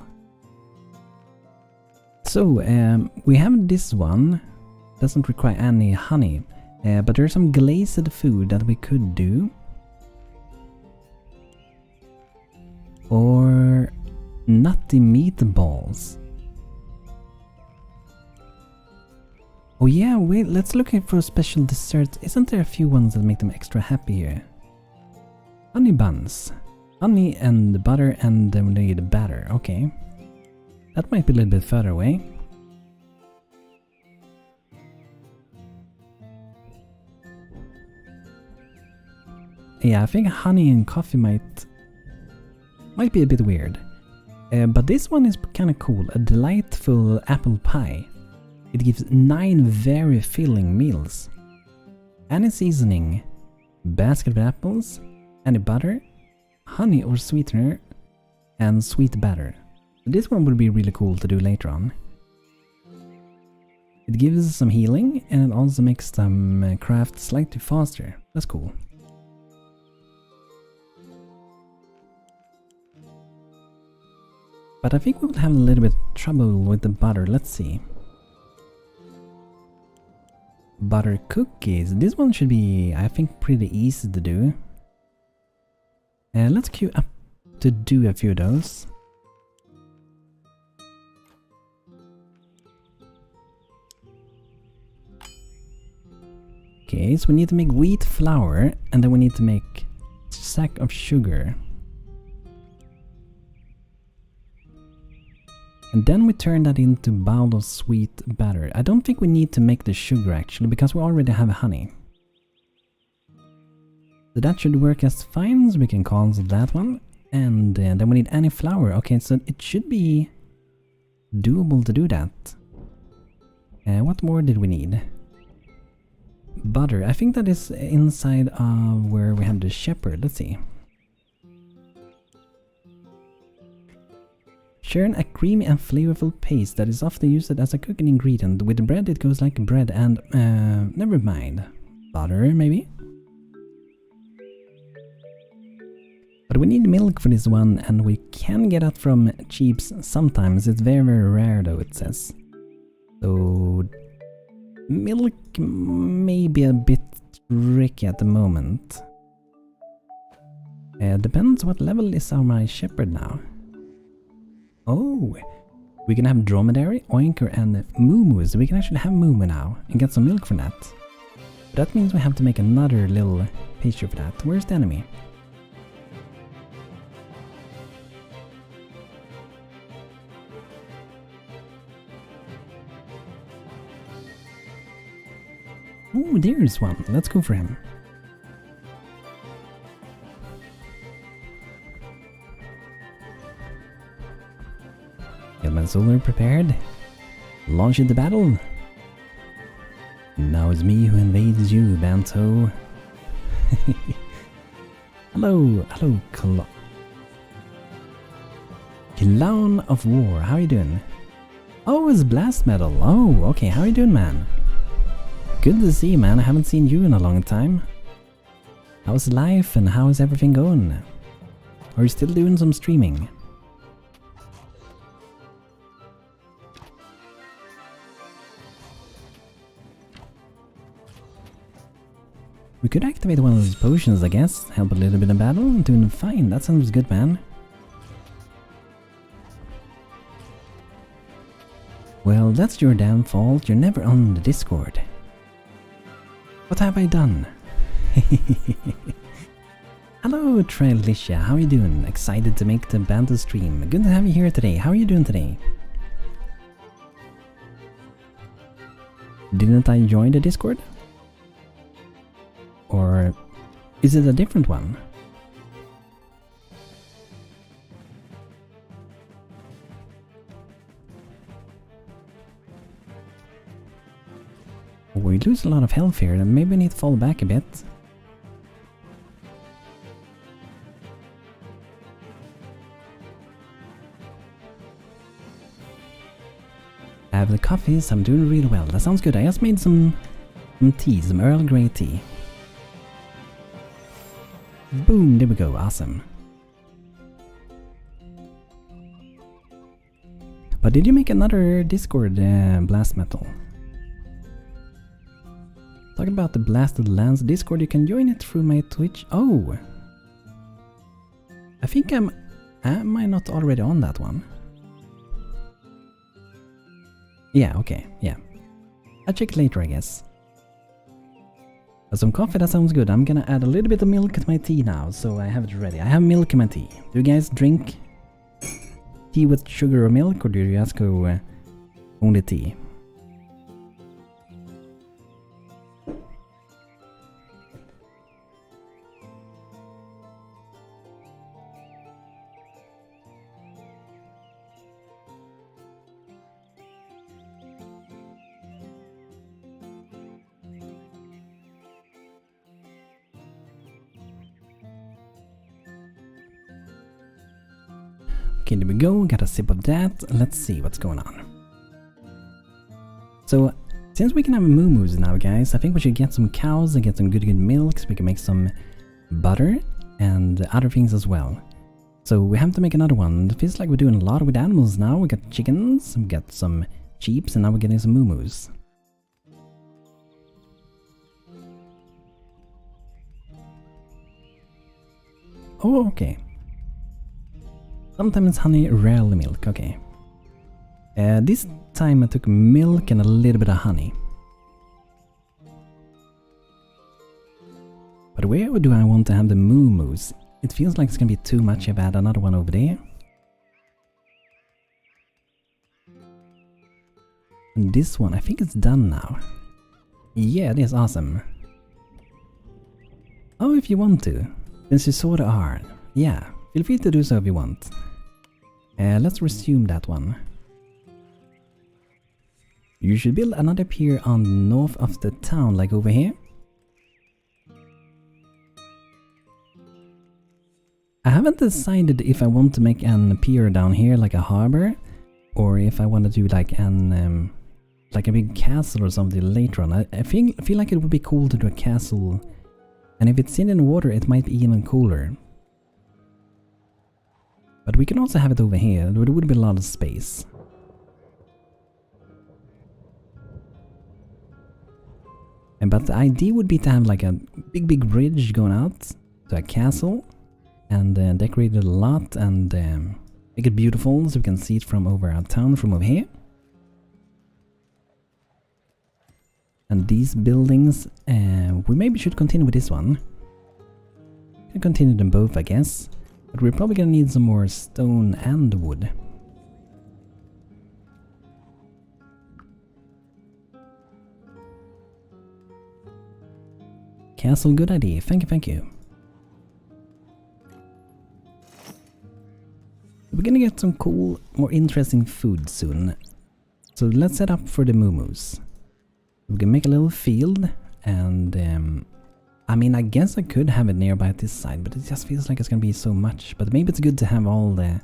So, we have this one. Doesn't require any honey. But there's some glazed food that we could do. Or nutty meatballs. Oh yeah, wait, let's look for special desserts. Isn't there a few ones that make them extra happy here? Honey buns. Honey and butter, and then we need batter. Okay. That might be a little bit further away. Yeah, I think honey and coffee might be a bit weird. But this one is kind of cool. A delightful apple pie. It gives 9 very filling meals. Any seasoning, basket of apples, any butter, honey or sweetener, and sweet batter. This one would be really cool to do later on. It gives some healing, and it also makes them craft slightly faster. That's cool. But I think we will have a little bit trouble with the butter. Let's see. Butter cookies. This one should be, I think, pretty easy to do. Let's queue up to do a few of those. Okay, so we need to make wheat flour, and then we need to make a sack of sugar. And then we turn that into a bowl of sweet batter. I don't think we need to make the sugar actually, because we already have honey. So that should work as fine, so we can cancel that one. And then we need any flour. Okay, so it should be doable to do that. What more did we need? Butter. I think that is inside of where we have the shepherd. Let's see. Churn a creamy and flavorful paste that is often used as a cooking ingredient. With bread it goes like bread and never mind. Butter maybe? But we need milk for this one, and we can get that from cheaps sometimes. It's very, very rare though, it says. So milk may be a bit tricky at the moment. Depends what level is my shepherd now. Oh, we can have dromedary, oinker, and moo. So we can actually have moo now and get some milk from that. But that means we have to make another little pastry for that. Where's the enemy? Oh, there's one. Let's go for him. Get my solar prepared. Launch into battle. Now it's me who invades you, Banto. Hello, Clown of War, how are you doing? Oh, it's Blast Metal. Oh, okay, how are you doing, man? Good to see you, man. I haven't seen you in a long time. How's life and how is everything going? Are you still doing some streaming? We could activate one of these potions, I guess. Help a little bit in battle. I'm doing fine. That sounds good, man. Well, that's your damn fault. You're never on the Discord. What have I done? Hello Trelicia, how are you doing? Excited to make the banter stream. Good to have you here today. How are you doing today? Didn't I join the Discord? Or is it a different one? We lose a lot of health here, and maybe we need to fall back a bit. I have the coffee, so I'm doing really well. That sounds good. I just made some tea, some Earl Grey tea. Boom, there we go. Awesome. But did you make another Discord blast metal? Talking about the Blasted Lands Discord, you can join it through my Twitch. Oh! I think am I not already on that one? Yeah, okay, yeah. I'll check later, I guess. But some coffee, that sounds good. I'm gonna add a little bit of milk to my tea now, so I have it ready. I have milk in my tea. Do you guys drink tea with sugar or milk, or do you just go only tea? Okay, there we go, got a sip of that. Let's see what's going on. So, since we can have moo-moos now, guys, I think we should get some cows and get some good milk so we can make some butter and other things as well. So we have to make another one. It feels like we're doing a lot with animals now. We got chickens, we got some sheep, and now we're getting some moo-moos. Oh, okay. Sometimes honey, rarely milk, okay. This time I took milk and a little bit of honey. But where do I want to have the moo-moos? It feels like it's gonna be too much if I add another one over there. And this one, I think it's done now. Yeah, it is awesome. Oh, if you want to. Since you sort of are. Yeah, feel free to do so if you want. Let's resume that one. You should build another pier on the north of the town, like over here. I haven't decided if I want to make an pier down here, like a harbor, or if I want to do like an like a big castle or something later on. I feel like it would be cool to do a castle, and if it's in water, it might be even cooler. But we can also have it over here. There would be a lot of space. But the idea would be to have like a big bridge going out to a castle and decorate it a lot and make it beautiful so we can see it from over our town from over here. And these buildings, we maybe should continue with this one. We can continue them both, I guess. But we're probably gonna need some more stone and wood. Castle, good idea. Thank you, thank you. We're gonna get some cool, more interesting food soon. So let's set up for the moo-moos. We can make a little field and I mean, I guess I could have it nearby at this side, but it just feels like it's gonna be so much. But maybe it's good to have all the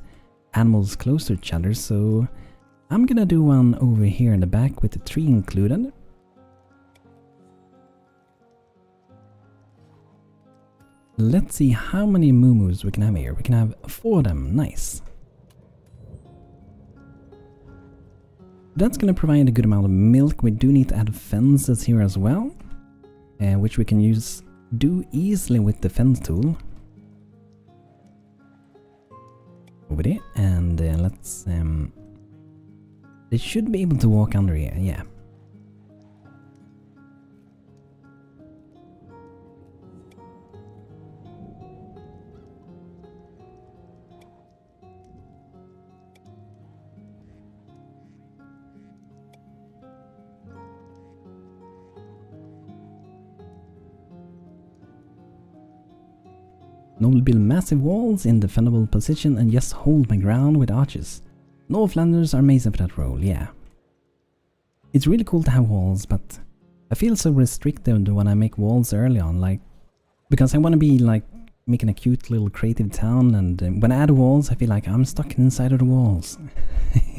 animals closer to each other, so I'm gonna do one over here in the back with the tree included. Let's see how many moo-moos we can have here. We can have 4 of them, nice. That's gonna provide a good amount of milk. We do need to add fences here as well, which we can do easily with the fence tool. Over there, and let's they should be able to walk under here, yeah. Normally build massive walls in defendable position and just hold my ground with arches. Northlanders are amazing for that role, yeah. It's really cool to have walls, but I feel so restricted when I make walls early on, like, because I want to be like making a cute little creative town, and when I add walls I feel like I'm stuck inside of the walls.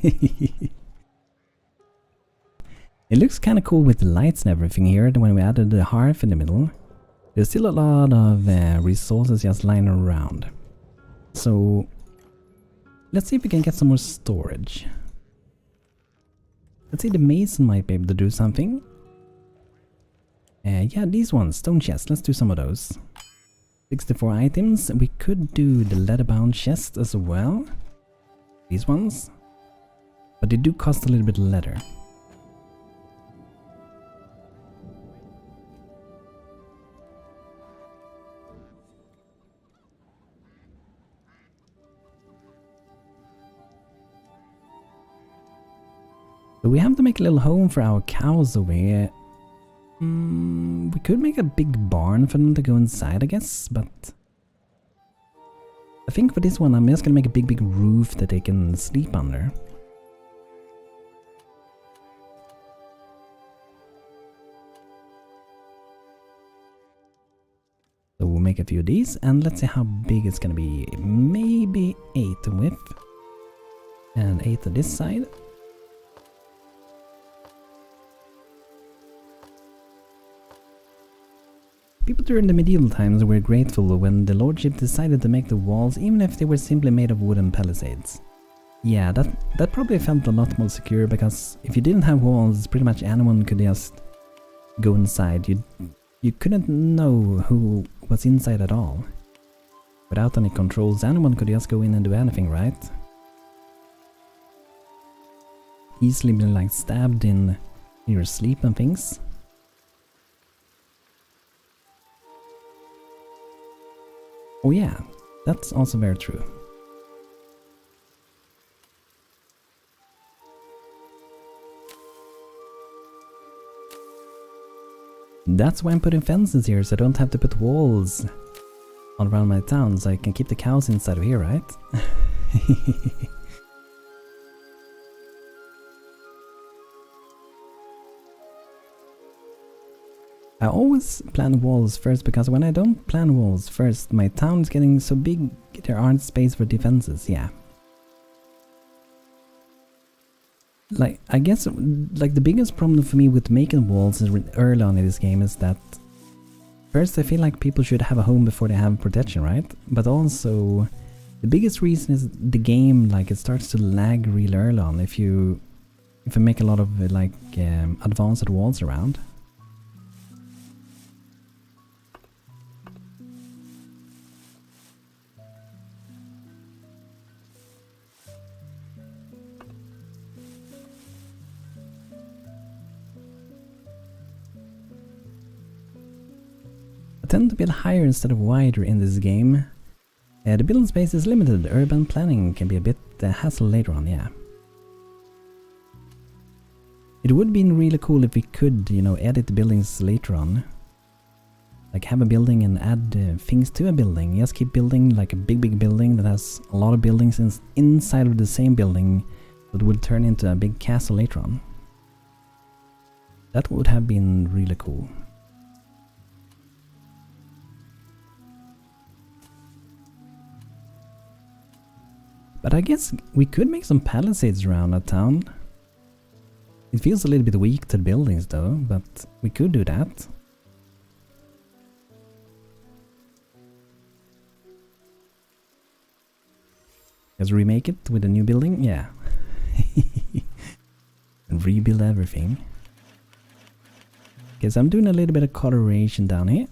It looks kind of cool with the lights and everything here when we added the hearth in the middle. There's still a lot of resources just lying around. So let's see if we can get some more storage. Let's see, the mason might be able to do something. Yeah, these ones, stone chests, let's do some of those. 64 items. We could do the leather-bound chest as well. These ones. But they do cost a little bit of leather. So we have to make a little home for our cows over here. We could make a big barn for them to go inside, I guess, but I think for this one I'm just gonna make a big roof that they can sleep under. So we'll make a few of these, and let's see how big it's gonna be. Maybe 8 width and 8 on this side. People during the medieval times were grateful when the lordship decided to make the walls, even if they were simply made of wooden palisades. Yeah, that probably felt a lot more secure, because if you didn't have walls, pretty much anyone could just go inside. You couldn't know who was inside at all. Without any controls, anyone could just go in and do anything, right? Easily been like stabbed in your sleep and things. Oh yeah, that's also very true. That's why I'm putting fences here, so I don't have to put walls all around my town, so I can keep the cows inside of here, right? I always plan walls first, because when I don't plan walls first, my town is getting so big there aren't space for defenses, yeah. Like, I guess, like, the biggest problem for me with making walls early on in this game is that first I feel like people should have a home before they have protection, right? But also, the biggest reason is the game, like, it starts to lag real early on if you make a lot of, like, advanced walls around. Tend to build higher instead of wider in this game. The building space is limited. Urban planning can be a bit hassle later on, yeah. It would be really cool if we could, you know, edit the buildings later on. Like have a building and add things to a building. Just keep building like a big building that has a lot of buildings inside of the same building that would turn into a big castle later on. That would have been really cool. But I guess we could make some palisades around our town. It feels a little bit weak to the buildings though, but we could do that. Let's remake it with a new building, yeah. And rebuild everything. Okay, so I'm doing a little bit of coloration down here.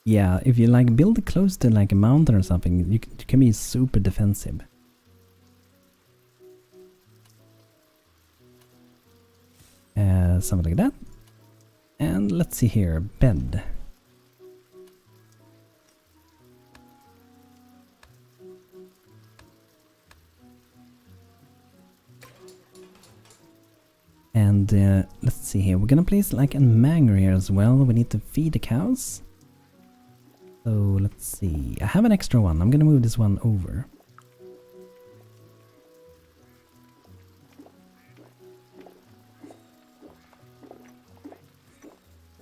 Yeah, if you like build close to like a mountain or something, you can be super defensive. Something like that. And let's see here, bed. And let's see here, we're gonna place like a manor here as well. We need to feed the cows. So let's see, I have an extra one, I'm gonna move this one over.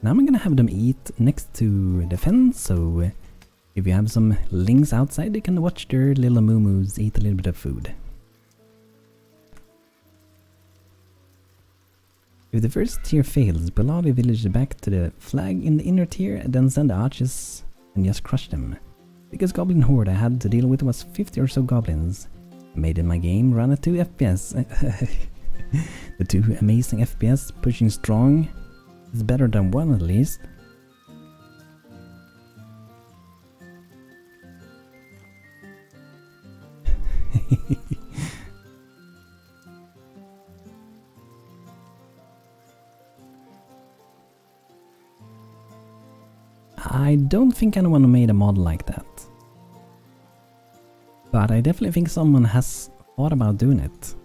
Now I'm gonna have them eat next to the fence, so if you have some lings outside, they can watch their little moo-moos eat a little bit of food. If the first tier fails, pull all the villagers back to the flag in the inner tier and then send the archers and just crush them. Because goblin horde I had to deal with was 50 or so goblins. Made in my game run at 2 FPS. The 2 amazing FPS pushing strong is better than 1 at least. I don't think anyone made a model like that. But I definitely think someone has thought about doing it.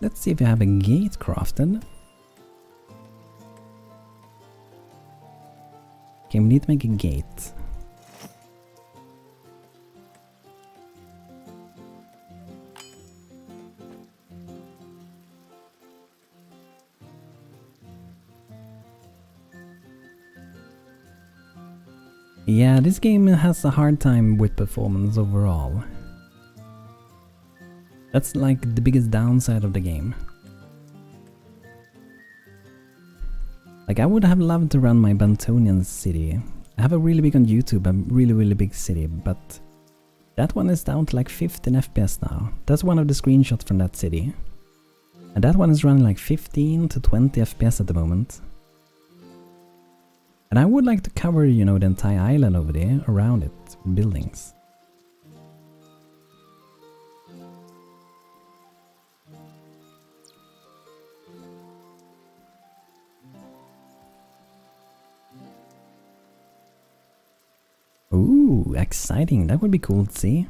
Let's see if we have a gate crafted. Okay, we need to make a gate. Yeah, this game has a hard time with performance overall. That's like the biggest downside of the game. Like I would have loved to run my Bantonian city. I have a really big on YouTube, a really big city, but that one is down to like 15 FPS now. That's one of the screenshots from that city. And that one is running like 15 to 20 FPS at the moment. And I would like to cover, you know, the entire island over there, around it, with buildings. Ooh, exciting, that would be cool to see.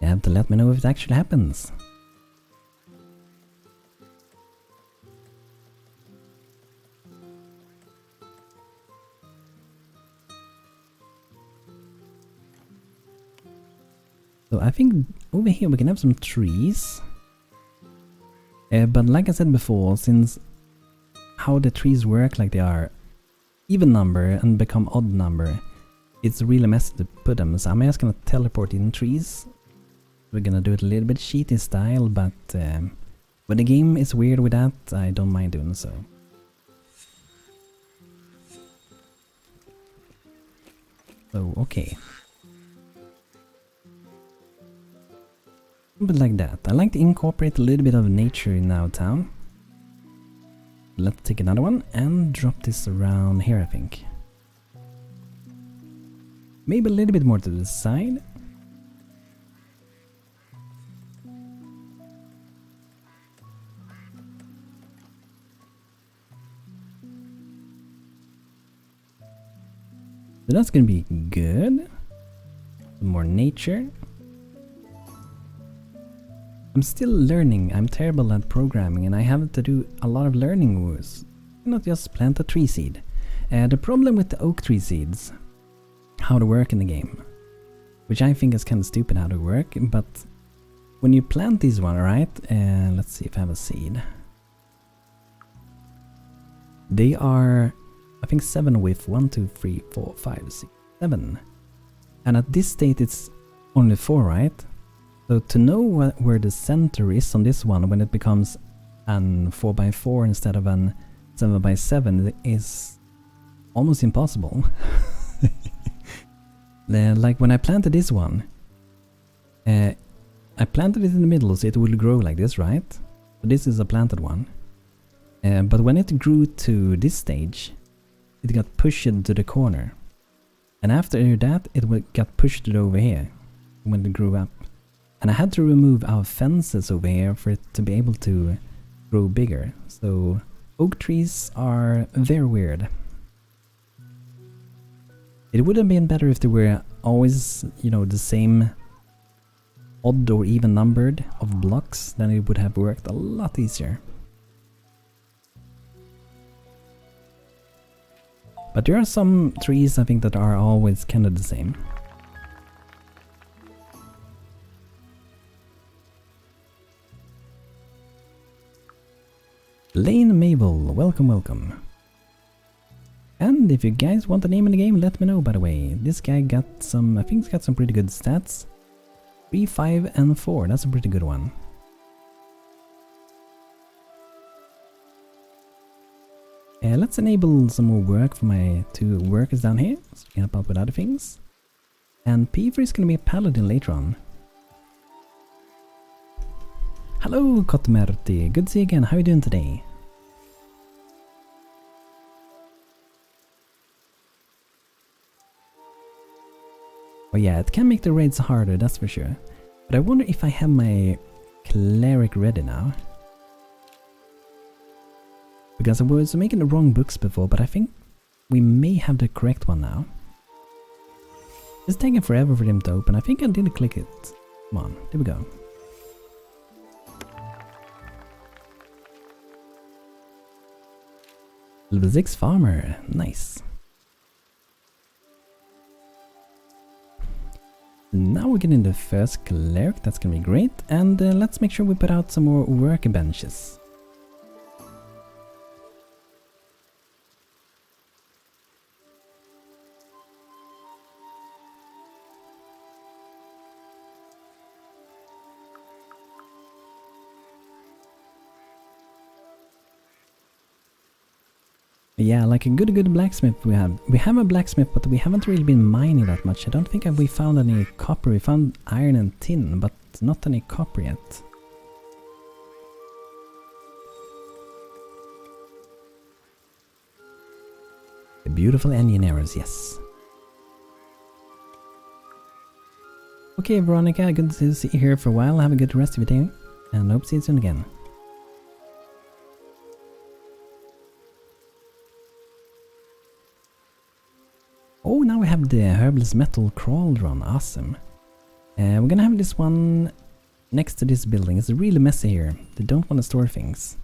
You have to let me know if it actually happens. So I think over here we can have some trees. But like I said before, since how the trees work, like they are even number and become odd number, it's really messy to put them. So I'm just gonna teleport in trees. We're gonna do it a little bit cheaty style, but when the game is weird with that, I don't mind doing so. So okay. But like that. I like to incorporate a little bit of nature in our town. Let's take another one and drop this around here, I think. Maybe a little bit more to the side. So that's gonna be good. Some more nature. I'm still learning, I'm terrible at programming and I have to do a lot of learning moves. Not just plant a tree seed. The problem with the oak tree seeds, how to work in the game, which I think is kind of stupid how to work, but when you plant these one, right, let's see if I have a seed. They are, I think 7 width, 1, 2, 3, 4, 5, 6, 7. And at this state it's only 4, right? So to know where the center is on this one when it becomes an 4x4 instead of an 7x7 is almost impossible. Like when I planted this one, I planted it in the middle so it will grow like this, right? So this is a planted one. But when it grew to this stage, it got pushed to the corner. And after that, it got pushed over here when it grew up. And I had to remove our fences over here for it to be able to grow bigger. So oak trees are very weird. It would have been better if they were always, you know, the same odd or even numbered of blocks. Then it would have worked a lot easier. But there are some trees I think that are always kind of the same. Lane Mabel, welcome, welcome. And if you guys want a name in the game, let me know, by the way. This guy got some, I think he's got some pretty good stats. 3, 5 and 4, that's a pretty good one. Let's enable some more work for my 2 workers down here, so we can help out with other things. And P4 is going to be a paladin later on. Hello Kotmerti, good to see you again, how are you doing today? Oh yeah, it can make the raids harder, that's for sure. But I wonder if I have my cleric ready now. Because I was making the wrong books before, but I think we may have the correct one now. It's taking forever for them to open. I think I didn't click it. Come on, there we go. Level 6 farmer, nice. Now we're getting the first cleric, that's gonna be great. And let's make sure we put out some more workbenches. Yeah, like a good blacksmith we have. We have a blacksmith, but we haven't really been mining that much. I don't think we found any copper. We found iron and tin, but not any copper yet. The beautiful engineers, yes. Okay, Veronica, good to see you here for a while. Have a good rest of your day, and hope to see you soon again. Oh, now we have the herbalist metal cauldron, awesome. We're gonna have this one next to this building. It's really messy here. They don't want to store things.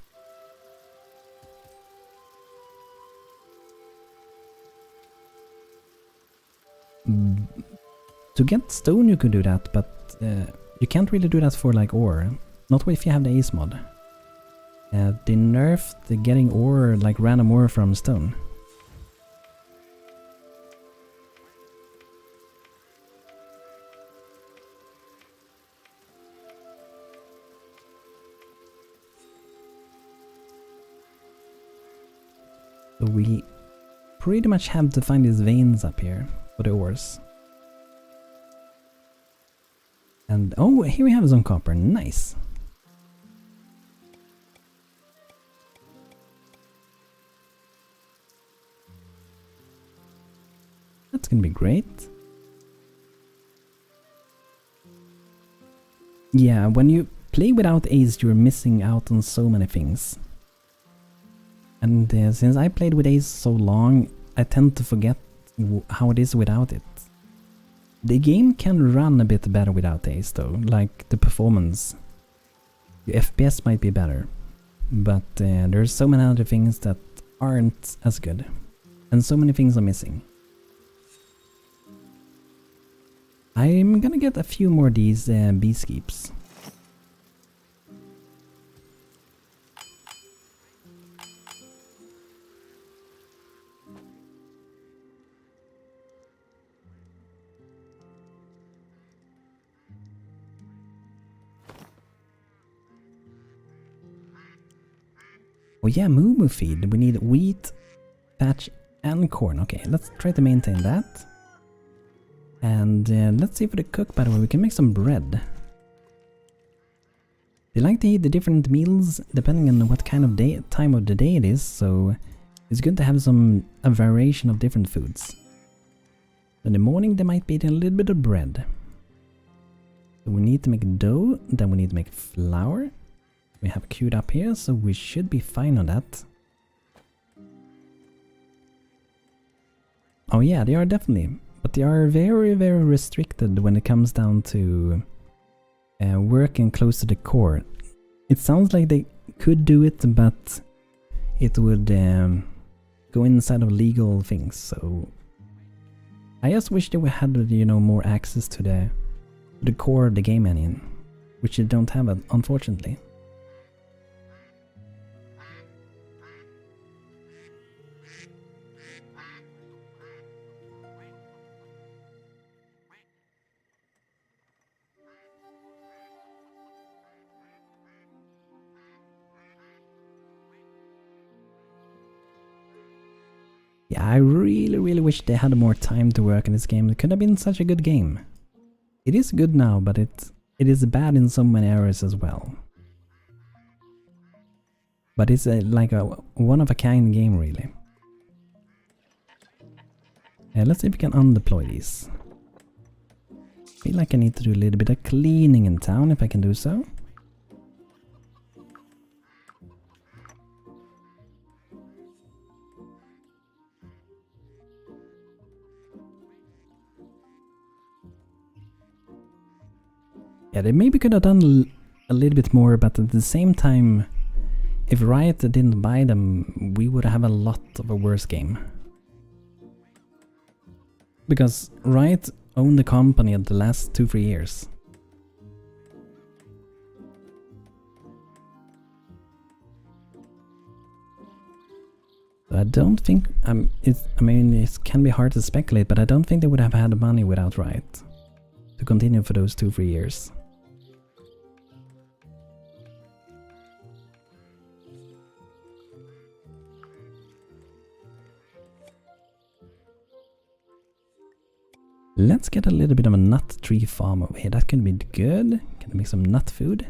To get stone you could do that, but you can't really do that for like ore. Not if you have the ace mod. They nerfed getting ore, like random ore from stone. So we pretty much have to find these veins up here for the ores. And oh, here we have some copper, nice. That's gonna be great. Yeah, when you play without Ace, you're missing out on so many things. And since I played with Ace so long, I tend to forget how it is without it. The game can run a bit better without Ace though, like the performance. Your FPS might be better, but there's so many other things that aren't as good. And so many things are missing. I'm gonna get a few more of these beeskeeps. Oh yeah, moo feed. We need wheat, thatch and corn. Okay, let's try to maintain that. And let's see for the cook, by the way, we can make some bread. They like to eat the different meals depending on what kind of time of the day it is, so It's good to have a variation of different foods. In the morning they might be eating a little bit of bread. So we need to make dough, then we need to make flour. We have queued up here, so we should be fine on that. Oh yeah, they are definitely. But they are very, very restricted when it comes down to working close to the core. It sounds like they could do it, but it would go inside of legal things, so I just wish they had, you know, more access to the core of the game engine, which they don't have, unfortunately. Yeah, I really, really wish they had more time to work on this game. It could have been such a good game. It is good now, but it is bad in so many areas as well. But it's like a one-of-a-kind game, really. Let's see if we can undeploy these. Feel like I need to do a little bit of cleaning in town, if I can do so. Yeah, they maybe could have done a little bit more, but at the same time, if Riot didn't buy them, we would have a lot of a worse game. Because Riot owned the company at the last 2-3 years. So I don't think, I mean, it can be hard to speculate, but I don't think they would have had the money without Riot to continue for those 2-3 years. Let's get a little bit of a nut tree farm over here. That can be good. Can I make some nut food?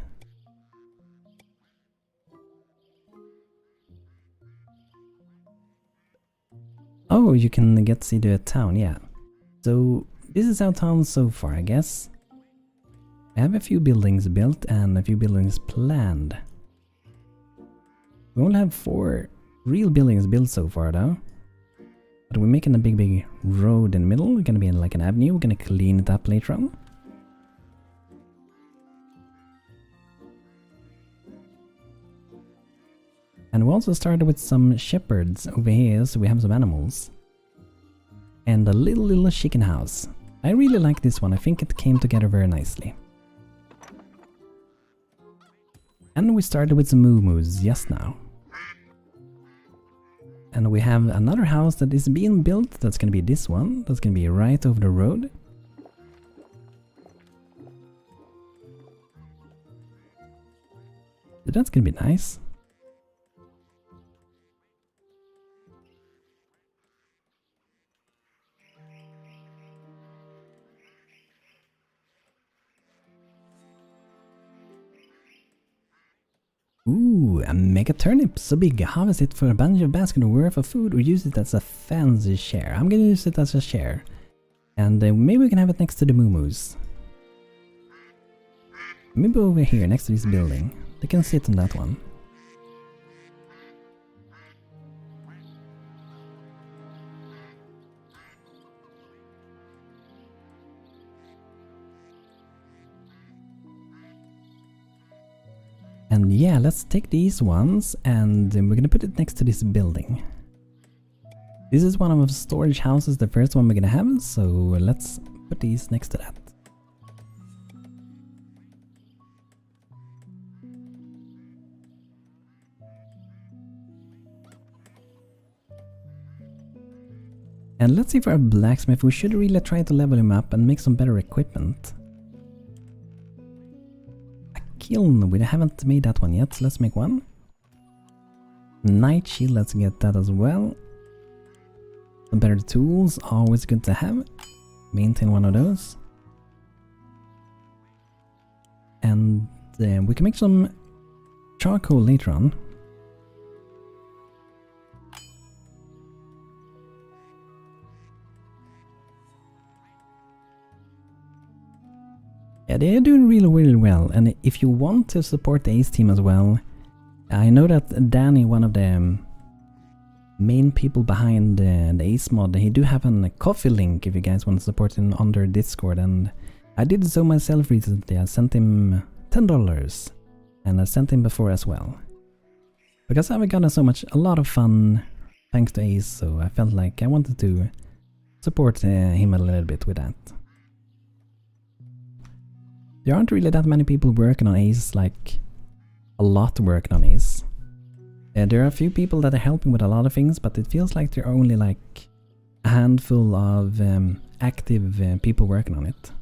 Oh, you can get to see the town, yeah. So this is our town so far, I guess. I have a few buildings built and a few buildings planned. We only have 4 real buildings built so far though. But we're making a big road in the middle. We're gonna be in like an avenue. We're gonna clean it up later on. And we also started with some shepherds over here, so we have some animals. And a little chicken house. I really like this one. I think it came together very nicely. And we started with some moo-moos just now. And we have another house that is being built. That's gonna be this one. That's gonna be right over the road. So that's gonna be nice. Ooh, a mega turnip, so big. Harvest it for a bunch of basket worth of food or use it as a fancy share. I'm gonna use it as a share. And maybe we can have it next to the moo-moos. Maybe over here, next to this building. They can sit on that one. And yeah, let's take these ones and we're gonna put it next to this building. This is one of the storage houses, the first one we're gonna have, so let's put these next to that. And let's see for a blacksmith, we should really try to level him up and make some better equipment. Kiln, we haven't made that one yet, so let's make one. Night shield, let's get that as well. Some better tools, always good to have. Maintain one of those. And we can make some charcoal later on. Yeah, they're doing really, really well. And if you want to support the Ace team as well, I know that Danny, one of the main people behind the Ace mod, he do have a coffee link if you guys want to support him on their Discord. And I did so myself recently. I sent him $10 and I sent him before as well. Because I've gotten a lot of fun thanks to Ace, so I felt like I wanted to support him a little bit with that. There aren't really that many people working on Ace, like a lot working on Ace. There are a few people that are helping with a lot of things, but it feels like there are only like a handful of active people working on it.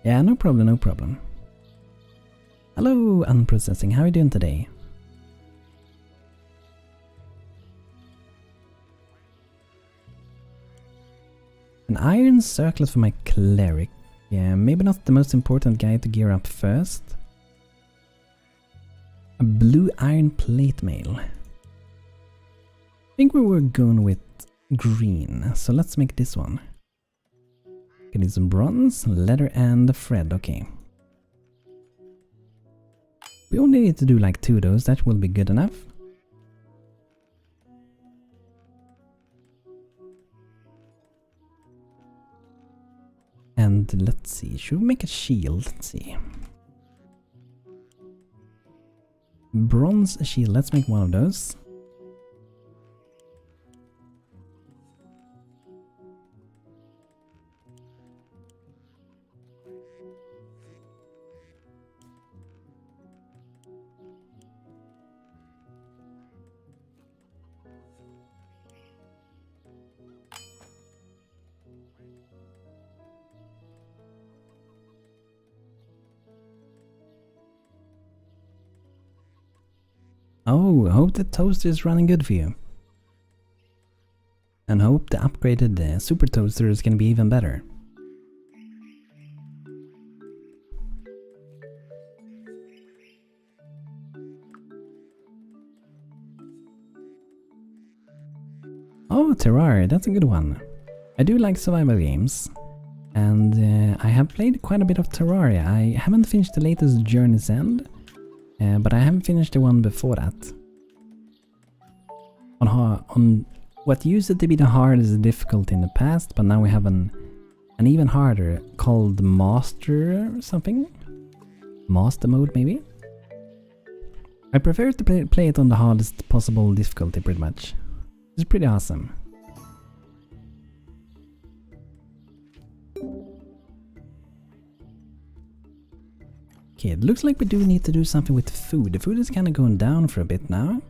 Yeah, no problem, no problem. Hello, Unprocessing, how are you doing today? An iron circlet for my cleric. Yeah, maybe not the most important guy to gear up first. A blue iron plate mail. I think we were going with green, so let's make this one. Okay, need some bronze, leather and thread, okay. We only need to do like 2 of those, that will be good enough. And let's see, should we make a shield? Let's see. Bronze shield, let's make one of those. Oh, I hope the toaster is running good for you. And hope the upgraded super toaster is going to be even better. Oh, Terraria, that's a good one. I do like survival games. And I have played quite a bit of Terraria. I haven't finished the latest Journey's End. But I haven't finished the one before that. On what used to be the hardest difficulty in the past, but now we have an even harder called Master or something? Master mode maybe? I prefer to play it on the hardest possible difficulty pretty much. It's pretty awesome. Okay, it looks like we do need to do something with food. The food is kind of going down for a bit now.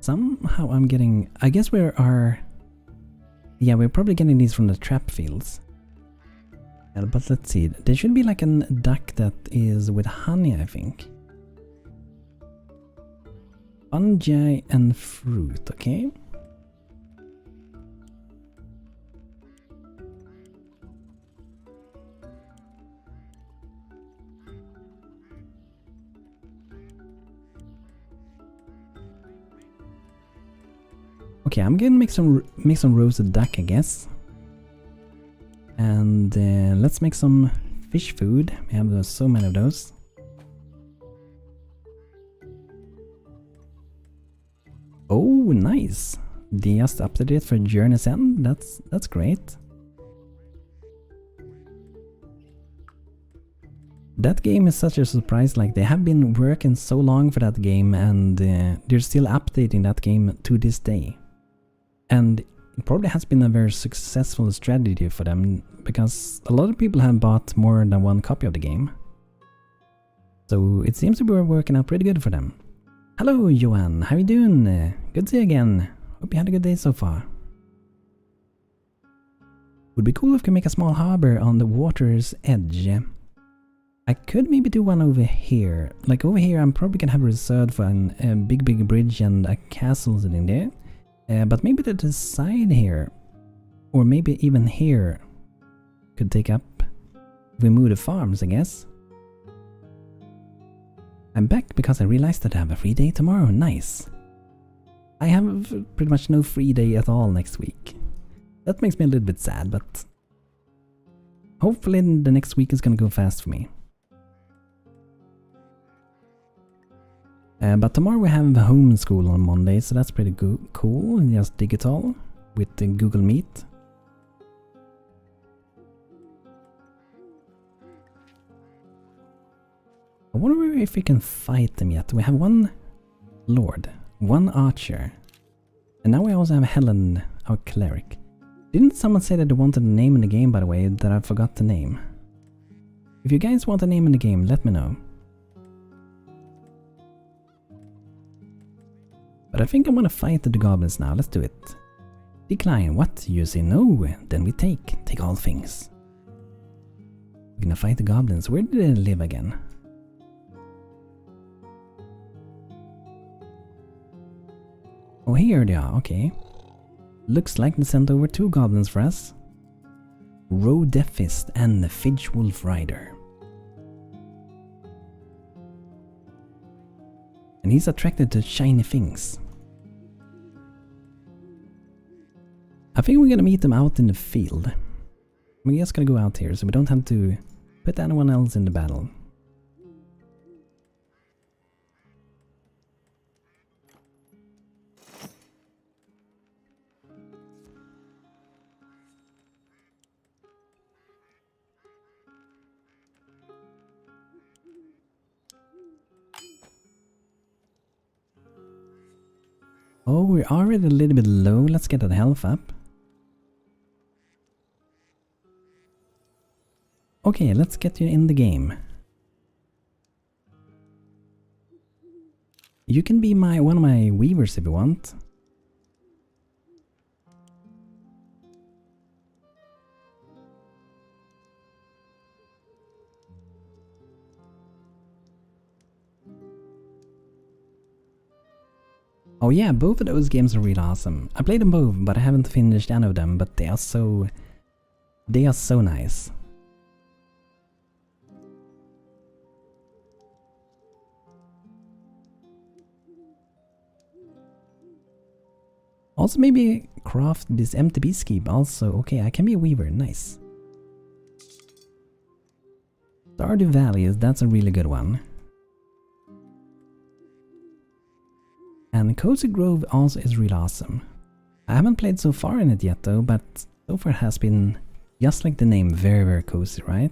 Somehow I'm getting... I guess we are... Yeah, we're probably getting these from the trap fields. Yeah, but let's see. There should be like a duck that is with honey, I think. Fungi and fruit, okay? Okay, I'm gonna make some roasted duck, I guess. And let's make some fish food. We have so many of those. Oh, nice! They just updated it for Journey's End. That's great. That game is such a surprise. Like, they have been working so long for that game, and they're still updating that game to this day. And it probably has been a very successful strategy for them, because a lot of people have bought more than one copy of the game. So it seems to be working out pretty good for them. Hello Johan, how you doing? Good to see you again. Hope you had a good day so far. Would be cool if we could make a small harbor on the water's edge. I could maybe do one over here. Like over here I'm probably gonna have reserved for a big bridge and a castle sitting there. But maybe the side here, or maybe even here, could take up if we move the farms, I guess. I'm back because I realized that I have a free day tomorrow. Nice. I have pretty much no free day at all next week. That makes me a little bit sad, but hopefully the next week is gonna go fast for me. But tomorrow we have homeschool on Monday, so that's pretty cool. Just digital with the Google Meet. I wonder if we can fight them yet. We have one Lord, one Archer, and now we also have Helen, our Cleric. Didn't someone say that they wanted a name in the game, by the way, that I forgot the name? If you guys want a name in the game, let me know. But I think I want to fight the goblins now. Let's do it. Decline. What? You say no? Then we take all things. We're gonna fight the goblins. Where do they live again? Oh, here they are. Okay. Looks like they sent over 2 goblins for us. Roe Deafist and the Fidge Wolf Rider. And he's attracted to shiny things. I think we're gonna meet them out in the field. We're just gonna go out here so we don't have to put anyone else in the battle. Oh, we're already a little bit low. Let's get that health up. Okay, let's get you in the game. You can be one of my weavers if you want. Oh yeah, both of those games are really awesome. I played them both, but I haven't finished any of them, but they are so nice. Also maybe craft this empty beast keep also. Okay, I can be a weaver, nice. Stardew Valley, that's a really good one. And Cozy Grove also is really awesome. I haven't played so far in it yet though, but so far it has been, just like the name, very very cozy, right?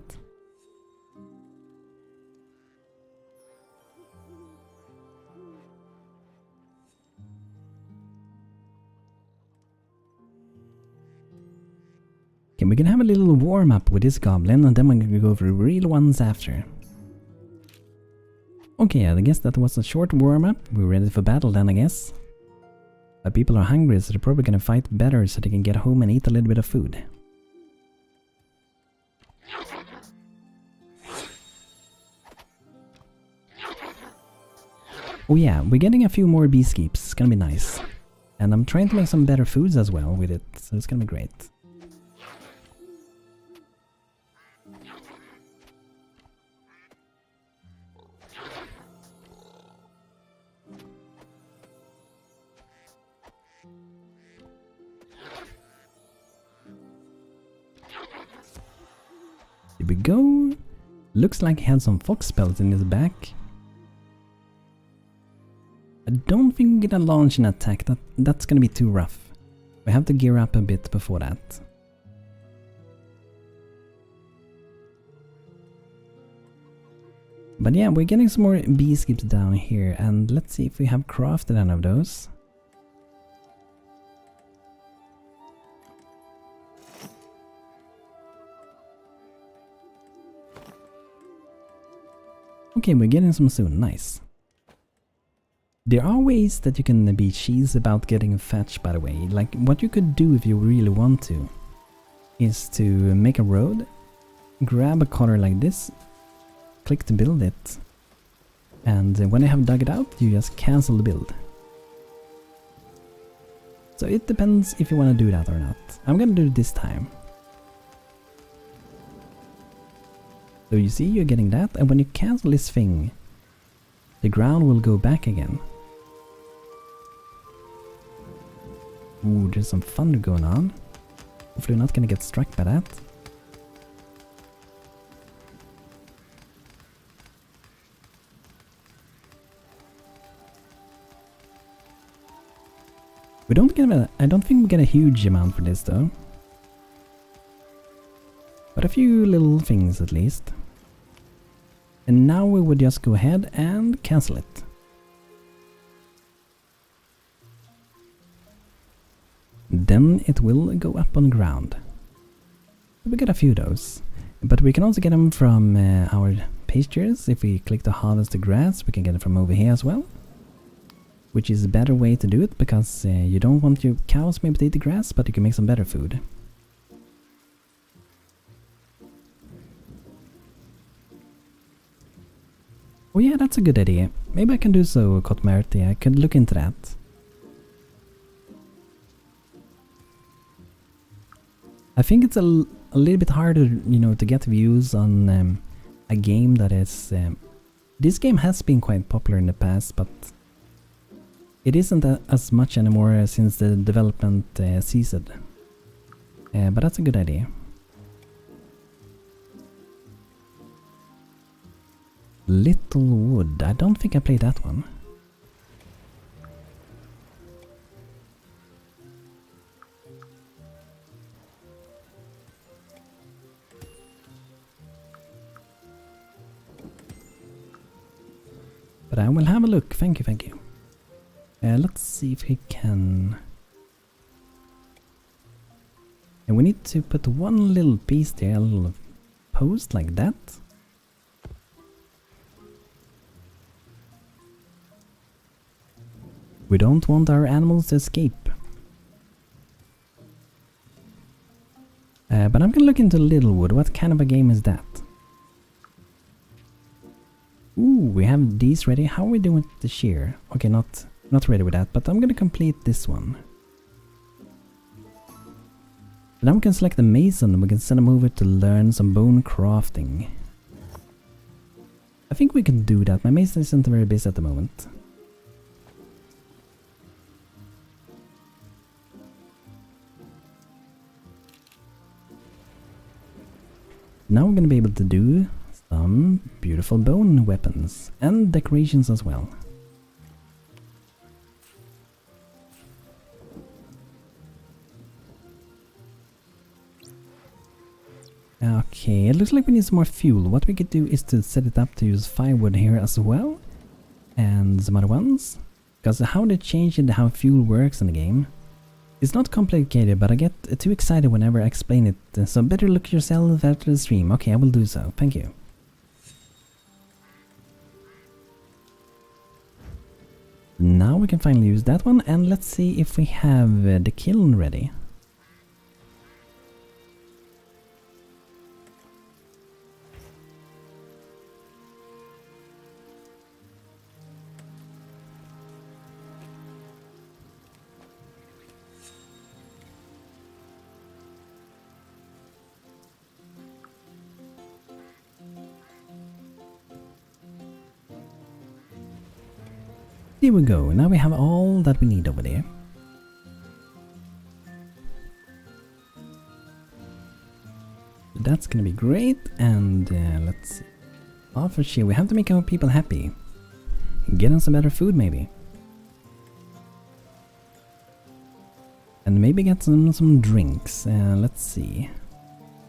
Okay, we can have a little warm up with this goblin and then we're gonna go for the real ones after. Okay, I guess that was a short warm-up. We're ready for battle then, I guess. But people are hungry, so they're probably gonna fight better so they can get home and eat a little bit of food. Oh yeah, we're getting a few more beast keeps. It's gonna be nice. And I'm trying to make some better foods as well with it, so it's gonna be great. Here we go. Looks like he had some fox spells in his back. I don't think we're gonna launch an attack. That's gonna be too rough. We have to gear up a bit before that. But yeah, we're getting some more bee skips down here, and let's see if we have crafted any of those. Okay, we're getting some soon, nice. There are ways that you can be cheese about getting fetch, by the way. Like, what you could do if you really want to is to make a road, grab a color like this, click to build it, and when you have dug it out, you just cancel the build. So it depends if you want to do that or not. I'm gonna do it this time. So you see, you're getting that, and when you cancel this thing, the ground will go back again. Ooh, there's some thunder going on. Hopefully we're not gonna get struck by that. We don't get I don't think we get a huge amount for this though. But a few little things at least. And now we would just go ahead and cancel it. Then it will go up on the ground. We get a few of those. But we can also get them from our pastures. If we click to harvest the grass, we can get it from over here as well. Which is a better way to do it, because you don't want your cows maybe to eat the grass, but you can make some better food. Oh yeah, that's a good idea. Maybe I can do so, Kotmerti. I could look into that. I think it's a little bit harder, you know, to get views on a game that is... this game has been quite popular in the past, but it isn't as much anymore since the development ceased. But that's a good idea. Little Wood. I don't think I played that one. But I will have a look. Thank you, thank you. Let's see if we can... And we need to put one little piece there, a little post like that. We don't want our animals to escape. But I'm gonna look into Littlewood. What kind of a game is that? Ooh, we have these ready. How are we doing with the shear? Okay, not ready with that, but I'm gonna complete this one. Now we can select the mason and we can send him over to learn some bone crafting. I think we can do that. My mason isn't very busy at the moment. Now we're gonna be able to do some beautiful bone weapons and decorations as well. Okay, it looks like we need some more fuel. What we could do is to set it up to use firewood here as well. And some other ones. Because how they changed how fuel works in the game. It's not complicated, but I get too excited whenever I explain it. So better look yourself after the stream. Okay, I will do so. Thank you. Now we can finally use that one. And let's see if we have the kiln ready. Here we go, now we have all that we need over there. That's gonna be great, and let's see. Oh, for sure, we have to make our people happy. Get them some better food, maybe. And maybe get some drinks. Let's see.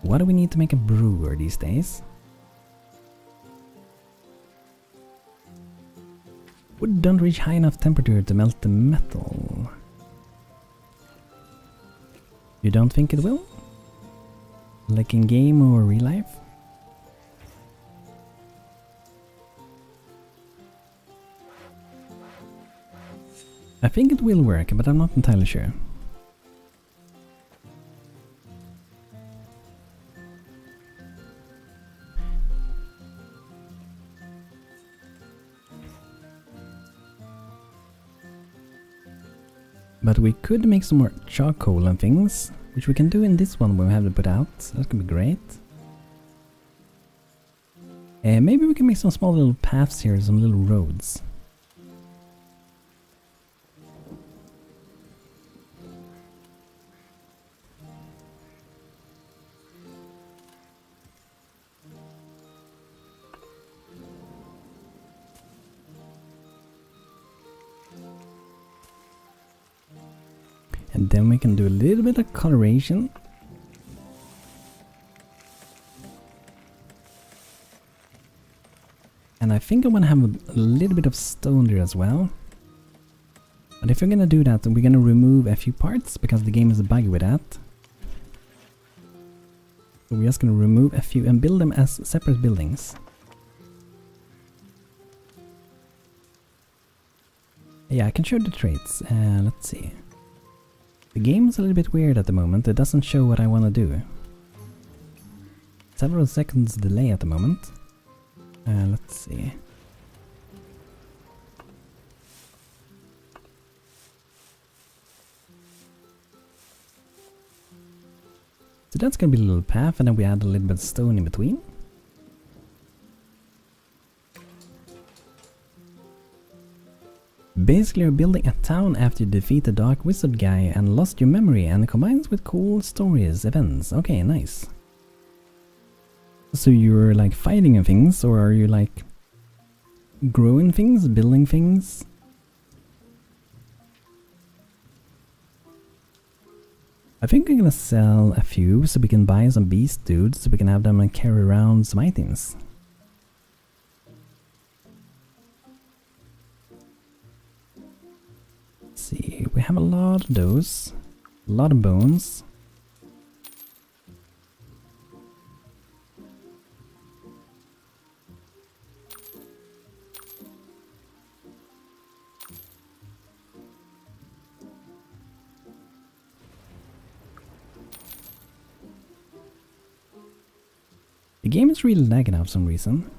What do we need to make a brewer these days? Wood don't reach high enough temperature to melt the metal. You don't think it will? Like in game or real life? I think it will work, but I'm not entirely sure. But we could make some more charcoal and things, which we can do in this one when we have to put out. So that could be great. Maybe we can make some small little paths here, some little roads. And then we can do a little bit of coloration. And I think I want to have a little bit of stone there as well. But if we're gonna do that, we're gonna remove a few parts because the game is buggy with that. So we're just gonna remove a few and build them as separate buildings. Yeah, I can show the traits. Let's see. The game is a little bit weird at the moment. It doesn't show what I want to do. Several seconds delay at the moment. Let's see. So that's gonna be a little path, and then we add a little bit of stone in between. Basically, you're building a town after you defeat the dark wizard guy and lost your memory, and it combines with cool stories, events. Okay, nice. So you're like fighting things, or are you like growing things, building things? I think I'm gonna sell a few so we can buy some beast dudes so we can have them and carry around some items. Let's see, we have a lot of those, a lot of bones. The game is really lagging out for some reason.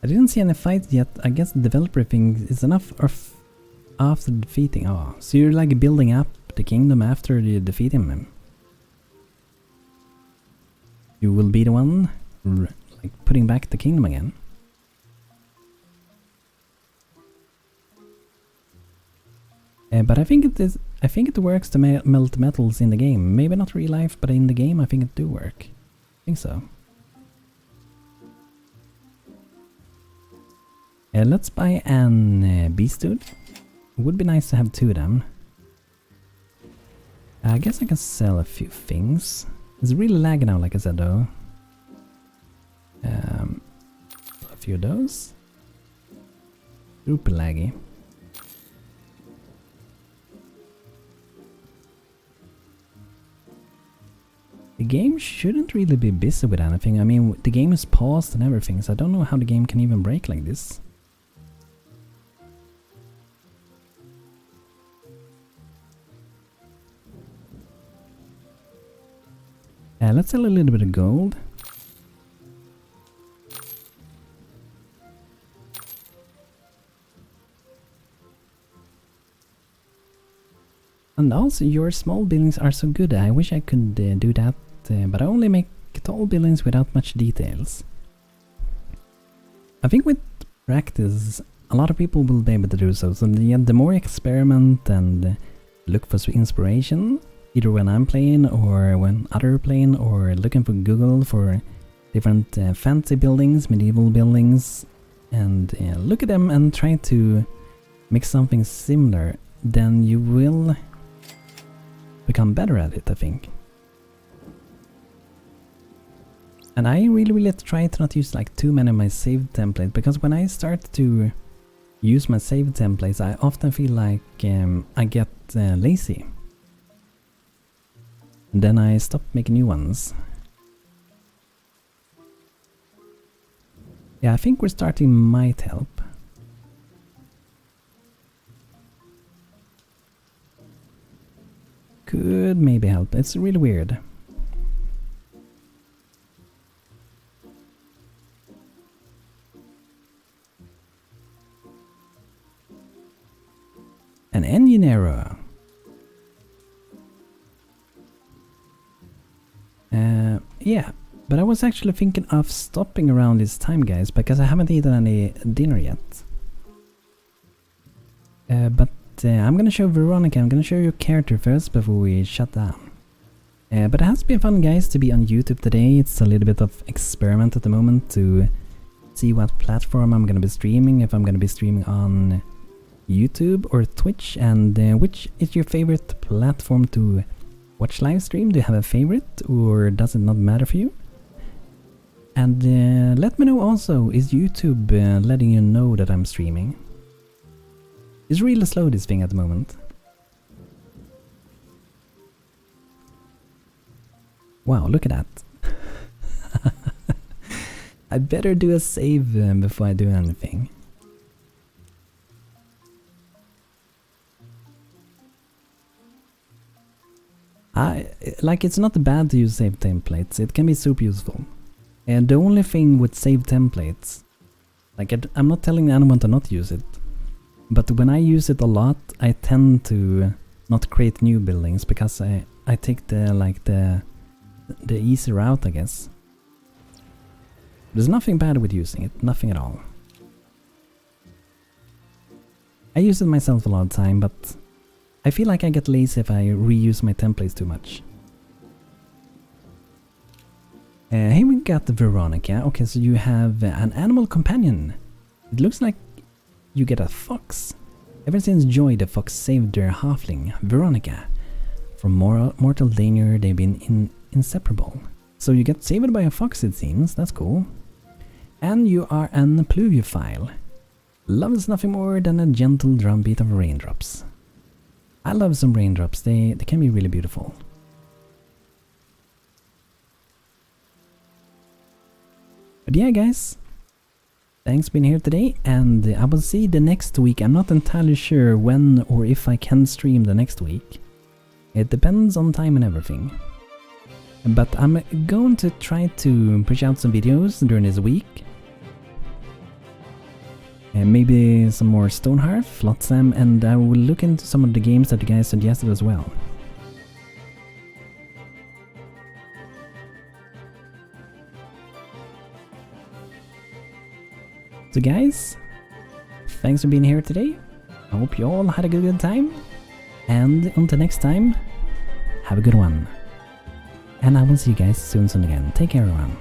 I didn't see any fights yet. I guess the developer thing is enough after defeating. Oh, so you're like building up the kingdom after you defeat him. You will be the one like putting back the kingdom again. But I think it is. I think it works to melt metals in the game. Maybe not real life, but in the game I think it do work. I think so. Let's buy an beast dude. Would be nice to have two of them. I guess I can sell a few things. It's really lagging now, like I said, though. A few of those. Super laggy. The game shouldn't really be busy with anything. I mean, the game is paused and everything, so I don't know how the game can even break like this. Let's sell a little bit of gold. And also, your small buildings are so good. I wish I could do that, but I only make tall buildings without much details. I think with practice, a lot of people will be able to do so. So the more experiment and look for inspiration, either when I'm playing or when others are playing, or looking for Google for different fancy buildings, medieval buildings, and look at them and try to make something similar, then you will become better at it, I think. And I really try to not use like too many of my save templates, because when I start to use my save templates, I often feel like I get lazy. And then I stop making new ones. Yeah, I think restarting might help. Could maybe help. It's really weird. An engine error. Yeah. But I was actually thinking of stopping around this time, guys, because I haven't eaten any dinner yet. But I'm gonna show Veronica, I'm gonna show your character first before we shut down. But it has been fun, guys, to be on YouTube today. It's a little bit of experiment at the moment to see what platform I'm gonna be streaming, if I'm gonna be streaming on YouTube or Twitch, and which is your favorite platform to watch live stream? Do you have a favorite, or does it not matter for you? And let me know also, is YouTube letting you know that I'm streaming? It's really slow, this thing, at the moment. Wow, look at that. I better do a save before I do anything. Like, it's not bad to use save templates, it can be super useful. And the only thing with save templates, like, I'm not telling anyone to not use it, but when I use it a lot, I tend to not create new buildings, because I take the easy route, I guess. There's nothing bad with using it, nothing at all. I use it myself a lot of time, but I feel like I get lazy if I reuse my templates too much. Here we got Veronica. Okay, so you have an animal companion. It looks like you get a fox. Ever since Joy the fox saved their halfling, Veronica, from mortal danger, they've been inseparable. So you get saved by a fox, it seems. That's cool. And you are an pluviophile. Love is nothing more than a gentle drumbeat of raindrops. I love some raindrops. They can be really beautiful. But yeah, guys, thanks for being here today, and I will see you the next week. I'm not entirely sure when or if I can stream the next week. It depends on time and everything. But I'm going to try to push out some videos during this week. And maybe some more Stonehearth, Flotsam, and I will look into some of the games that you guys suggested as well. So guys, thanks for being here today. I hope you all had a good time. And until next time, have a good one. And I will see you guys soon again. Take care, everyone.